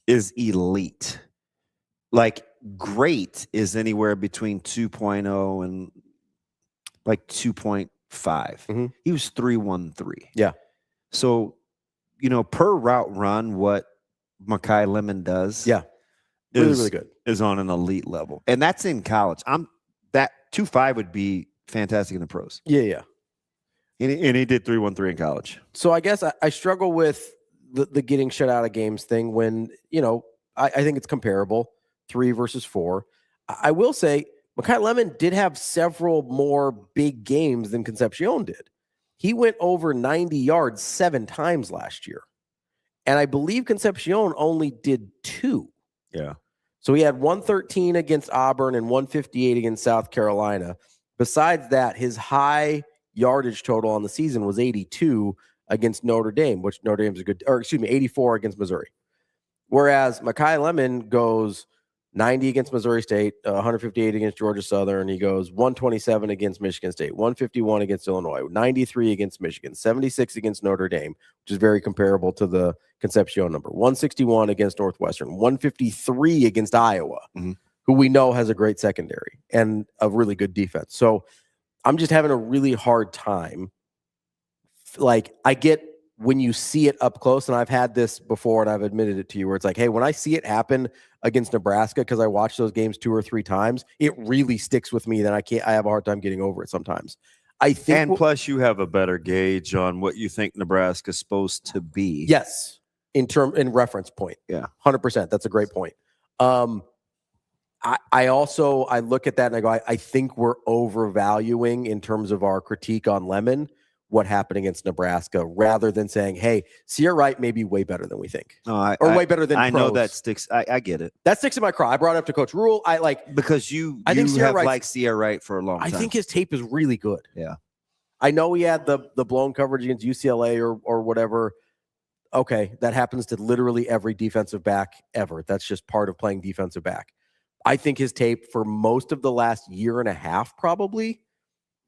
is elite. Like great is anywhere between 2.0 and like 2.5. He was 3.13.
Yeah.
So, per route run, what Makai Lemon does,
really good,
is on an elite level, and that's in college. That 2.5 would be fantastic in the pros.
Yeah.
And he did 3.13 in college.
So I guess I struggle with the getting shut out of games thing when I think it's comparable. 3 versus 4. I will say Makai Lemon did have several more big games than Concepcion did. He went over 90 yards 7 times last year. And I believe Concepcion only did 2.
Yeah.
So he had 113 against Auburn and 158 against South Carolina. Besides that, his high yardage total on the season was 82 against Notre Dame, which Notre Dame's 84 against Missouri. Whereas Makai Lemon goes 90 against Missouri State, 158 against Georgia Southern. He goes 127 against Michigan State, 151 against Illinois, 93 against Michigan, 76 against Notre Dame, which is very comparable to the Concepcion number, 161 against Northwestern, 153 against Iowa, who we know has a great secondary and a really good defense. So I'm just having a really hard time. Like, I get when you see it up close, and I've had this before and I've admitted it to you, where it's like, hey, when I see it happen against Nebraska, because I watch those games 2 or 3 times, it really sticks with me. Then I have a hard time getting over it sometimes. I think,
and plus you have a better gauge on what you think Nebraska's supposed to be.
Yes, in reference point.
Yeah,
100%. That's a great point. I also look at that and I go, I think we're overvaluing in terms of our critique on Lemon what happened against Nebraska, rather than saying, hey, Sierra Wright may be way better than we think. Way better than
I
pros.
know that sticks. I get it.
That sticks in my craw. I brought it up to Coach Rule.
Because you
think
have liked Sierra Wright for a long time.
I think his tape is really good.
Yeah.
I know he had the blown coverage against UCLA or whatever. Okay, that happens to literally every defensive back ever. That's just part of playing defensive back. I think his tape for most of the last year and a half, probably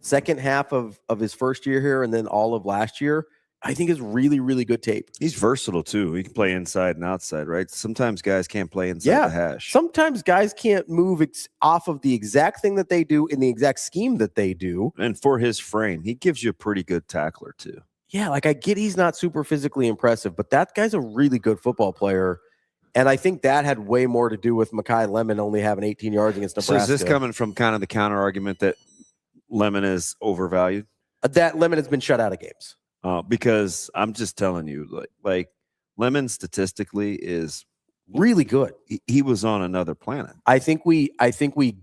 second half of his first year here and then all of last year, I think is really, really good tape.
He's versatile too. He can play inside and outside, right? Sometimes guys can't play inside the hash.
Sometimes guys can't move off of the exact thing that they do in the exact scheme that they do.
And for his frame, he gives you a pretty good tackler too.
Yeah, I get he's not super physically impressive, but that guy's a really good football player. And I think that had way more to do with Makai Lemon only having 18 yards against Nebraska.
So is this coming from kind of the counter argument that Lemon is overvalued?
That Lemon has been shut out of games.
Because I'm just telling you, like Lemon statistically is
really good.
He was on another planet.
I think we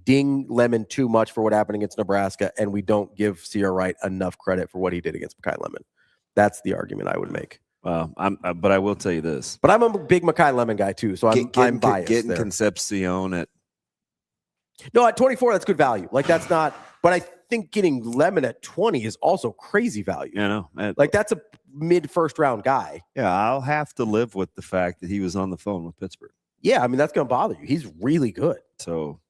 ding Lemon too much for what happened against Nebraska, and we don't give Sierra Wright enough credit for what he did against Makai Lemon. That's the argument I would make.
Well, but I will tell you this.
But I'm a big Makai Lemon guy too, so I'm biased.
Getting
there.
Concepcion at
24, that's good value. Like that's not. But I think getting Lemon at 20 is also crazy value.
You know,
like that's a mid first round guy.
Yeah, I'll have to live with the fact that he was on the phone with Pittsburgh.
Yeah, I mean that's going to bother you. He's really good.
So,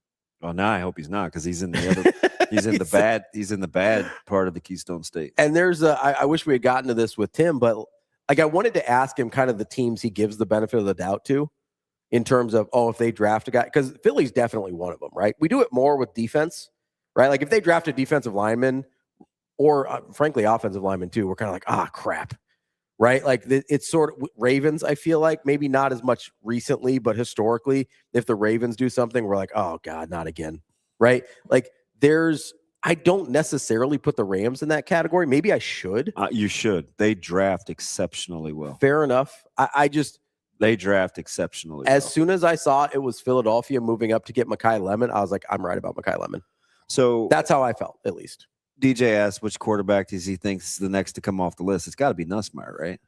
well, now I hope he's not, because he's in the other. He's in the bad. He's in the bad part of the Keystone State.
And there's I wish we had gotten to this with Tim, but like I wanted to ask him kind of the teams he gives the benefit of the doubt to, in terms of if they draft a guy, because Philly's definitely one of them, right? We do it more with defense. Right? Like if they draft a defensive lineman or frankly, offensive lineman too, we're kind of like, crap. Right? Like it's sort of Ravens, I feel like, maybe not as much recently, but historically, if the Ravens do something, we're like, oh God, not again. Right? Like I don't necessarily put the Rams in that category. Maybe I should.
You should. They draft exceptionally well.
Fair enough.
They draft exceptionally well.
As soon as I saw it was Philadelphia moving up to get Makai Lemon, I was like, I'm right about Makai Lemon.
So
that's how I felt, at least.
DJ asked which quarterback does he think is the next to come off the list. It's got to be Nussmeier, right?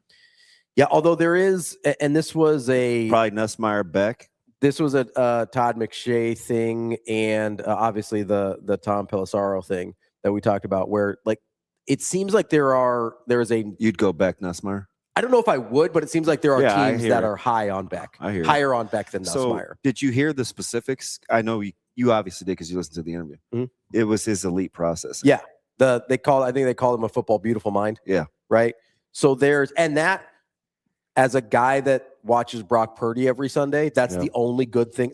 Yeah, although there is, and this was
probably Nussmeier, Beck.
This was a Todd McShay thing, and obviously the Tom Pelissaro thing that we talked about, where like it seems like there's a.
You'd go Beck Nussmeier.
I don't know if I would, but it seems like there are teams that are high on Beck.
I hear
higher on Beck than Nussmeier.
So, did you hear the specifics? I know you obviously did because you listened to the interview.
Mm-hmm.
It was his elite process.
Yeah, I think they call him a football beautiful mind.
Yeah,
right. So that as a guy that watches Brock Purdy every Sunday, that's the only good thing.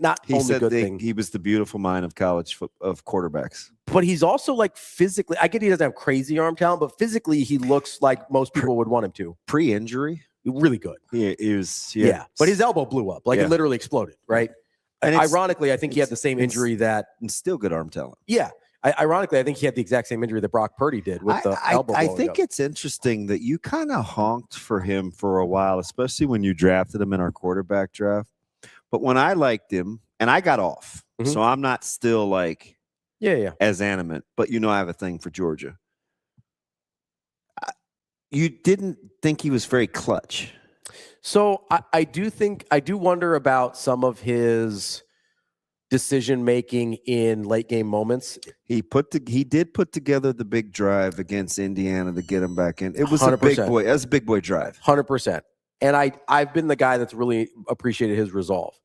He was the beautiful mind of college of quarterbacks. But he's also like physically, I get he doesn't have crazy arm talent, but physically he looks like most people would want him to.
Pre-injury,
really good.
He was.
Yeah, but his elbow blew up, like it literally exploded. Right. And ironically, I think he had the same injury and
still good arm talent.
Yeah. Ironically, I think he had the exact same injury that Brock Purdy did with the elbow.
I think it's interesting that you kind of honked for him for a while, especially when you drafted him in our quarterback draft. But when I liked him, and I got off, so I'm not still like as animate. But I have a thing for Georgia. You didn't think he was very clutch.
So I do wonder about some of his decision making in late game moments.
He did put together the big drive against Indiana to get him back in. It was
100%.
a big boy. That's a big boy drive.
100%. And I've been the guy that's really appreciated his resolve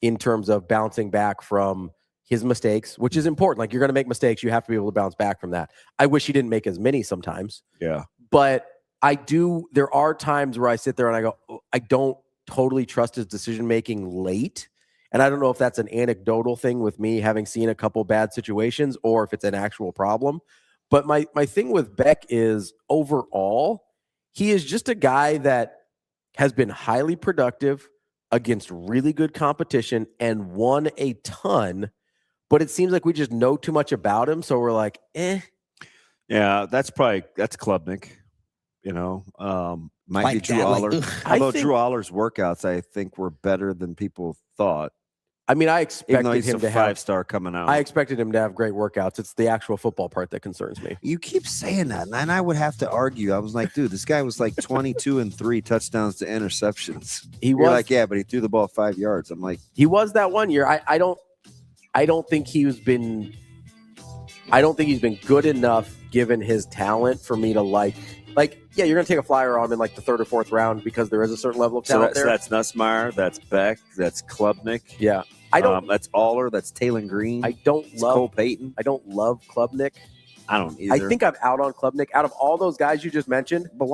in terms of bouncing back from his mistakes, which is important. Like, you're going to make mistakes. You have to be able to bounce back from that. I wish he didn't make as many sometimes.
Yeah.
But there are times where I sit there and I go, I don't totally trust his decision making late. And I don't know if that's an anecdotal thing with me having seen a couple bad situations or if it's an actual problem. But my thing with Beck is overall, he is just a guy that has been highly productive against really good competition and won a ton. But it seems like we just know too much about him. So we're like, eh.
Yeah, that's Klubnik. Might be Drew Aller. Although Drew Aller's workouts, I think, were better than people thought.
I mean, I expected him to have
5-star coming out.
I expected him to have great workouts. It's the actual football part that concerns me.
You keep saying that, and I would have to argue. I was like, dude, this guy was like 22-3 touchdowns to interceptions. You're like, yeah, but he threw the ball 5 yards. I'm like,
he was that one year. I don't think he's been good enough given his talent for me to like, yeah, you're going to take a flyer on him in like the 3rd or 4th round because there is a certain level of talent there.
So that's Nussmeier, that's Beck, that's Klubnik.
Yeah.
That's Aller, that's Taylor Green.
I don't love
Cole Payton.
I don't love Klubnik.
I don't either.
I think I'm out on Klubnik. Out of all those guys you just mentioned.
But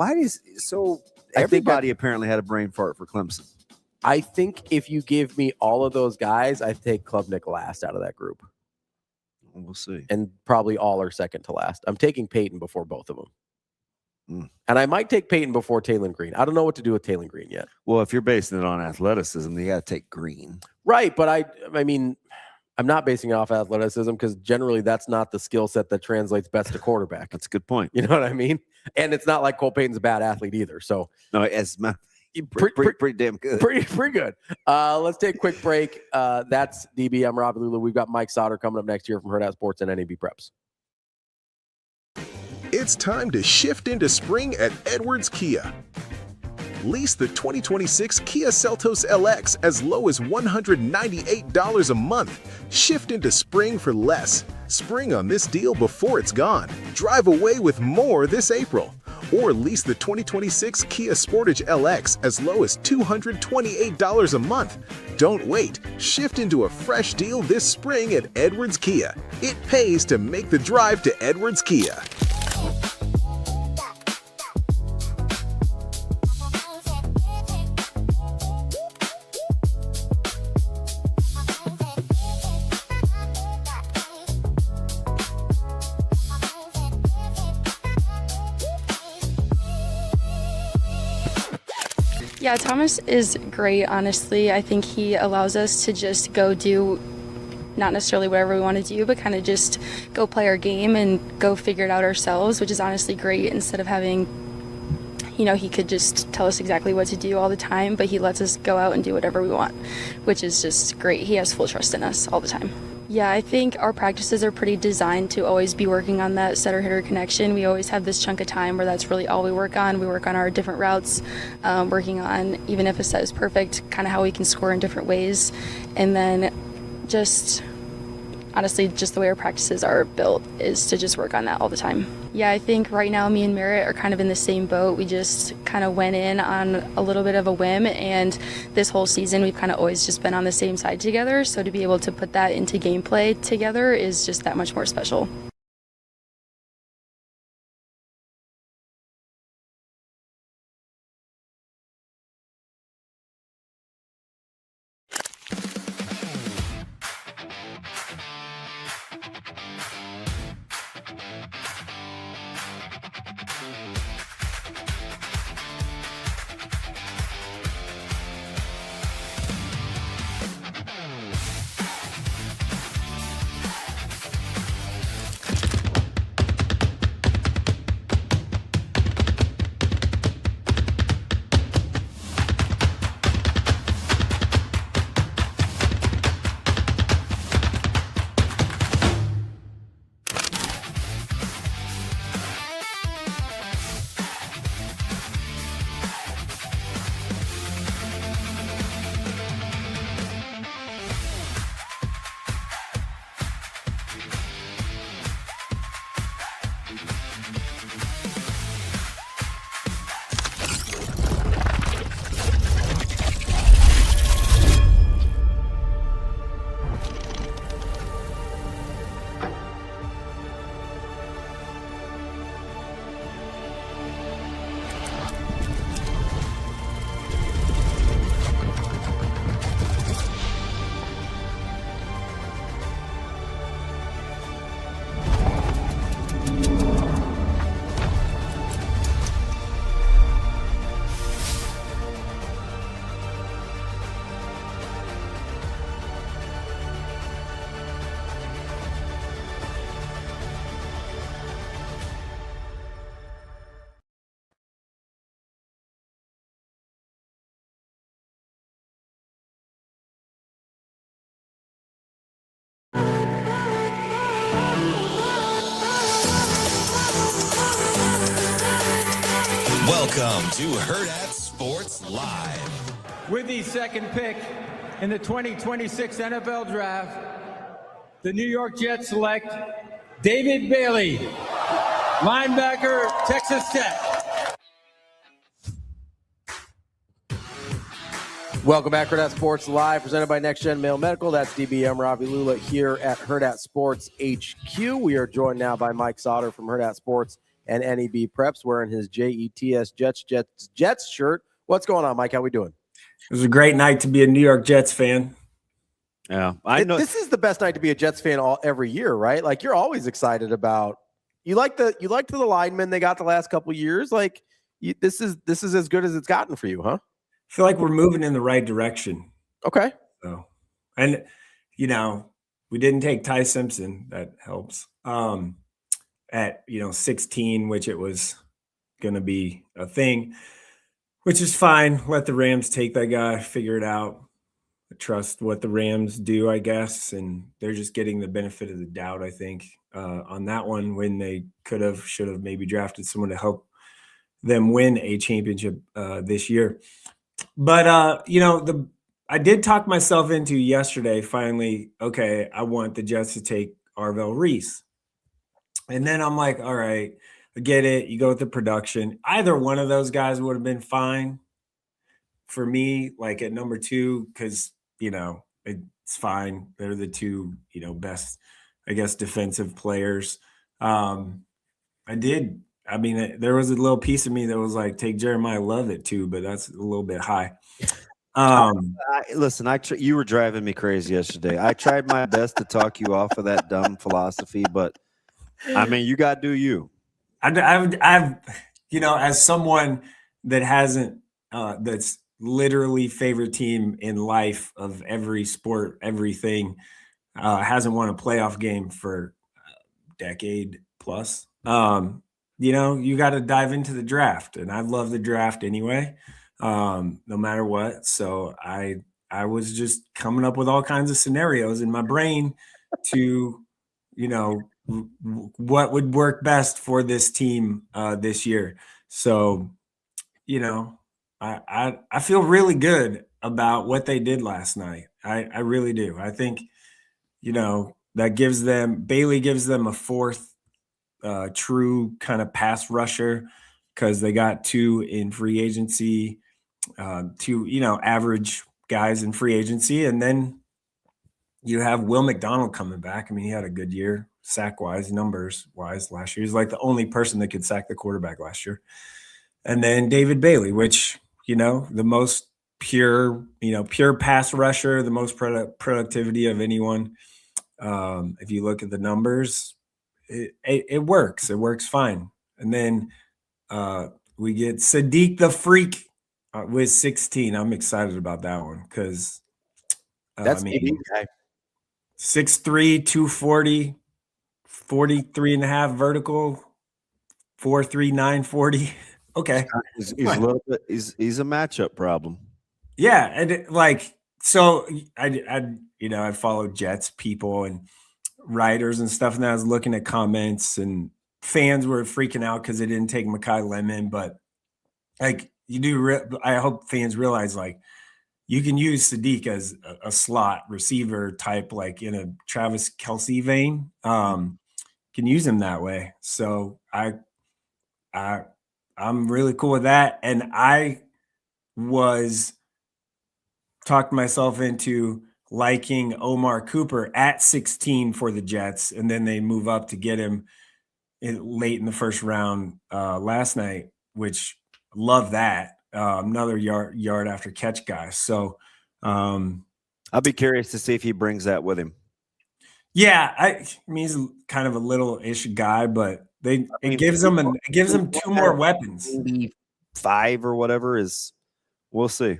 everybody apparently had a brain fart for Clemson.
I think if you give me all of those guys, I take Klubnik last out of that group.
We'll see.
And probably Aller second to last. I'm taking Payton before both of them. And I might take Payton before Taylor Green. I don't know what to do with Taylor Green yet.
Well, if you're basing it on athleticism, you got to take Green.
Right, but I mean, I'm not basing it off athleticism because generally that's not the skill set that translates best to quarterback.
That's a good point.
You know what I mean? And it's not like Cole Payton's a bad athlete either. So
no, pretty damn good.
Pretty good. Let's take a quick break. That's DB. I'm Ravi Lulla. We've got Mike Sautter coming up next year from Hurrdat Sports and NebPreps.
It's time to shift into spring at Edwards Kia. Lease the 2026 Kia Seltos LX as low as $198 a month. Shift into spring for less. Spring on this deal before it's gone. Drive away with more this April. Or lease the 2026 Kia Sportage LX as low as $228 a month. Don't wait. Shift into a fresh deal this spring at Edwards Kia. It pays to make the drive to Edwards Kia.
Yeah, Thomas is great, honestly. I think he allows us to just go do not necessarily whatever we want to do, but kind of just go play our game and go figure it out ourselves, which is honestly great instead of having, he could just tell us exactly what to do all the time, but he lets us go out and do whatever we want, which is just great. He has full trust in us all the time. Yeah, I think our practices are pretty designed to always be working on that setter-hitter connection. We always have this chunk of time where that's really all we work on. We work on our different routes, working on, even if a set is perfect, kind of how we can score in different ways. And then just, honestly, just the way our practices are built is to just work on that all the time. Yeah, I think right now me and Merritt are kind of in the same boat. We just kind of went in on a little bit of a whim, and this whole season we've kind of always just been on the same side together. So to be able to put that into gameplay together is just that much more special.
Welcome to Hurrdat Sports Live.
With the second pick in the 2026 NFL Draft, the New York Jets select David Bailey, linebacker, Texas Tech.
Welcome back, Hurrdat Sports Live, presented by NextGen Male Medical. That's DBM Ravi Lulla here at Hurrdat Sports HQ. We are joined now by Mike Sautter from Hurrdat Sports and NebPreps, wearing his JETS Jets shirt. What's going on, Mike? How we doing?
It was a great night to be a New York Jets fan.
Yeah, I know
this is the best night to be a Jets fan every year, right? Like, you're always excited about. You liked the linemen they got the last couple of years. Like, this is as good as it's gotten for you, huh?
I feel like we're moving in the right direction.
Okay.
So, and we didn't take Ty Simpson. That helps. At 16, which it was going to be a thing, which is fine. Let the Rams take that guy, figure it out. I trust what the Rams do, I guess, and they're just getting the benefit of the doubt, I think, on that one, when they should have maybe drafted someone to help them win a championship this year. But I did talk myself into yesterday. Finally, okay, I want the Jets to take Arvell Reese. And then I'm like, all right, I get it. You go with the production. Either one of those guys would have been fine for me, like at number 2, because, it's fine. They're the two, best, I guess, defensive players. There was a little piece of me that was like, take Jeremiah Love at 2, but that's a little bit high.
Listen, you were driving me crazy yesterday. I tried my best to talk you off of that dumb philosophy, but you got to do you.
I've as someone that hasn't, that's literally favorite team in life of every sport, everything, hasn't won a playoff game for a decade plus. You got to dive into the draft, and I love the draft anyway, no matter what. So I was just coming up with all kinds of scenarios in my brain. to, what would work best for this team this year. So, I feel really good about what they did last night. I really do. I think, that Bailey gives them a fourth true kind of pass rusher because they got 2 in free agency, 2, average guys in free agency. And then you have Will McDonald coming back. I mean, he had a good year, sack-wise, numbers-wise last year. He's like the only person that could sack the quarterback last year. And then David Bailey, which, the most pure pass rusher, the most productivity of anyone. If you look at the numbers, it works. It works fine. And then we get Sadiq the Freak with 16. I'm excited about that one because
that's guy.
6'3", 240, 43.5 vertical, 4'3", 940. Okay.
He's a little bit. He's a matchup problem.
Yeah, and so I followed Jets people and writers and stuff, and I was looking at comments, and fans were freaking out because they didn't take Mekhi Lemon, but I hope fans realize you can use Sadiq as a slot receiver type, like in a Travis Kelce vein. Can use him that way. So I'm really cool with that. And I talked myself into liking Omar Cooper at 16 for the Jets. And then they move up to get him late in the first round last night, which love that. Another yard after catch guy. So
I'll be curious to see if he brings that with him.
Yeah. I mean, he's kind of a little-ish guy, but it gives them 2 more weapons.
5 or whatever we'll see.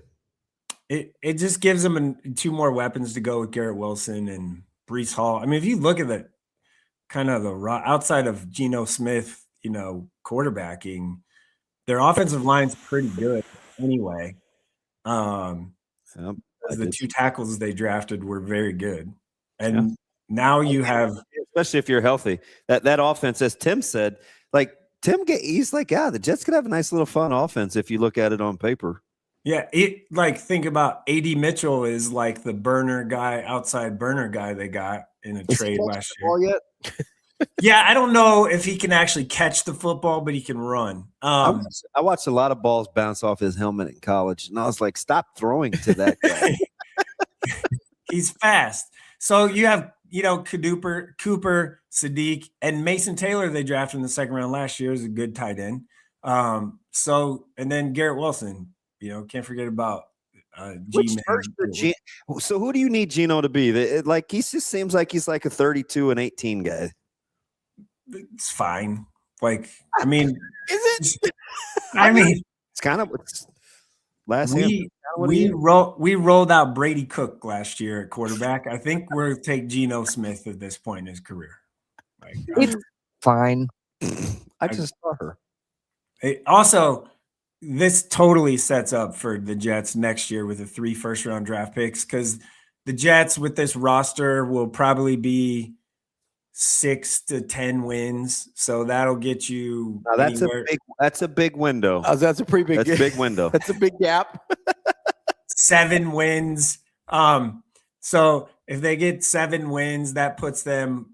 It just gives them 2 more weapons to go with Garrett Wilson and Breece Hall. I mean, if you look at the kind of outside of Geno Smith, quarterbacking, their offensive line's pretty good anyway. The 2 tackles they drafted were very good. And now you have,
especially if you're healthy, that offense, as Tim said, he's the Jets could have a nice little fun offense if you look at it on paper.
Yeah, think about AD Mitchell is like the outside burner guy they got in a trade last year. Yeah, I don't know if he can actually catch the football, but he can run.
I watched a lot of balls bounce off his helmet in college, and I was like, stop throwing to that guy.
He's fast. So you have, Cooper, Sadiq, and Mason Taylor they drafted in the second round last year is a good tight end. And then Garrett Wilson, can't forget about G-Man.
So who do you need Geno to be? He just seems like he's like a 32 and 18 guy.
It's fine. Is it?
It's kind of last
we rolled out Brady Cook last year at quarterback. I think we'll take Geno Smith at this point in his career.
It's fine.
I just saw her.
Also, this totally sets up for the Jets next year with the 3 first-round draft picks because the Jets with this roster will probably be 6 to 10 wins, so that'll get you.
Now that's a big window.
That's a pretty big.
That's a big window.
That's a big gap.
7 wins. So if they get 7 wins, that puts them,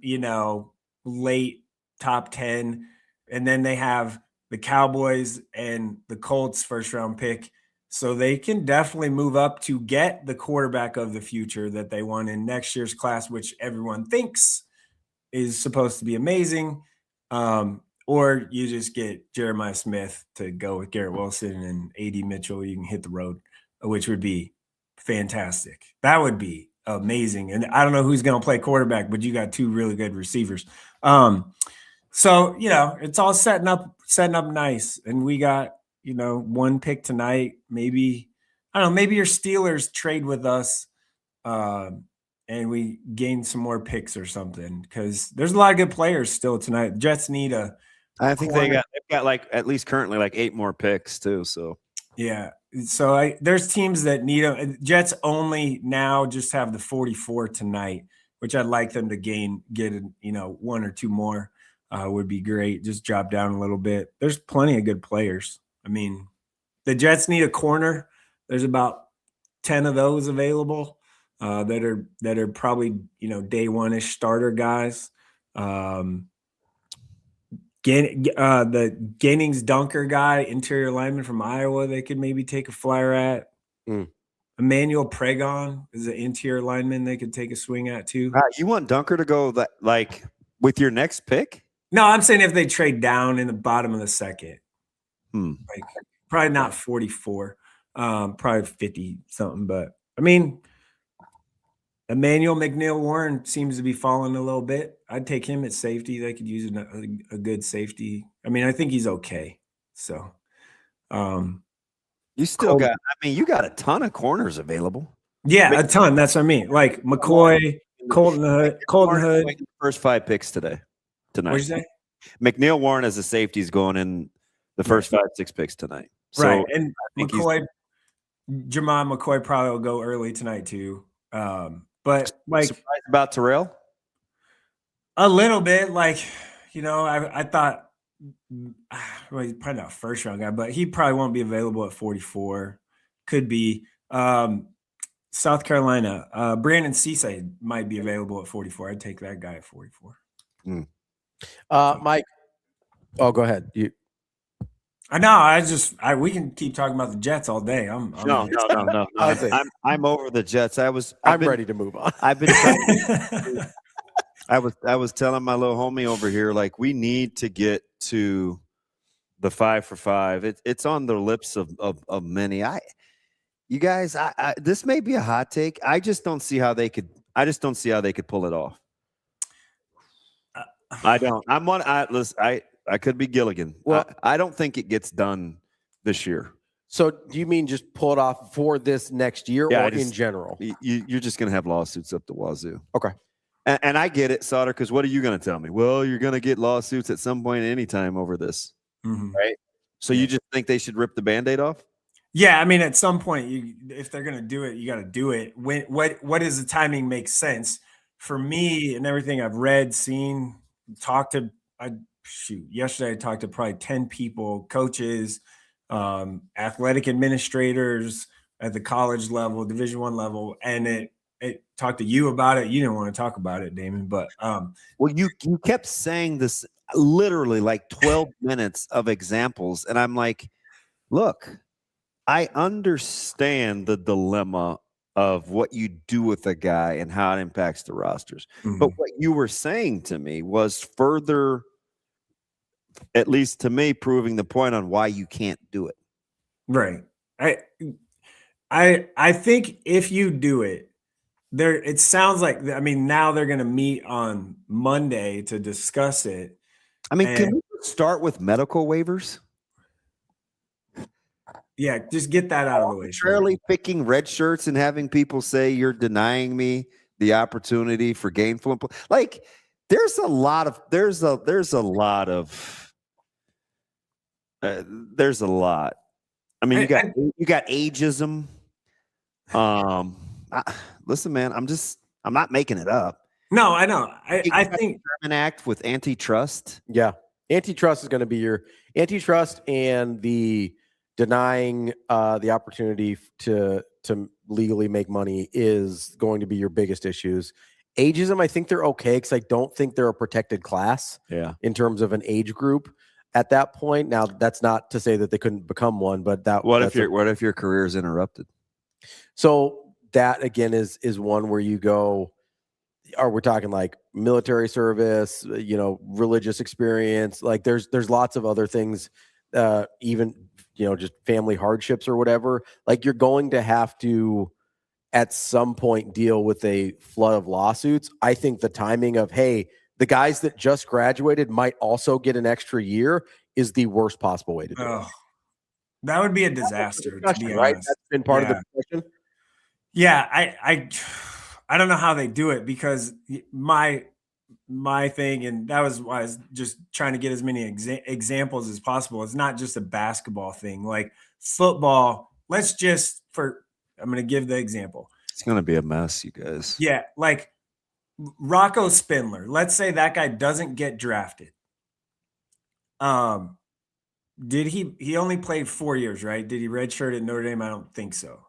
late top 10, and then they have the Cowboys and the Colts first round pick, so they can definitely move up to get the quarterback of the future that they want in next year's class, which everyone thinks is supposed to be amazing, or you just get Jeremiah Smith to go with Garrett Wilson and AD Mitchell. You can hit the road, which would be fantastic. That would be amazing. And I don't know who's going to play quarterback, but you got 2 really good receivers. So it's all setting up nice. And we got 1 pick tonight. Maybe your Steelers trade with us. And we gain some more picks or something because there's a lot of good players still tonight. The Jets need
I think they've got at least currently 8 more picks too. So
yeah, so there's teams that need them. Jets only now just have the 44 tonight, which I'd like them to get one or two more would be great. Just drop down a little bit. There's plenty of good players. I mean, the Jets need a corner. There's about 10 of those available that are probably, day one-ish starter guys. The Gainings Dunker guy, interior lineman from Iowa, they could maybe take a flyer at. Emmanuel Pregon is an interior lineman they could take a swing at too.
You want Dunker to go like with your next pick?
No, I'm saying if they trade down in the bottom of the second. Like probably not 44, probably 50 something. But I mean, Emmanuel McNeil Warren seems to be falling a little bit. I'd take him at safety. They could use a good safety. I mean, I think he's okay. So,
you still you got a ton of corners available.
Yeah, a ton. That's what I mean. Like McCoy, Colton Hood.
First 5 picks tonight.
What'd you say?
McNeil Warren as a safety is going in the first 5-6 picks tonight. So
right, and Jamon McCoy probably will go early tonight too. But like,
surprised about Terrell?
A little bit. Like, I thought, well, he's probably not a first round guy, but he probably won't be available at 44. Could be. South Carolina, Brandon Cisse might be available at 44. I'd take that guy at 44.
Mike. Oh, go ahead.
I know. We can keep talking about the Jets all day.
No. I'm over the Jets.
I'm ready to move on.
I've been. I was telling my little homie over here, like, we need to get to the 5 for 5. It's on the lips of many. You guys, this may be a hot take. I just don't see how they could. I just don't see how they could pull it off. I don't. I could be Gilligan. Well, I don't think it gets done this year.
So do you mean just pull it off for this next year, or in general?
You're just going to have lawsuits up the wazoo.
Okay.
And I get it, Sautter, because what are you going to tell me? Well, you're going to get lawsuits at some point anytime over this. Right? So you just think they should rip the Band-Aid off?
Yeah, I mean, at some point, if they're going to do it, you got to do it. What does the timing make sense? For me and everything I've read, seen, talked to, yesterday I talked to probably 10 people, coaches, athletic administrators at the college level, Division I level, and it talked to you about it. You didn't want to talk about it, Damon, but
well, you kept saying this literally like 12 minutes of examples, and I'm like, look, I understand the dilemma of what you do with a guy and how it impacts the rosters. But what you were saying to me was further, at least to me, proving the point on why you can't do it.
Right. I think if you do it, it sounds like, I mean, now they're going to meet on Monday to discuss it.
I mean, can we start with medical waivers?
Yeah, just get that out of the way.
Arbitrarily picking red shirts and having people say you're denying me the opportunity for gainful employment. Like, there's a lot. I mean, you got ageism. Listen, man, I'm not making it up.
No, I know. I think
an act with antitrust.
Yeah, antitrust is going to be your antitrust, and the denying the opportunity to legally make money is going to be your biggest issues. Ageism, I think they're okay because I don't think they're a protected class.
Yeah.
In terms of an age group at that point. Now, that's not to say that they couldn't become one, but
what if your career is interrupted?
So that again is one where you go, are we talking like military service, religious experience? Like there's lots of other things, even just family hardships or whatever. Like you're going to have to at some point deal with a flood of lawsuits. I think the timing of, hey, the guys that just graduated might also get an extra year is the worst possible way to do it.
That would be a disaster, to be
right?
honest.
That's been part of the discussion.
Yeah, I don't know how they do it, because my thing, and that was why I was just trying to get as many examples as possible. It's not just a basketball thing. Like football, I'm going to give the example.
It's going to be a mess, you guys.
Yeah, like Rocco Spindler, let's say that guy doesn't get drafted. Did he only played 4 years, right? Did he redshirt at Notre Dame? I don't think so.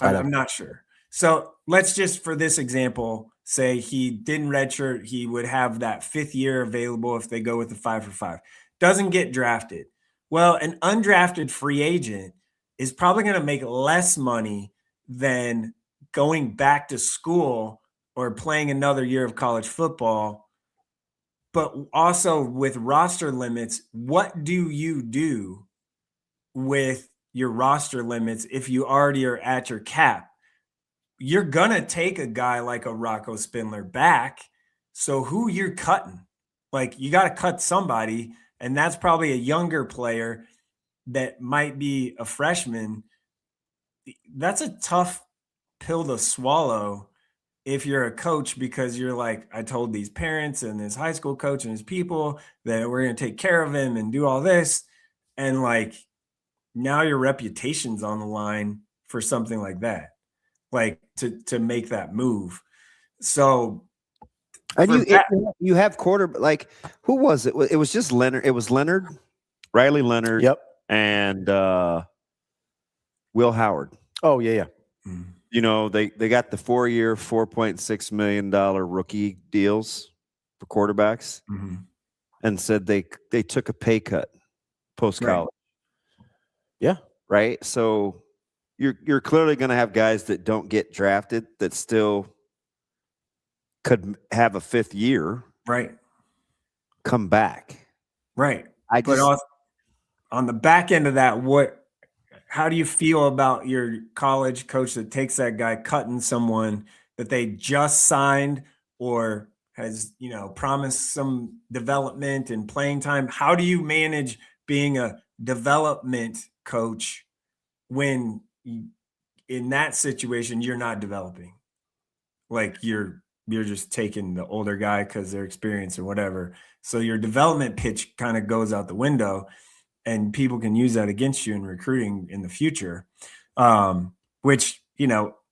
I'm not sure. So let's just, for this example, say he didn't redshirt. He would have that 5th year available if they go with the 5 for 5. Doesn't get drafted. Well, an undrafted free agent is probably going to make less money than going back to school or playing another year of college football. But also with roster limits, what do you do with your roster limits if you already are at your cap? You're going to take a guy like a Rocco Spindler back. So who you're cutting? Like, you got to cut somebody, and that's probably a younger player that might be a freshman. That's a tough pill to swallow if you're a coach, because you're like, I told these parents and this high school coach and his people that we're going to take care of him and do all this. And like, now your reputation's on the line for something like that, like to make that move. So,
and you have like, who was it? It was just Leonard. It was Riley Leonard.
Yep.
And Will Howard.
Oh, yeah.
Mm-hmm.
You know, they got the 4-year, $4.6 million rookie deals for quarterbacks,
mm-hmm.
and said they took a pay cut post college.
Right. Yeah.
Right. So you're clearly going to have guys that don't get drafted that still could have a 5th year.
Right.
Come back.
Right. But on the back end of that, how do you feel about your college coach that takes that guy cutting someone that they just signed or has, promised some development and playing time? How do you manage being a development coach when in that situation you're not developing? Like, you're just taking the older guy because they're experienced or whatever. So your development pitch kind of goes out the window. And people can use that against you in recruiting in the future, which,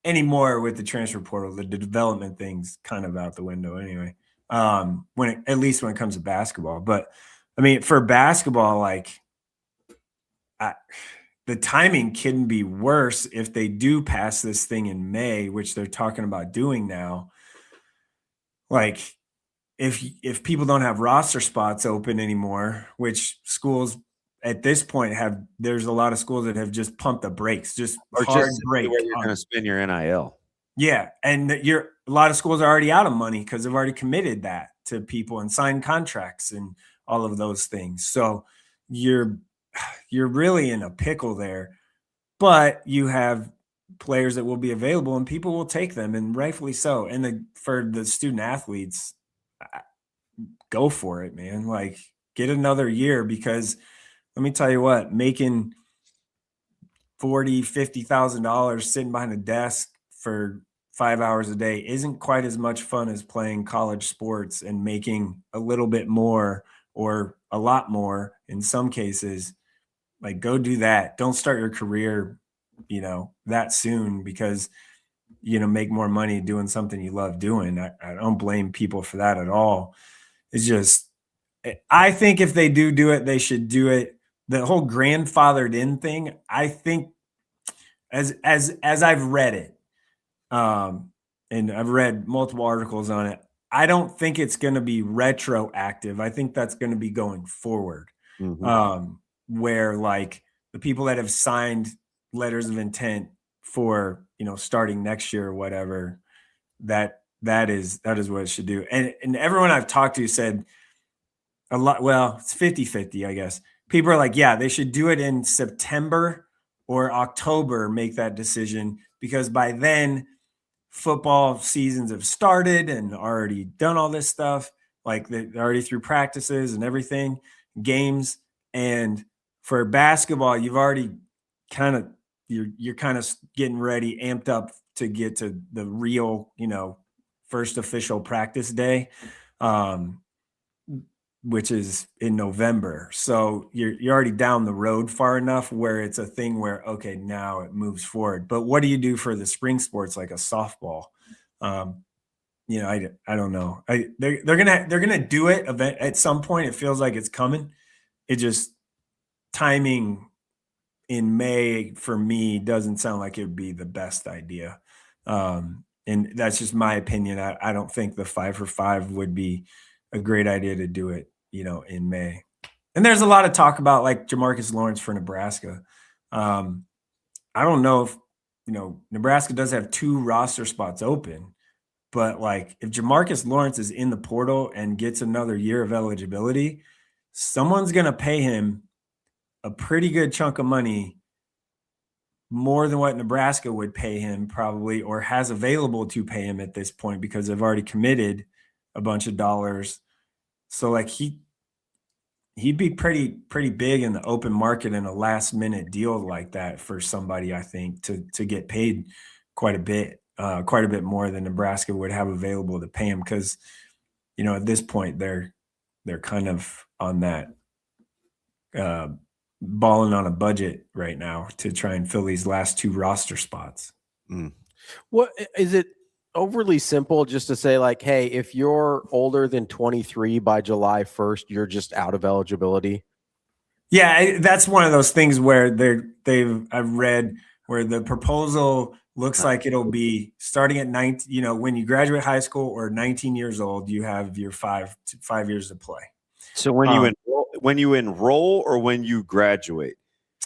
anymore with the transfer portal, the development thing's kind of out the window anyway, at least when it comes to basketball. But, I mean, for basketball, like, the timing can be worse if they do pass this thing in May, which they're talking about doing now. Like, if people don't have roster spots open anymore, which schools – at this point there's a lot of schools that have just pumped the brakes, just hard break.
Where you're going to spend your NIL.
Yeah. And a lot of schools are already out of money because they've already committed that to people and signed contracts and all of those things. So you're really in a pickle there, but you have players that will be available and people will take them, and rightfully so. And for the student athletes, go for it, man. Like, get another year, because let me tell you what, making $40,000, $50,000 sitting behind a desk for 5 hours a day isn't quite as much fun as playing college sports and making a little bit more or a lot more in some cases. Like, go do that. Don't start your career, that soon, because, make more money doing something you love doing. I don't blame people for that at all. It's just, I think if they do it, they should do it. The whole grandfathered in thing, I think, as I've read it, and I've read multiple articles on it, I don't think it's going to be retroactive. I think that's going to be going forward, where like the people that have signed letters of intent for starting next year or whatever, that is what it should do. And everyone I've talked to said a lot. Well, it's 50-50, I guess. People are like, yeah, they should do it in September or October, make that decision, because by then football seasons have started and already done all this stuff. Like, they're already through practices and everything, games. And for basketball, you've already you're kind of getting ready, amped up to get to the real, first official practice day. Which is in November. So you're already down the road far enough where it's a thing where, okay, now it moves forward. But what do you do for the spring sports, like a softball? you know, I don't know. They're gonna do it at some point. It feels like it's coming. It just timing in May for me doesn't sound like it would be the best idea. And that's just my opinion. I don't think the 5-for-5 would be a great idea to do it, you know, in May. And there's a lot of talk about like Jamarcus Lawrence for Nebraska. I don't know if, you know, Nebraska does have 2 roster spots open, but like if Jamarcus Lawrence is in the portal and gets another year of eligibility, someone's going to pay him a pretty good chunk of money, more than what Nebraska would pay him probably, or has available to pay him at this point, because they've already committed a bunch of dollars. So like he'd be pretty big in the open market in a last minute deal like that for somebody, I think, to get paid quite a bit more than Nebraska would have available to pay him. Cause you know, at this point they're kind of on that, balling on a budget right now to try and fill these last 2 roster spots.
What is it overly simple just to say like, hey, if you're older than 23 by July 1st, you're just out of eligibility?
Yeah, that's one of those things where I've read where the proposal looks like it'll be starting at 19, you know, when you graduate high school or 19 years old, you have your 5 years to play.
So when you enroll or when you graduate,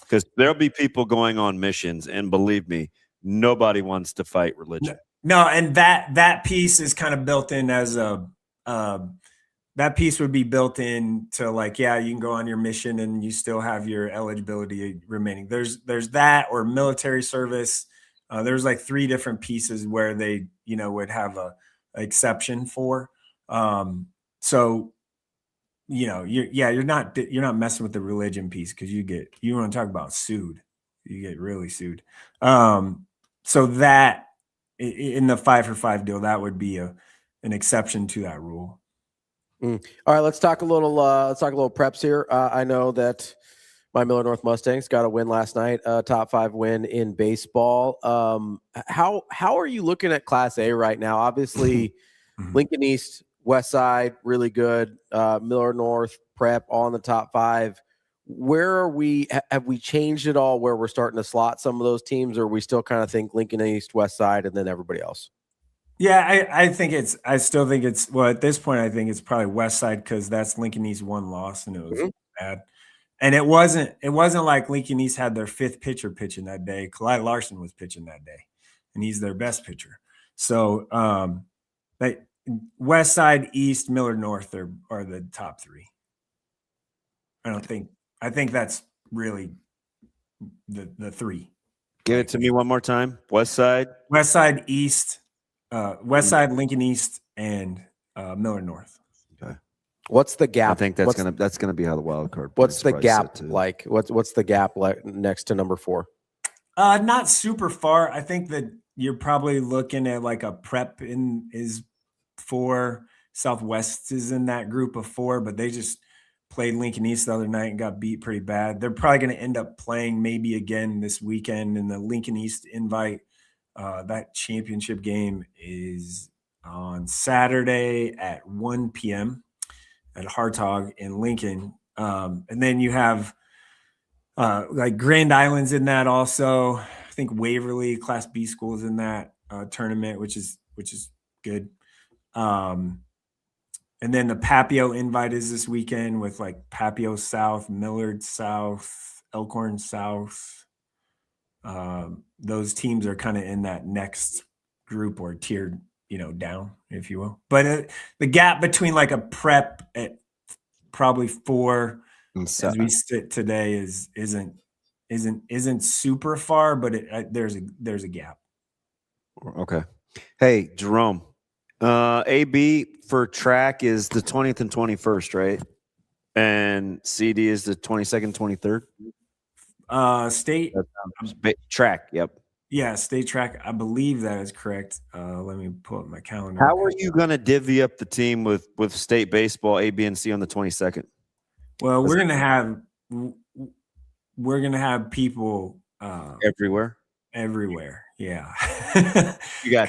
because there'll be people going on missions, and believe me, nobody wants to fight religion.
No, and that piece is kind of built in as that piece would be built in to like, yeah, you can go on your mission and you still have your eligibility remaining. There's that, or military service. There's like 3 different pieces where they, you know, would have a exception for. So, you know, you're not messing with the religion piece, because you want to talk about sued, you get really sued. So that in the 5-for-5 deal, that would be an exception to that rule.
All right, let's talk a little preps here. I know that my Miller North Mustangs got a win last night, top 5 win in baseball. How are you looking at Class A right now? Obviously, Lincoln East, West Side, really good. Miller North, Prep, all in the top 5. Where are we? Have we changed it all where we're starting to slot some of those teams, or we still kind of think Lincoln East, West Side, and then everybody else?
Yeah, I still think it's, well, at this point, I think it's probably West Side, because that's Lincoln East 1 loss, and it was bad. And it wasn't like Lincoln East had their 5th pitcher pitching that day. Clyde Larson was pitching that day, and he's their best pitcher. So, West Side, East, Miller North are the top 3. I think that's really the 3.
Give it to me one more time. West Side,
East, West Side, Lincoln East, and Miller North.
Okay.
What's the gap?
I think that's gonna be how the wild card.
What's the gap like? What's the gap like next to number 4?
Not super far. I think that you're probably looking at like a Prep is 4. Southwest is in that group of 4, but they just played Lincoln East the other night and got beat pretty bad. They're probably going to end up playing maybe again this weekend in the Lincoln East invite. That championship game is on Saturday at 1 p.m. at Hartog in Lincoln. And then you have like Grand Island's in that also. I think Waverly, Class B schools in that tournament, which is good. And then the Papio invite is this weekend with like Papio South, Millard South, Elkhorn South. Those teams are kind of in that next group or tiered, you know, down, if you will. But the gap between like a Prep at probably 4 as we sit today isn't super far, but there's a gap.
Okay. Hey, Jerome. AB for track is the 20th and 21st, right? And CD is the 22nd, 23rd?
State
track, yep.
Yeah, state track. I believe that is correct. Let me pull up my calendar.
How are you going to divvy up the team with state baseball, A, B, and C on the 22nd?
Well, we're gonna have people
everywhere.
Everywhere, yeah.
You got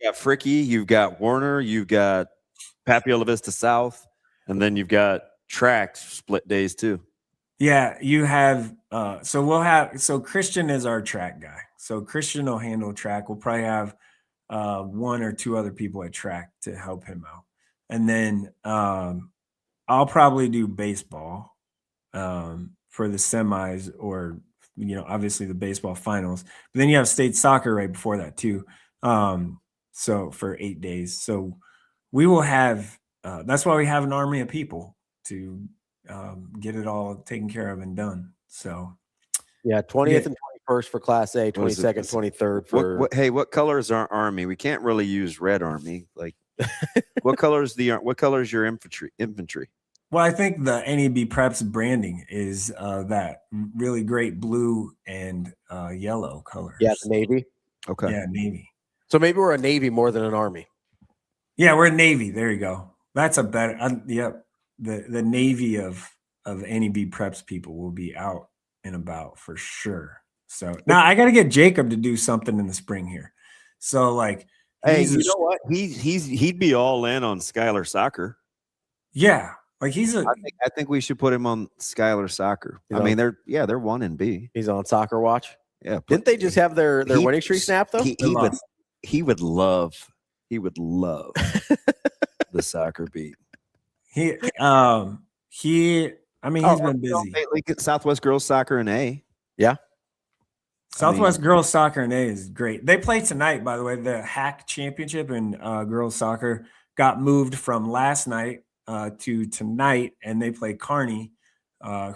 got Fricky, you've got Warner, you've got Papio La Vista South, and then you've got track split days too.
Yeah, you have so Christian is our track guy. So Christian will handle track. We'll probably have one or two other people at track to help him out. And then I'll probably do baseball for the semis or obviously the baseball finals. But then you have state soccer right before that too. So for 8 days. So we will have that's why we have an army of people to get it all taken care of and done. So
yeah, 20th and 21st for Class A, 22nd, 23rd for.
What color is our army? We can't really use red army. Like, what color is your infantry?
Well, I think the NebPreps branding is that really great blue and yellow colors.
Yeah, the Navy.
Okay.
Yeah, Navy.
So maybe we're a Navy more than an Army.
Yeah, we're a Navy. There you go. That's a better. Yep. The Navy of NebPreps people will be out and about for sure. So now I got to get Jacob to do something in the spring here. So like,
hey, you know what? He'd be all in on Skylar soccer.
Yeah. Like
I think we should put him on Skylar soccer. I mean, they're 1 and B.
He's on soccer watch.
Yeah.
Didn't they just have their winning streak snap though?
He would love the soccer beat.
He's been busy.
Southwest girls soccer in A.
Yeah.
Southwest girls soccer in A is great. They play tonight, by the way. The Hack Championship in girls soccer got moved from last night to tonight, and they play Kearney,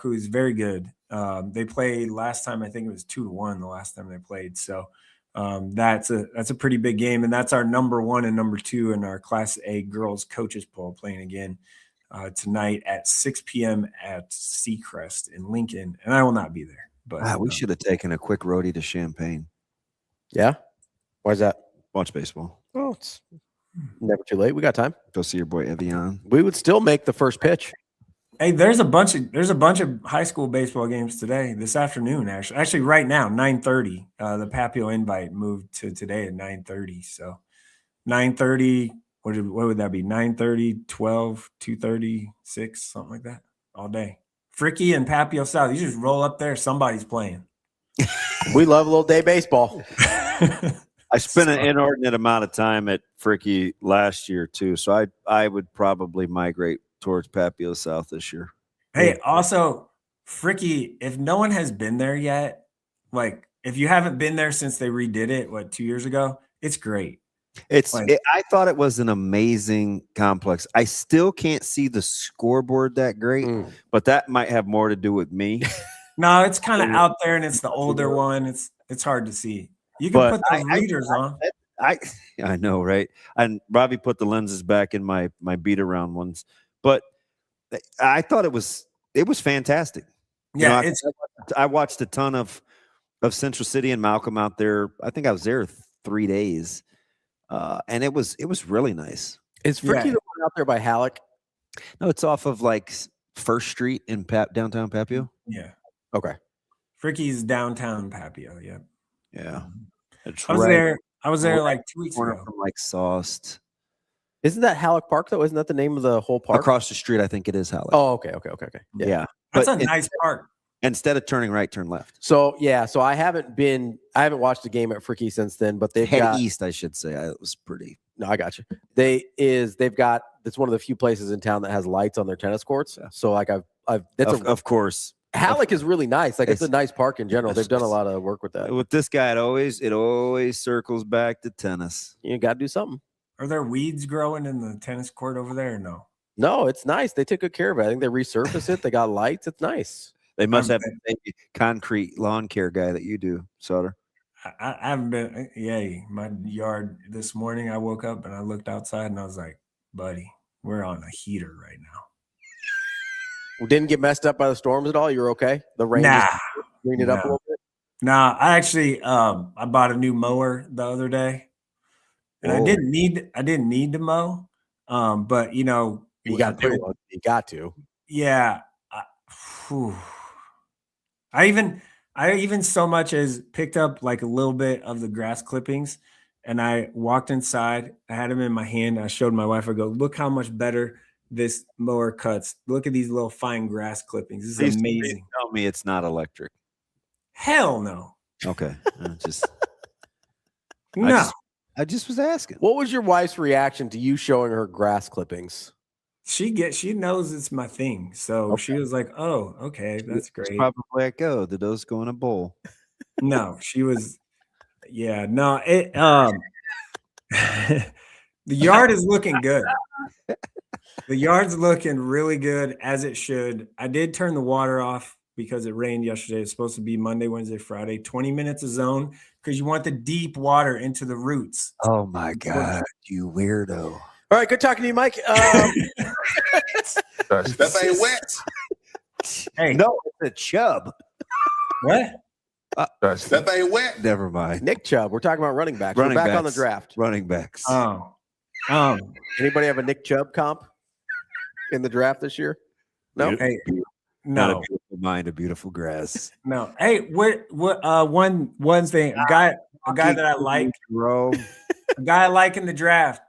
who is very good. They played last time, I think it was 2-1 the last time they played. So that's a pretty big game, and that's our number 1 and number 2 in our Class A girls coaches poll playing again tonight at 6 p.m. at Seacrest in Lincoln, and I will not be there. But
we should have taken a quick roadie to Champaign.
Yeah, why is that?
Watch baseball.
Oh, it's never too late. We got time.
Go see your boy Evian.
We would still make the first pitch.
Hey, there's a bunch of high school baseball games today, this afternoon. Actually, right now, 9:30. The Papio invite moved to today at 9:30. So 9:30. What would that be? 9:30, 12, 2:30, 6, something like that, all day. Fricky and Papio South. You just roll up there. Somebody's playing.
We love a little day baseball.
I spent an inordinate amount of time at Fricky last year too, so I would probably migrate towards Papio South this year.
Hey, also Fricky, if no one has been there yet, like if you haven't been there since they redid it, 2 years ago, it's great.
I thought it was an amazing complex. I still can't see the scoreboard that great, but that might have more to do with me.
No, it's kind of out there, and it's the older one. It's hard to see. You can put those readers on.
I know, right? And Ravi put the lenses back in my beat around ones, but I thought it was fantastic.
Yeah,
I watched a ton of Central City and Malcolm out there. I think I was there 3 days. And it was really nice.
Is Fricky the one out there by Halleck?
No, it's off of like First Street in downtown Papio.
Yeah.
Okay.
Fricky's downtown Papio. Yep.
Yeah.
I was there like 2 weeks ago.
From like Sauced.
Isn't that Halleck Park though? Isn't that the name of the whole park?
Across the street, I think it is Halleck.
Oh, okay.
Yeah.
That's a nice park.
Instead of turning right, turn left.
So I haven't watched the game at Fricky since then, but they've got
east, I should say. It was pretty.
No, I got you. It's one of the few places in town that has lights on their tennis courts. Yeah. So like
of course.
Halleck is really nice. Like it's a nice park in general. They've done a lot of work with that.
With this guy, it always circles back to tennis.
You got to do something.
Are there weeds growing in the tennis court over there? Or no.
No, it's nice. They took good care of it. I think they resurfaced it. They got lights. It's nice.
They must have a concrete lawn care guy that you do, Sautter.
I haven't been. Yeah, my yard this morning. I woke up and I looked outside and I was like, "Buddy, we're on a heater right now."
Didn't get messed up by the storms at all. You're okay. The rain cleaned it up a little bit.
Nah, I actually I bought a new mower the other day, and I didn't need to mow, but you
got to. You got to.
Yeah. I even so much as picked up like a little bit of the grass clippings And I walked inside. I had them in my hand. I showed my wife. I go, look how much better this mower cuts. Look at these little fine grass clippings. This is amazing.
Please tell me it's not electric.
Hell no.
Okay.
No.
I just was asking.
What was your wife's reaction to you showing her grass clippings?
She knows it's my thing. So she was like, oh, okay, that's great.
Probably like, oh, did those go in a bowl?
No, she was, yeah, no, the yard is looking good. The yard's looking really good, as it should. I did turn the water off because it rained yesterday. It's supposed to be Monday, Wednesday, Friday, 20 minutes a zone, because you want the deep water into the roots.
Oh my God, you weirdo.
All right, good talking to you, Mike.
That ain't wet.
Hey,
no, it's a Chubb.
What?
That ain't wet.
Never mind.
Nick Chubb. We're talking about running backs. We're back on the draft.
Running backs.
Anybody have a Nick Chubb comp in the draft this year? No.
Hey,
Not
no.
a beautiful mind, a beautiful grass.
No. Hey, one thing, a guy that I like, a guy I like in the draft,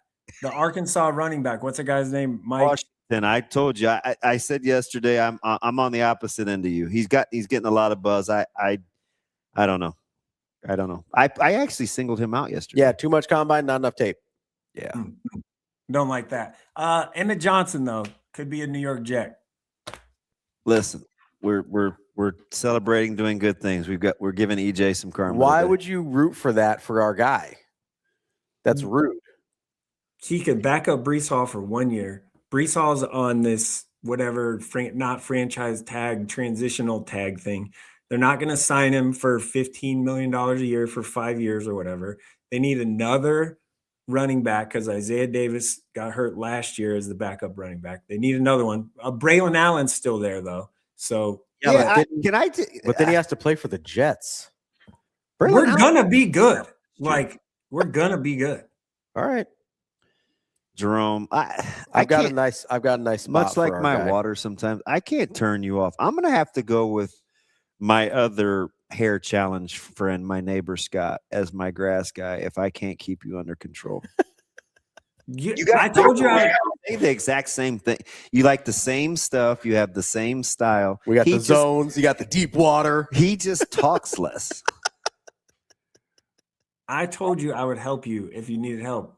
the Arkansas running back. What's the guy's name? Mike.
Washington. I told you. I said yesterday. I'm on the opposite end of you. He's getting a lot of buzz. I don't know. I actually singled him out yesterday.
Yeah, too much combine, not enough tape.
Yeah.
Don't like that. Emmett Johnson though could be a New York Jet.
Listen, we're celebrating doing good things. We're giving EJ some karma.
Why would you root for that for our guy? That's rude.
He could back up Breece Hall for 1 year. Breece Hall's on this whatever not franchise tag, transitional tag thing. They're not going to sign him for $15 million a year for 5 years or whatever. They need another running back because Isaiah Davis got hurt last year as the backup running back. They need another one. Braylon Allen's still there though. So
but then he has to play for the Jets.
We're gonna be good. Like we're gonna be good.
All right.
Jerome,
I've got a nice spot.
Much like my
guy.
water sometimes, I can't turn you off. I'm gonna have to go with my other hair challenge friend, my neighbor Scott, as my grass guy if I can't keep you under control.
I told you I
say the exact same thing. You like the same stuff, you have the same style.
We got the zones, you got the deep water.
He just talks less.
I told you I would help you if you needed help.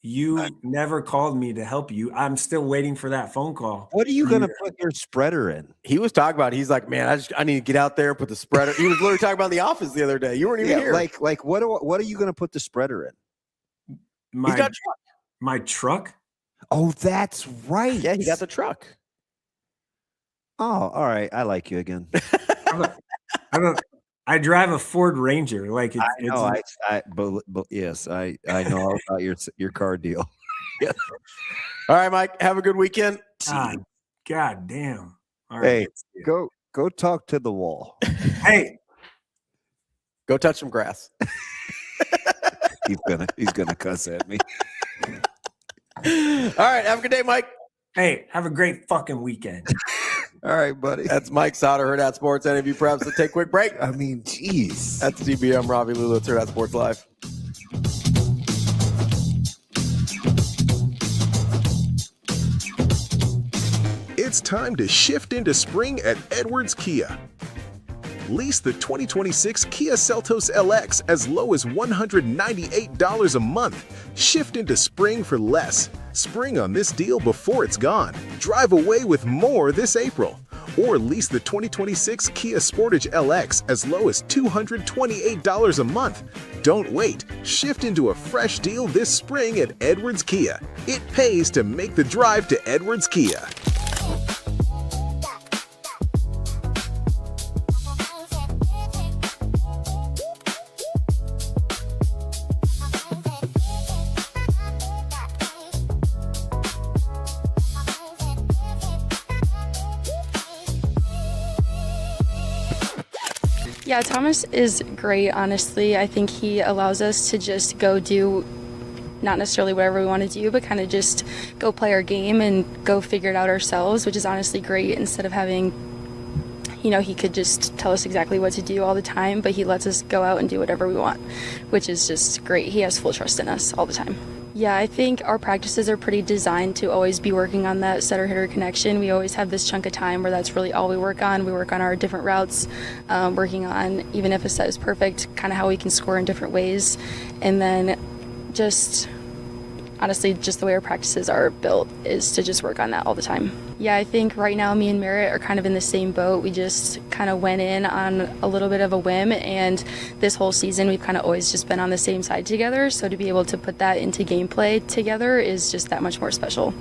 You never called me to help you. I'm still waiting for that phone call.
What are you going to put your spreader in?
He was talking about, he's like, man, I need to get out there and put the spreader. He was literally talking about in the office the other day. You weren't even here.
Like what are you going to put the spreader in?
He's got a truck.
My truck?
Oh, that's right.
Yeah, he got the truck.
Oh, all right. I like you again.
I drive a Ford Ranger. Like
yes, I know all about your car deal.
Yeah. All right, Mike. Have a good weekend.
God damn. All
right. Hey, go talk to the wall.
Hey,
go touch some grass.
He's gonna cuss at me.
All right. Have a good day, Mike.
Hey, have a great fucking weekend.
All right, buddy.
That's Mike Sautter, Hurrdat Sports, NebPreps. Let's take a quick break.
I mean, geez.
That's DBM, Ravi, Lulla. It's Hurrdat Sports Live.
It's time to shift into spring at Edwards Kia. Lease the 2026 Kia Seltos LX as low as $198 a month. Shift into spring for less. Spring on this deal before it's gone. Drive away with more this April. Or lease the 2026 Kia Sportage LX as low as $228 a month. Don't wait. Shift into a fresh deal this spring at Edwards Kia. It pays to make the drive to Edwards Kia.
Yeah, Thomas is great, honestly. I think he allows us to just go do not necessarily whatever we want to do, but kind of just go play our game and go figure it out ourselves, which is honestly great instead of having, he could just tell us exactly what to do all the time, but he lets us go out and do whatever we want, which is just great. He has full trust in us all the time. Yeah, I think our practices are pretty designed to always be working on that setter-hitter connection. We always have this chunk of time where that's really all we work on. We work on our different routes, working on, even if a set is perfect, kind of how we can score in different ways. And then just, honestly, just the way our practices are built is to just work on that all the time. Yeah, I think right now me and Merritt are kind of in the same boat. We just kind of went in on a little bit of a whim, and this whole season we've kind of always just been on the same side together. So to be able to put that into gameplay together is just that much more special.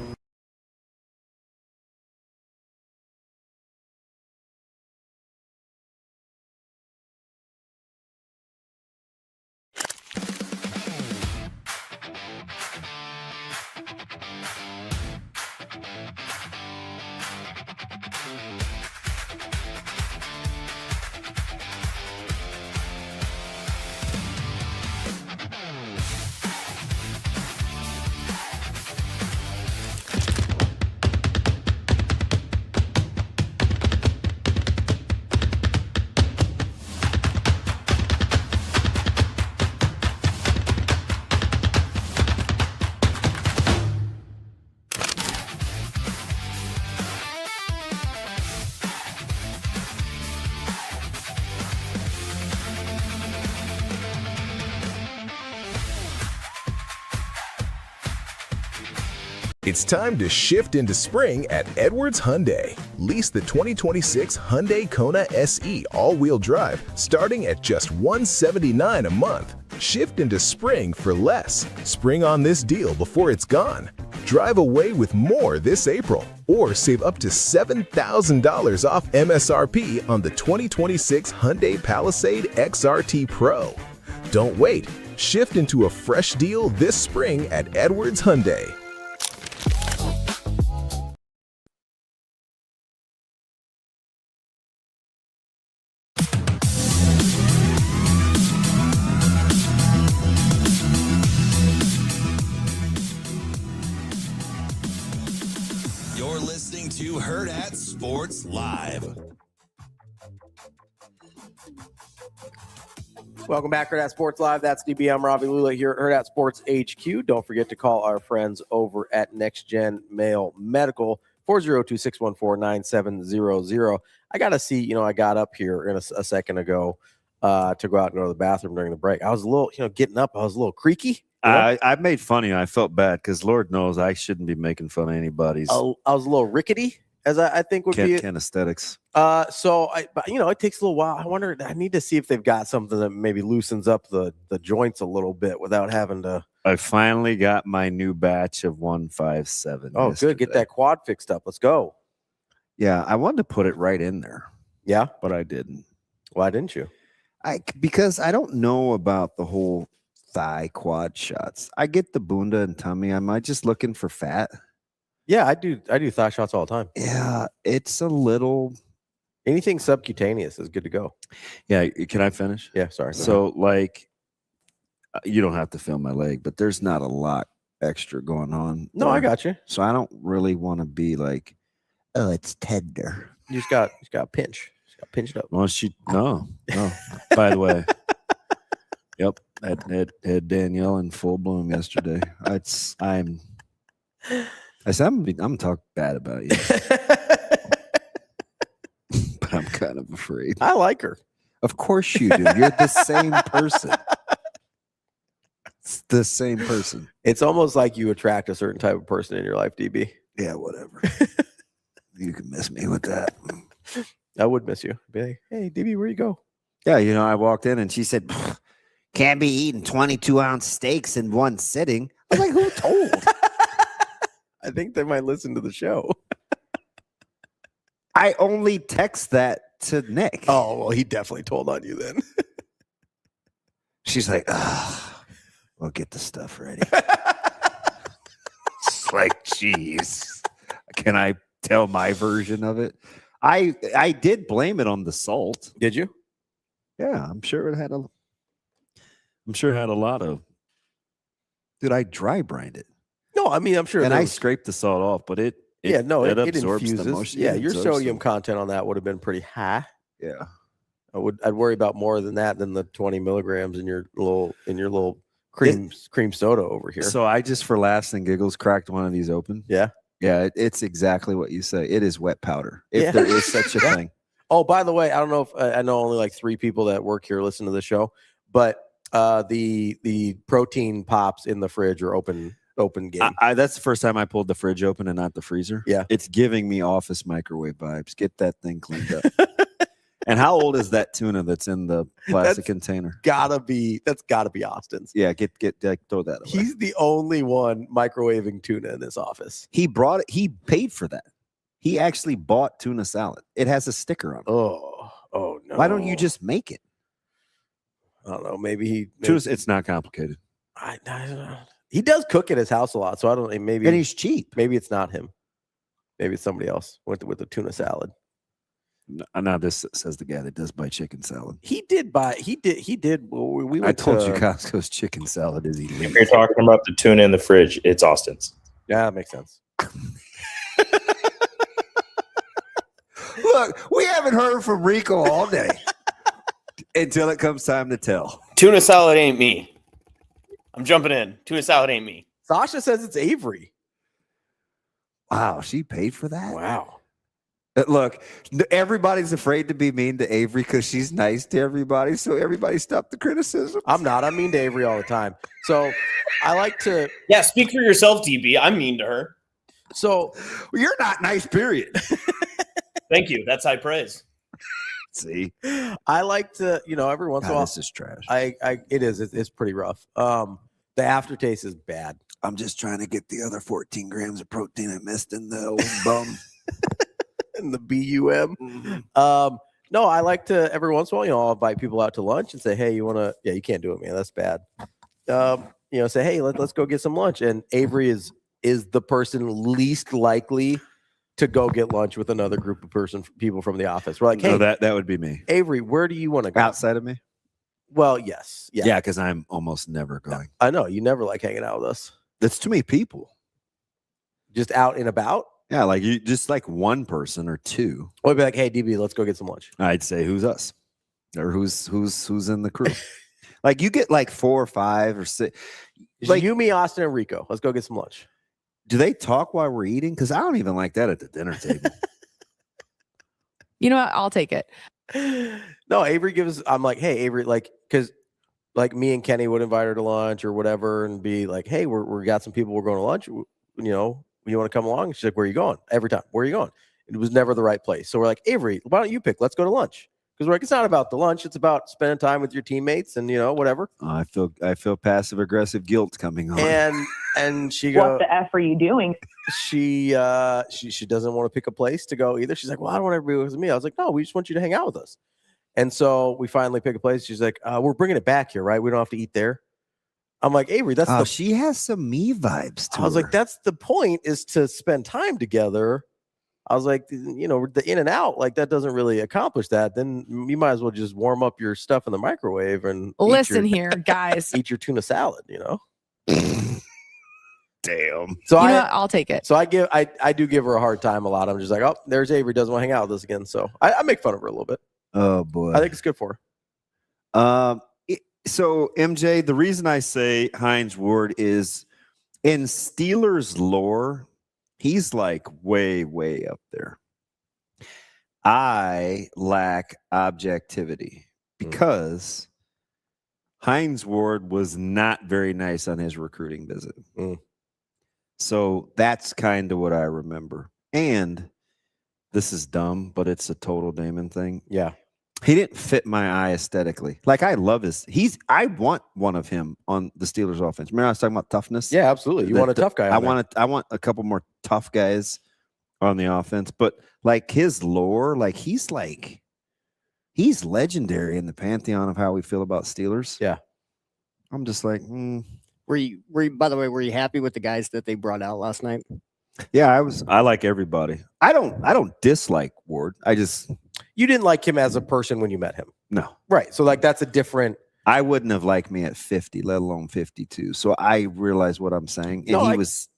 It's time to shift into spring at Edwards Hyundai. Lease the 2026 Hyundai Kona SE all-wheel drive starting at just $179 a month. Shift into spring for less. Spring on this deal before it's gone. Drive away with more this April or save up to $7,000 off MSRP on the 2026 Hyundai Palisade XRT Pro. Don't wait. Shift into a fresh deal this spring at Edwards Hyundai.
You're listening to Hurrdat Sports Live.
Welcome back, Hurrdat Sports Live. That's DB. I'm Ravi Lulla here at Hurrdat Sports HQ. Don't forget to call our friends over at NextGen Male Medical, 402-614-9700. I got to see, I got up here in a second ago to go out and go to the bathroom during the break. I was a little, getting up, I was a little creaky.
I made fun of you. I felt bad because Lord knows I shouldn't be making fun of anybody's.
I was a little rickety, as I think would be
kinesthetics.
It takes a little while. I need to see if they've got something that maybe loosens up the joints a little bit without having to.
I finally got my new batch of 157.
Oh,
yesterday.
good. Get that quad fixed up. Let's go.
Yeah, I wanted to put it right in there.
Yeah,
but I didn't.
Why didn't you?
Because I don't know about the whole thigh quad shots. I get the bunda and tummy. Am I just looking for fat?
Yeah, I do thigh shots all the time.
Yeah, it's a little.
Anything subcutaneous is good to go.
Yeah, can I finish?
Yeah, sorry.
So, you don't have to film my leg, but there's not a lot extra going on.
No, I got you.
So I don't really want to be like, oh, it's tender.
You just got to pinch. Just got pinched up.
Well, no. By the way, yep, had Danielle in full bloom yesterday. I'm talking bad about you. But I'm kind of afraid.
I like her.
Of course you do. You're the same person. It's the same person.
It's almost like you attract a certain type of person in your life, DB.
Yeah, whatever. You can miss me with that.
I would miss you. Be like, hey, DB, where you go?
Yeah, I walked in and she said, can't be eating 22-ounce steaks in one sitting. I was like, who told?
I think they might listen to the show.
I only text that to Nick.
Oh, well, he definitely told on you then.
She's like, we'll get the stuff ready. It's like, geez. Can I tell my version of it? I did blame it on the salt.
Did you?
Yeah, I'm sure it had a lot of. Did I dry brine it?
No, I mean, I'm sure.
And I scraped the salt off, but it
it
absorbs the
infuses.
motion.
Yeah,
It
your
absorbs
sodium
the-
content on that would have been pretty high.
Yeah.
I'd worry about more than that than the 20 milligrams in your little cream soda over here.
So I just, for laughs and giggles, cracked one of these open.
Yeah.
Yeah, it's exactly what you say. It is wet powder, if there is such a thing.
Oh, by the way, I don't know if I know only like 3 people that work here listen to the show, but the protein pops in the fridge are open game.
That's the first time I pulled the fridge open and not the freezer.
Yeah.
It's giving me office microwave vibes. Get that thing cleaned up. And how old is that tuna that's in the plastic container?
That's gotta be Austin's.
Yeah, get throw that away.
He's the only one microwaving tuna in this office.
He brought it. He paid for that. He actually bought tuna salad. It has a sticker on it.
Oh no!
Why don't you just make it?
I don't know. Maybe
it's not complicated.
I don't know. He does cook at his house a lot, so I don't. Maybe
and he's cheap.
Maybe it's not him. Maybe it's somebody else with the tuna salad.
Now this says the guy that does buy chicken salad.
He did. We went
I told
to,
you Costco's chicken salad is elite.
If you're talking about the tuna in the fridge, it's Austin's.
Yeah, that makes sense.
Look, we haven't heard from Rico all day until it comes time to tell.
Tuna salad ain't me. I'm jumping in. Tuna salad ain't me.
Sasha says it's Avery.
Wow, she paid for that?
Wow.
Look, everybody's afraid to be mean to Avery because she's nice to everybody. So everybody stop the criticism.
I'm not. I'm mean to Avery all the time. So I like to.
Yeah, speak for yourself, DB. I'm mean to her.
So
you're not nice, period.
Thank you. That's high praise.
See,
I like to, every once in a while.
This is trash.
It is. It's pretty rough. The aftertaste is bad.
I'm just trying to get the other 14 grams of protein I missed in the old bum.
In the BUM. No, I like to every once in a while, I'll invite people out to lunch and say, hey, you want to? Yeah, you can't do it, man. That's bad. Say, hey, let's go get some lunch. And Avery is the person least likely to go get lunch with another group of people from the office. We're like, hey,
that would be me.
Avery, where do you want to go?
Outside of me?
Well, yes.
Yeah, because I'm almost never going.
I know. You never like hanging out with us.
That's too many people.
Just out and about?
Yeah, like you just like one person or two.
We'd be like, hey, DB, let's go get some lunch.
I'd say who's us? Or who's in the crew? Like you get like 4 or 5 or 6.
Like you, me, Austin, and Rico. Let's go get some lunch.
Do they talk while we're eating? Because I don't even like that at the dinner table.
You know what? I'll take it.
No, Avery I'm like, hey, Avery, because me and Kenny would invite her to lunch or whatever and be like, hey, we got some people, we're going to lunch. You want to come along? She's like, where are you going? Every time, where are you going? It was never the right place. So we're like, Avery, why don't you pick? Let's go to lunch. Because we're like, it's not about the lunch. It's about spending time with your teammates and, whatever.
I feel passive aggressive guilt coming on.
And she goes,
what the F are you doing?
She doesn't want to pick a place to go either. She's like, well, I don't want everybody with me. I was like, no, we just want you to hang out with us. And so we finally pick a place. She's like, we're bringing it back here, right? We don't have to eat there. I'm like, Avery,
she has some me vibes to
I was
her.
like, that's the point, is to spend time together. I was like, the in and out, like that doesn't really accomplish that. Then you might as well just warm up your stuff in the microwave and
listen here, guys.
Eat your tuna salad,
Damn.
So
I'll take it.
So I do give her a hard time a lot. I'm just like, oh, there's Avery, doesn't want to hang out with us again. So I make fun of her a little bit.
Oh boy.
I think it's good for
her. So MJ, the reason I say Hines Ward is in Steelers lore, he's like way, way up there. I lack objectivity because Hines Ward was not very nice on his recruiting visit. So that's kind of what I remember. And this is dumb, but it's a total Damon thing.
Yeah.
He didn't fit my eye aesthetically. Like I love I want one of him on the Steelers offense. Remember I was talking about toughness?
Yeah, absolutely. You want a tough guy.
I want a couple more tough guys on the offense, but like his lore, he's legendary in the pantheon of how we feel about Steelers.
Yeah.
I'm just like,
Were you by the way, were you happy with the guys that they brought out last night?
Yeah, I like everybody. I don't dislike Ward.
You didn't like him as a person when you met him.
No.
Right. So that's a different.
I wouldn't have liked me at 50, let alone 52. So I realize what I'm saying. And he was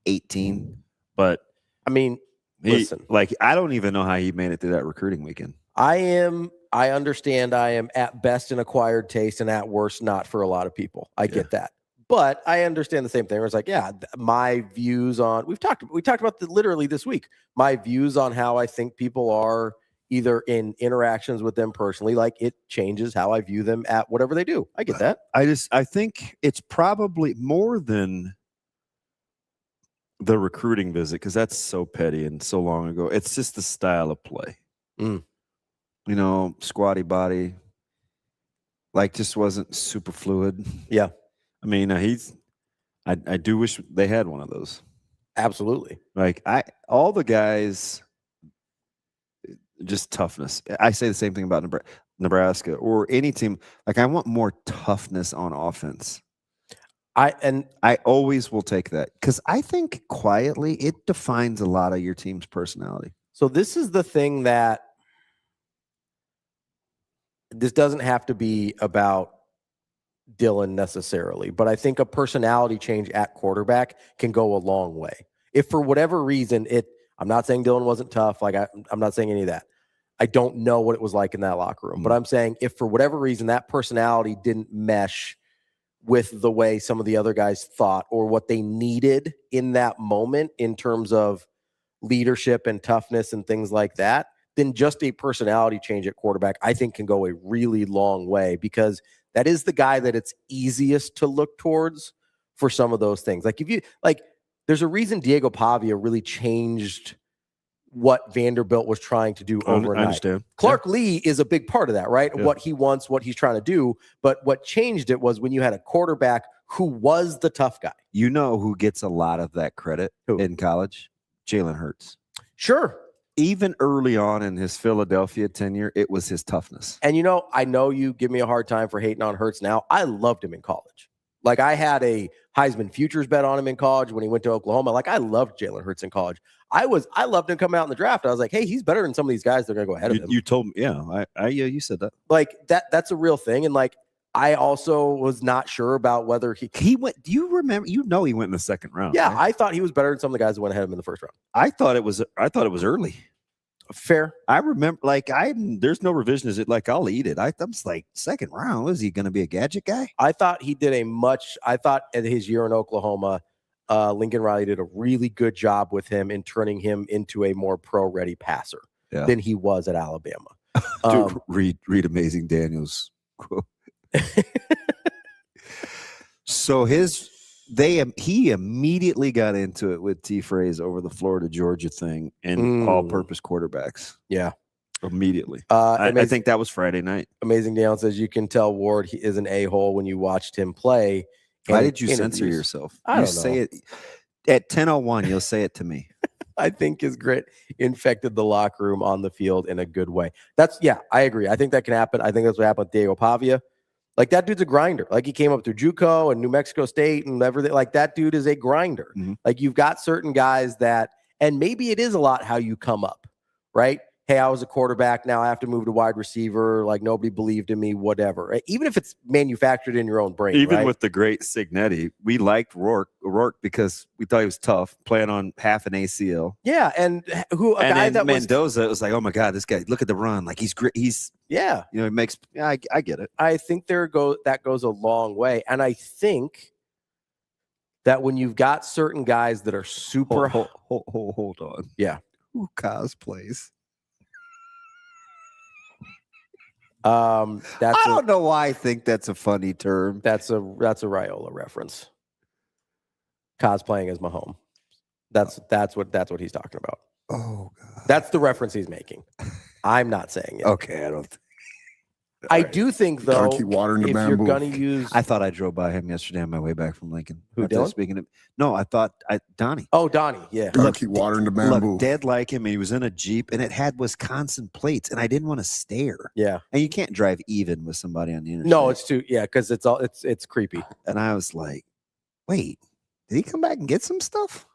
18, but
I mean, listen.
I don't even know how he made it through that recruiting weekend.
I understand I am at best an acquired taste and at worst not for a lot of people. I get that. But I understand the same thing. Where it's like, my views on we talked about literally this week. My views on how I think people are either in interactions with them personally, like it changes how I view them at whatever they do. I get that.
I think it's probably more than the recruiting visit, because that's so petty and so long ago. It's just the style of play. You know, squatty body, just wasn't super fluid.
Yeah.
I mean, I do wish they had one of those.
Absolutely.
All the guys, just toughness. I say the same thing about Nebraska or any team. I want more toughness on offense. I always will take that, because I think quietly it defines a lot of your team's personality.
So this is the thing that this doesn't have to be about Dylan necessarily, but I think a personality change at quarterback can go a long way. If for whatever reason I'm not saying Dylan wasn't tough. I'm not saying any of that. I don't know what it was like in that locker room, but I'm saying if for whatever reason that personality didn't mesh with the way some of the other guys thought or what they needed in that moment in terms of leadership and toughness and things like that, then just a personality change at quarterback, I think, can go a really long way, because that is the guy that it's easiest to look towards for some of those things. There's a reason Diego Pavia really changed what Vanderbilt was trying to do overnight.
I understand.
Clark Lee is a big part of that, right?
Yeah.
What he wants, what he's trying to do. But what changed it was when you had a quarterback who was the tough guy.
You know who gets a lot of that credit in college? Jalen Hurts.
Sure.
Even early on in his Philadelphia tenure, it was his toughness.
And I know you give me a hard time for hating on Hurts now. I loved him in college. I had a Heisman futures bet on him in college when he went to Oklahoma. I loved Jalen Hurts in college. I loved him coming out in the draft. I was like, hey, he's better than some of these guys that are going to go ahead of him.
You told me, you said that.
That's a real thing. And I also was not sure about whether
he went. Do you remember? He went in the second round.
Yeah,
right?
I thought he was better than some of the guys that went ahead of him in the first round.
I thought it was early.
Fair.
I remember, there's no revisionism. I'll eat it. I'm just second round. Was he going to be a gadget guy?
I thought he did I thought at his year in Oklahoma, Lincoln Riley did a really good job with him in turning him into a more pro-ready passer than he was at Alabama.
Dude, read Amazing Daniel's quote. So he immediately got into it with T-Phrase over the Florida Georgia thing and all-purpose quarterbacks.
Yeah,
immediately. I think that was Friday night.
Amazing Daniel says you can tell Ward is an a-hole when you watched him play.
Why did you censor yourself?
I don't know.
Say it at 10:01. You'll say it to me.
I think his grit infected the locker room on the field in a good way. I agree. I think that can happen. I think that's what happened with Diego Pavia. That dude's a grinder. He came up through JUCO and New Mexico State and everything. That dude is a grinder.
Mm-hmm.
You've got certain guys and maybe it is a lot how you come up, right? Hey, I was a quarterback. Now I have to move to wide receiver. Nobody believed in me, whatever. Right? Even if it's manufactured in your own brain.
Even
right?
with the great Signetti, we liked Rourke because we thought he was tough, playing on half an ACL.
Yeah, and
Mendoza was like, oh my God, this guy! Look at the run, he's great. He's
he
makes. I get it.
I think that goes a long way, and I think that when you've got certain guys that are super
hold on,
yeah,
who cosplays?
I
don't know why I think that's a funny term.
That's a Raiola reference. Cosplaying as Mahomes. That's what he's talking about.
Oh God.
That's the reference he's making. I'm not saying it.
Okay, I don't.
I do think though,
keep watering the
if
bamboo.
you're gonna use,
I thought I drove by him yesterday on my way back from Lincoln.
Who, Dylan?
Speaking of, no, I thought Donnie.
Oh, Donnie, yeah.
Keep watering the bamboo.
Look, dead like him. And he was in a Jeep, and it had Wisconsin plates, and I didn't want to stare.
Yeah,
and you can't drive even with somebody on the interstate.
No, it's too because it's creepy.
And I was like, wait, did he come back and get some stuff?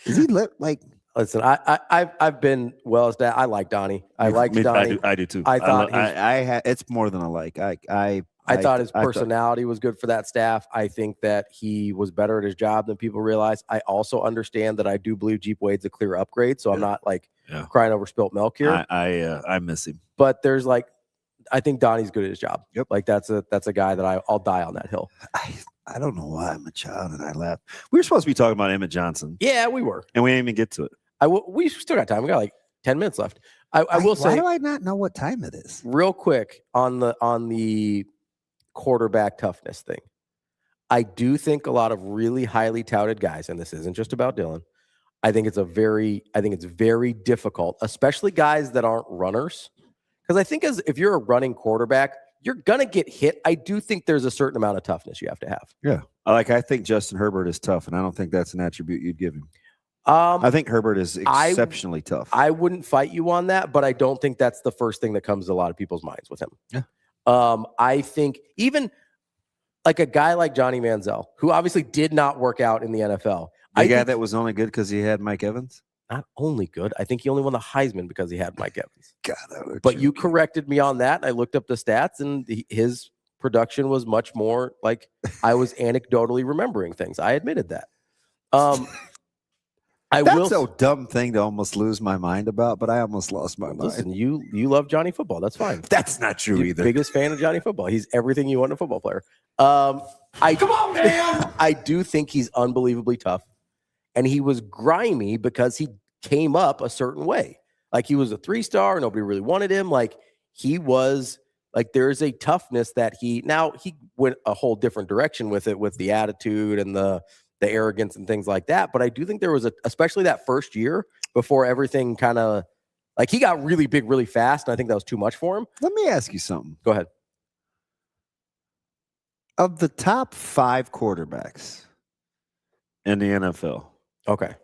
Is he
Listen, I've been I like Donnie. I liked Donnie.
I do too.
I thought
I it's more than I like.
I thought his personality was good for that staff. I think that he was better at his job than people realize. I also understand that I do believe Jeep Wade's a clear upgrade, so I'm not like crying over spilt milk here.
I miss him.
But there's like, I think Donnie's good at his job. Yep. Like that's a guy that I'll die on that hill.
I don't know why I'm a child and I laugh. We were supposed to be talking about Emmett Johnson.
Yeah, we were.
And we didn't even get to it.
We still got time. We got like 10 minutes left. I will say.
Why do I not know what time it is?
Real quick on the quarterback toughness thing. I do think a lot of really highly touted guys, and this isn't just about Dylan. I think it's very difficult, especially guys that aren't runners. Because I think if you're a running quarterback, you're gonna get hit. I do think there's a certain amount of toughness you have to have.
Yeah. I think Justin Herbert is tough, and I don't think that's an attribute you'd give him. I think Herbert is exceptionally tough.
I wouldn't fight you on that, but I don't think that's the first thing that comes to a lot of people's minds with him.
Yeah.
I think even like a guy like Johnny Manziel, who obviously did not work out in the NFL.
The guy that was only good because he had Mike Evans?
Not only good. I think he only won the Heisman because he had Mike Evans.
God,
but you corrected me on that. I looked up the stats, and his production was much more like I was anecdotally remembering things. I admitted that.
That's a dumb thing to almost lose my mind about, but I almost lost my mind.
Listen, you love Johnny Football. That's fine.
That's not true either.
Biggest fan of Johnny Football. He's everything you want in a football player. Come on, man. I do think he's unbelievably tough, and he was grimy because he came up a certain way. Like he was a 3-star. Nobody really wanted him. Like he was like there's a toughness that he went a whole different direction with it, with the attitude and the arrogance and things like that. But I do think there was especially that first year before everything kind of like he got really big really fast. And I think that was too much for him.
Let me ask you something.
Go ahead.
Of the top 5 quarterbacks in the NFL.
Okay.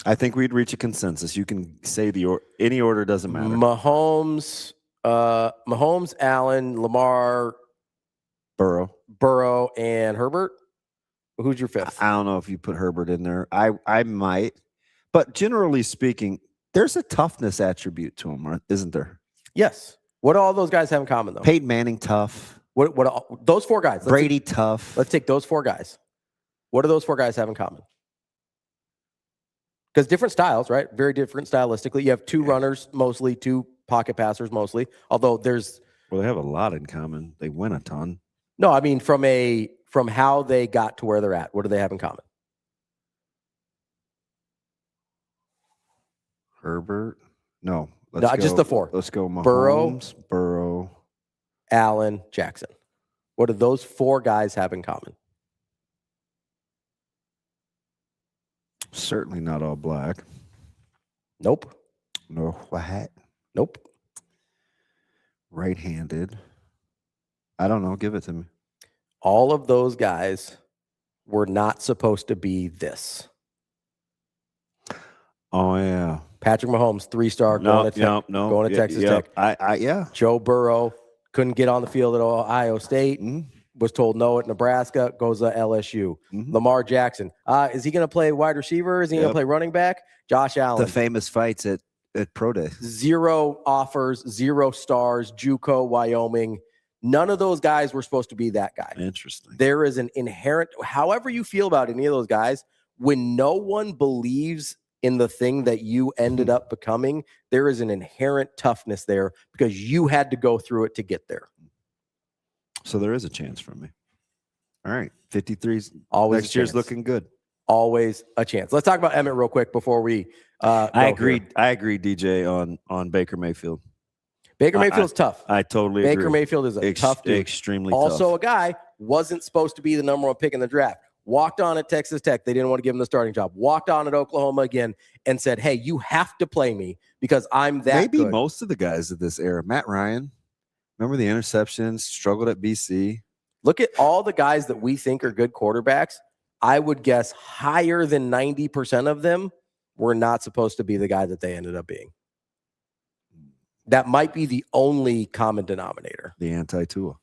I think we'd reach a consensus. You can say any order doesn't matter.
Mahomes, Allen, Lamar, Burrow, and Herbert. Who's your 5th?
I don't know if you put Herbert in there. I might. But generally speaking, there's a toughness attribute to him, isn't there?
Yes. What do all those guys have in common, though?
Peyton Manning, tough.
What those 4 guys?
Brady, tough.
Let's take those 4 guys. What do those 4 guys have in common? Because different styles, right? Very different stylistically. You have 2 runners, mostly 2 pocket passers, mostly. Although they
have a lot in common. They win a ton.
No, I mean from how they got to where they're at. What do they have in common?
Herbert? No.
Just the 4.
Let's go Mahomes, Burrow,
Allen, Jackson. What do those 4 guys have in common?
Certainly not all black.
Nope.
No white.
Nope.
Right-handed. I don't know. Give it to me.
All of those guys were not supposed to be this.
Oh, yeah.
Patrick Mahomes, 3-star, going to Texas Tech. Joe Burrow couldn't get on the field at Ohio State. Was told no at Nebraska, goes to LSU. Lamar Jackson. Is he going to play wide receiver? Is he going to play running back? Josh Allen.
The famous fights at Pro Day.
0 offers, 0 stars, JUCO, Wyoming. None of those guys were supposed to be that guy.
Interesting.
There is an inherent, however you feel about any of those guys, when no one believes in the thing that you ended up becoming, there is an inherent toughness there because you had to go through it to get there.
So there is a chance for me. All right. 53's
always
next year's looking good.
Always a chance. Let's talk about Emmett real quick before we
I agree, DJ, on Baker Mayfield.
Baker Mayfield's tough.
I totally agree.
Baker Mayfield is a tough dude.
Extremely
also
tough.
A guy wasn't supposed to be the number 1 pick in the draft. Walked on at Texas Tech. They didn't want to give him the starting job. Walked on at Oklahoma again and said, hey, you have to play me because I'm that good.
Most of the guys of this era. Matt Ryan. Remember the interceptions? Struggled at BC.
Look at all the guys that we think are good quarterbacks. I would guess higher than 90% of them were not supposed to be the guy that they ended up being. That might be the only common denominator.
The anti-Tua.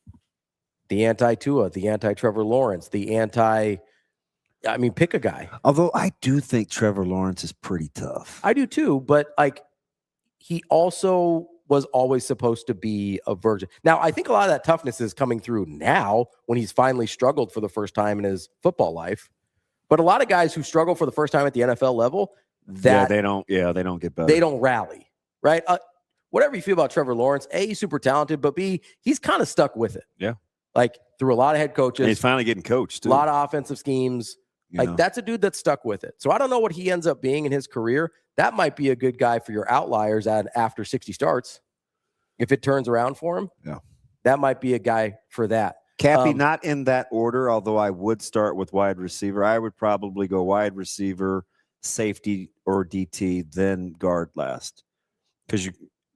The anti-Tua, the anti-Trevor Lawrence, pick a guy.
Although I do think Trevor Lawrence is pretty tough.
I do too, but he also was always supposed to be a virgin. Now, I think a lot of that toughness is coming through now when he's finally struggled for the first time in his football life. But a lot of guys who struggle for the first time at the NFL level,
they don't get better.
They don't rally, right? Whatever you feel about Trevor Lawrence, A, he's super talented, but B, he's kind of stuck with it.
Yeah.
Like through a lot of head coaches.
And he's finally getting coached too.
A lot of offensive schemes. That's a dude that's stuck with it. So I don't know what he ends up being in his career. That might be a good guy for your outliers after 60 starts. If it turns around for him, that might be a guy for that.
Cappy, not in that order, although I would start with wide receiver. I would probably go wide receiver, safety, or DT, then guard last. Because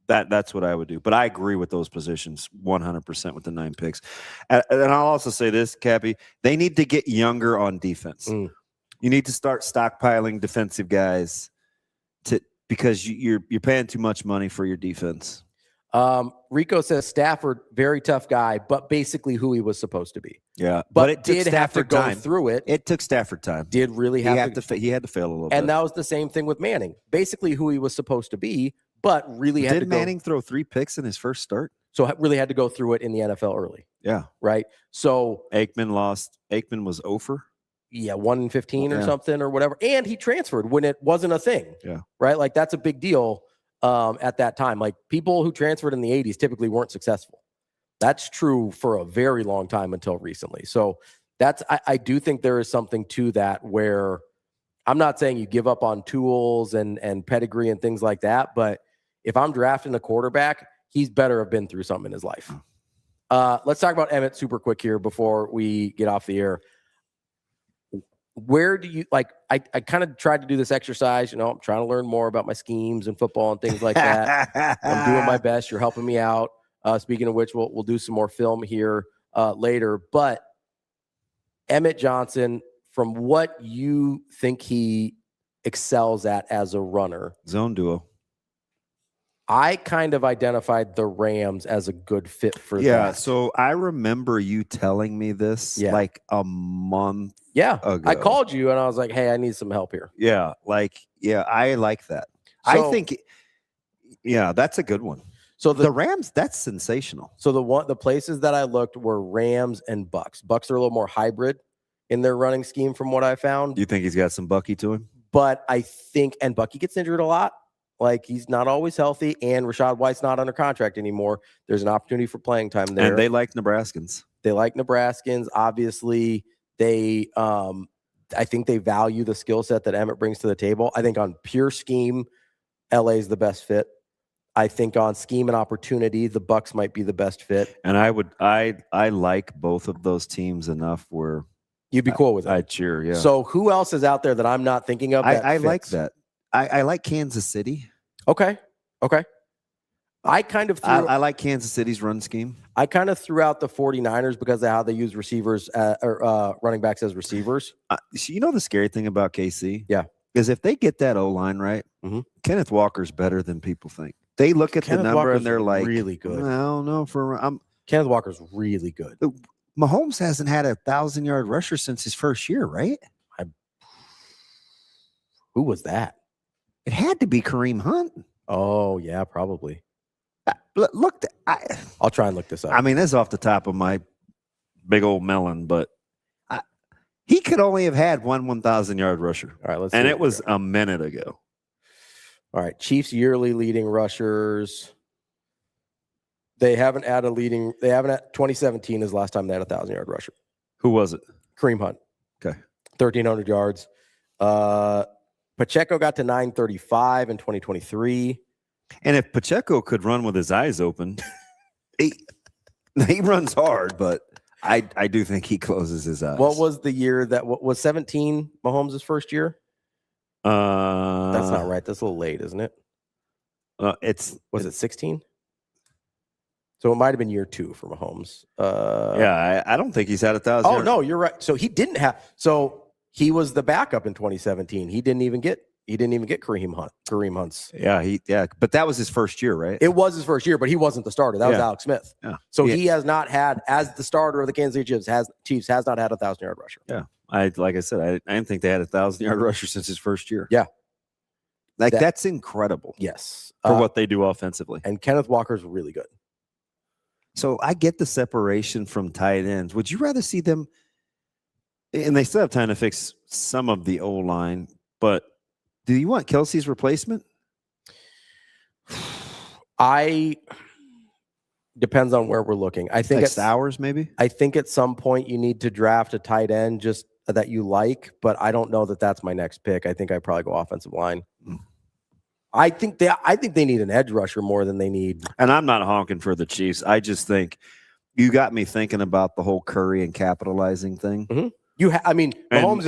that's what I would do. But I agree with those positions 100% with the 9 picks. And I'll also say this, Cappy, they need to get younger on defense. You need to start stockpiling defensive guys because you're paying too much money for your defense.
Rico says Stafford, very tough guy, but basically who he was supposed to be.
Yeah,
but
it took
did
Stafford
have to
time.
go through it.
It took Stafford time.
Did really have to.
He had to fail a little bit.
And that was the same thing with Manning. Basically who he was supposed to be, but really had to go.
Did Manning throw 3 picks in his first start?
So really had to go through it in the NFL early.
Yeah.
Right? So
Aikman lost. Aikman was 0-for.
Yeah, 1-15 or something or whatever. And he transferred when it wasn't a thing.
Yeah.
Right? Like that's a big deal at that time. Like people who transferred in the 80s typically weren't successful. That's true for a very long time until recently. So I do think there is something to that where I'm not saying you give up on tools and pedigree and things like that, but if I'm drafting a quarterback, he's better have been through something in his life. Let's talk about Emmett super quick here before we get off the air. Where do you like? I kind of tried to do this exercise. I'm trying to learn more about my schemes and football and things like that. I'm doing my best. You're helping me out. Speaking of which, we'll do some more film here later. But Emmett Johnson, from what you think he excels at as a runner,
zone duo.
I kind of identified the Rams as a good fit for that.
Yeah, so I remember you telling me this like a month ago.
I called you and I was like, hey, I need some help here.
Yeah, I like that. So, I think, that's a good one. So the Rams, that's sensational.
So the places that I looked were Rams and Bucks. Bucks are a little more hybrid in their running scheme from what I found.
You think he's got some Bucky to him?
But I think, and Bucky gets injured a lot. Like he's not always healthy, and Rachaad White's not under contract anymore. There's an opportunity for playing time there.
And they like Nebraskans.
Obviously, they I think they value the skill set that Emmett brings to the table. I think on pure scheme, LA is the best fit. I think on scheme and opportunity, the Bucks might be the best fit.
And I like both of those teams enough where
you'd be cool with it.
I'd cheer, yeah.
So who else is out there that I'm not thinking of?
I like that. I like Kansas City.
Okay. I kind of
I like Kansas City's run scheme.
I kind of threw out the 49ers because of how they use receivers or running backs as receivers.
The scary thing about KC?
Yeah.
Is if they get that O-line right, Kenneth Walker's better than people think. They look at the number and they're like,
really good.
I don't know.
Kenneth Walker's really good.
Mahomes hasn't had a 1,000-yard rusher since his first year, right?
Who was that?
It had to be Kareem Hunt.
Oh, yeah, probably.
Look,
I'll try and look this up.
I mean, that's off the top of my big old melon, but he could only have had one 1,000-yard rusher.
All right, let's.
And it was a minute ago.
All right, Chiefs yearly leading rushers. They haven't had 2017 is the last time they had a 1,000-yard rusher.
Who was it?
Kareem Hunt.
Okay,
1,300 yards. Pacheco got to 935 in 2023.
And if Pacheco could run with his eyes open, he runs hard, but I do think he closes his eyes.
What was the year that was 17 Mahomes' first year? That's not right. That's a little late, isn't it? Was it 16? So it might have been year 2 for Mahomes.
I don't think he's had 1,000.
Oh, no, you're right. So he didn't have. So he was the backup in 2017. He didn't even get Kareem Hunt's.
Yeah, but that was his first year, right?
It was his first year, but he wasn't the starter. That was Alex Smith.
Yeah.
So he has not had, as the starter of the Kansas City Chiefs, has not had a 1,000-yard rusher.
Yeah. Like I said, I didn't think they had a 1,000-yard rusher since his first year.
Yeah.
Like that's incredible.
Yes.
For what they do offensively.
And Kenneth Walker's really good.
So I get the separation from tight ends. Would you rather see them? And they still have time to fix some of the O-line, but do you want Kelsey's replacement?
Depends on where we're looking. I think
it's hours, maybe.
I think at some point you need to draft a tight end just that you like, but I don't know that that's my next pick. I think I'd probably go offensive line. I think they need an edge rusher more than they need.
And I'm not honking for the Chiefs. I just think you got me thinking about the whole Curry and capitalizing thing.
Mm-hmm. Mahomes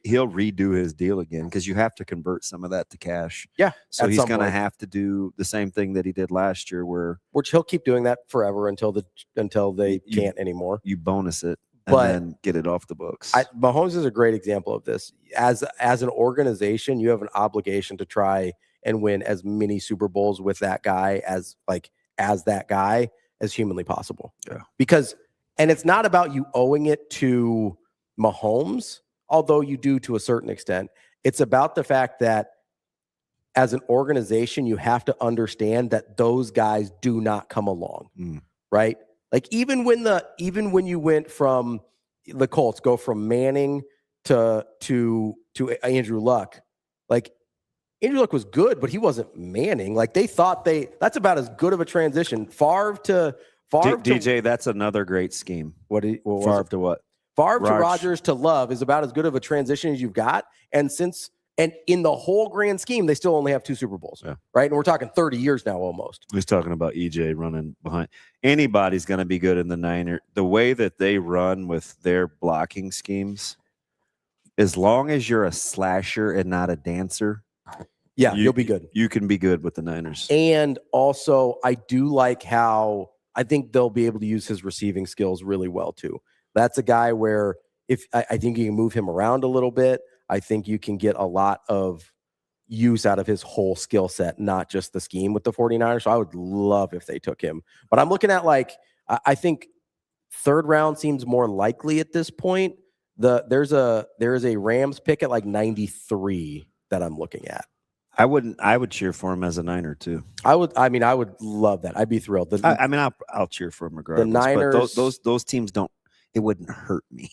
he'll redo his deal again because you have to convert some of that to cash.
Yeah,
so he's going to have to do the same thing that he did last year,
which he'll keep doing that forever until they can't anymore.
You bonus it and then get it off the books.
Mahomes is a great example of this. As an organization, you have an obligation to try and win as many Super Bowls with that guy as humanly possible.
Yeah,
and it's not about you owing it to Mahomes, although you do to a certain extent. It's about the fact that as an organization, you have to understand that those guys do not come along, right? Like even when you went from the Colts go from Manning to Andrew Luck, like Andrew Luck was good, but he wasn't Manning. Like they thought that's about as good of a transition. Favre to
DJ, that's another great scheme. Favre to what?
Favre to Rodgers to Love is about as good of a transition as you've got. And in the whole grand scheme, they still only have 2 Super Bowls, right? And we're talking 30 years now almost.
He's talking about EJ running behind. Anybody's going to be good in the Niners. The way that they run with their blocking schemes, as long as you're a slasher and not a dancer,
you'll be good.
You can be good with the Niners.
And also, I do like how I think they'll be able to use his receiving skills really well too. That's a guy where I think you can move him around a little bit. I think you can get a lot of use out of his whole skill set, not just the scheme with the 49ers. So I would love if they took him. But I'm looking at I think 3rd round seems more likely at this point. There is a Rams pick at 93 that I'm looking at.
I would cheer for him as a Niner too.
I would love that. I'd be thrilled.
I'll cheer for him regardless.
The Niners,
but those teams don't. It wouldn't hurt me.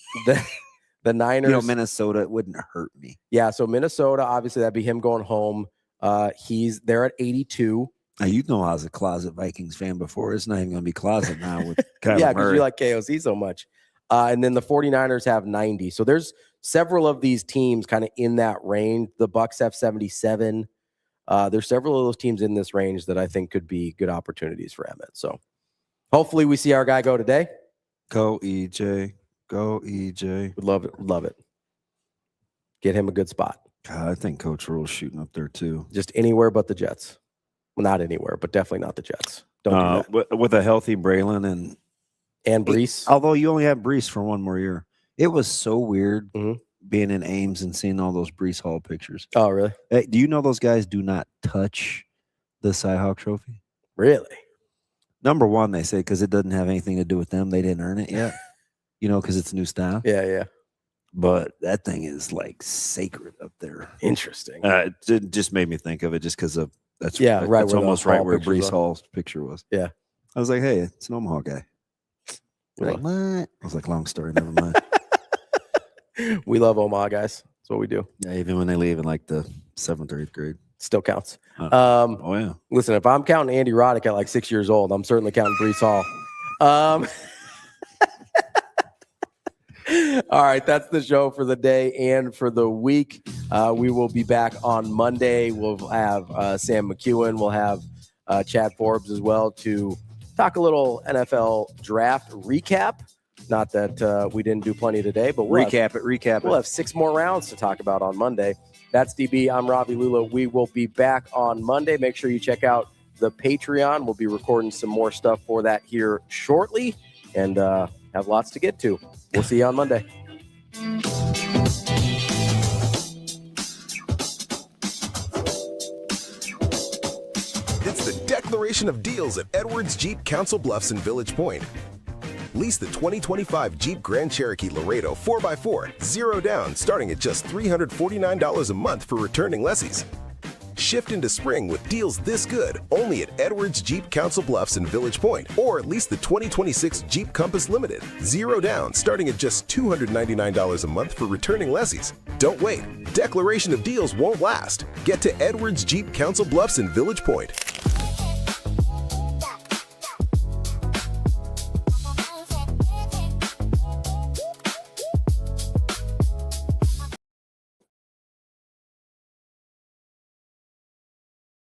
The Niners,
Minnesota, it wouldn't hurt me.
Yeah, so Minnesota, obviously that'd be him going home. He's there at 82.
Now, I was a closet Vikings fan before. It's not even going to be closet now with Kyler
yeah, because
Murray.
you like KOC so much. And then the 49ers have 90. So there's several of these teams kind of in that range. The Bucks have 77. There's several of those teams in this range that I think could be good opportunities for Emmett. So hopefully we see our guy go today.
Go EJ. Go EJ.
Would love it. Love it. Get him a good spot.
God, I think Coach Rule's shooting up there too.
Just anywhere but the Jets. Well, not anywhere, but definitely not the Jets. Don't do that.
With a healthy Braylon
and Brees.
Although you only have Brees for one more year. It was so weird being in Ames and seeing all those Brees Hall pictures.
Oh, really?
Hey, do you know those guys do not touch the Cy Hawk Trophy?
Really?
Number one, they say because it doesn't have anything to do with them. They didn't earn it yet. Because it's new style.
Yeah.
But that thing is sacred up there.
Interesting.
It just made me think of it just because of that's
right.
That's almost right where Brees Hall's picture was.
Yeah.
I was like, hey, it's an Omaha guy. Like, what? I was like, long story, never mind.
We love Omaha guys. That's what we do.
Yeah, even when they leave in the 7th or 8th grade.
Still counts.
Oh yeah.
Listen, if I'm counting Andy Roddick at 6 years old, I'm certainly counting Brees Hall. All right, that's the show for the day and for the week. We will be back on Monday. We'll have Sam McEwen. We'll have Chad Forbes as well to talk a little NFL draft recap. Not that we didn't do plenty today, but we'll
recap it.
We'll have 6 more rounds to talk about on Monday. That's DB. I'm Ravi Lulla. We will be back on Monday. Make sure you check out the Patreon. We'll be recording some more stuff for that here shortly and have lots to get to. We'll see you on Monday.
It's the declaration of deals at Edwards Jeep Council Bluffs and Village Point. Lease the 2025 Jeep Grand Cherokee Laredo 4x4, 0 down, starting at just $349 a month for returning lessees. Shift into spring with deals this good only at Edwards Jeep Council Bluffs and Village Point, or at least the 2026 Jeep Compass Limited. 0 down, starting at just $299 a month for returning lessees. Don't wait. Declaration of deals won't last. Get to Edwards Jeep Council Bluffs and Village Point.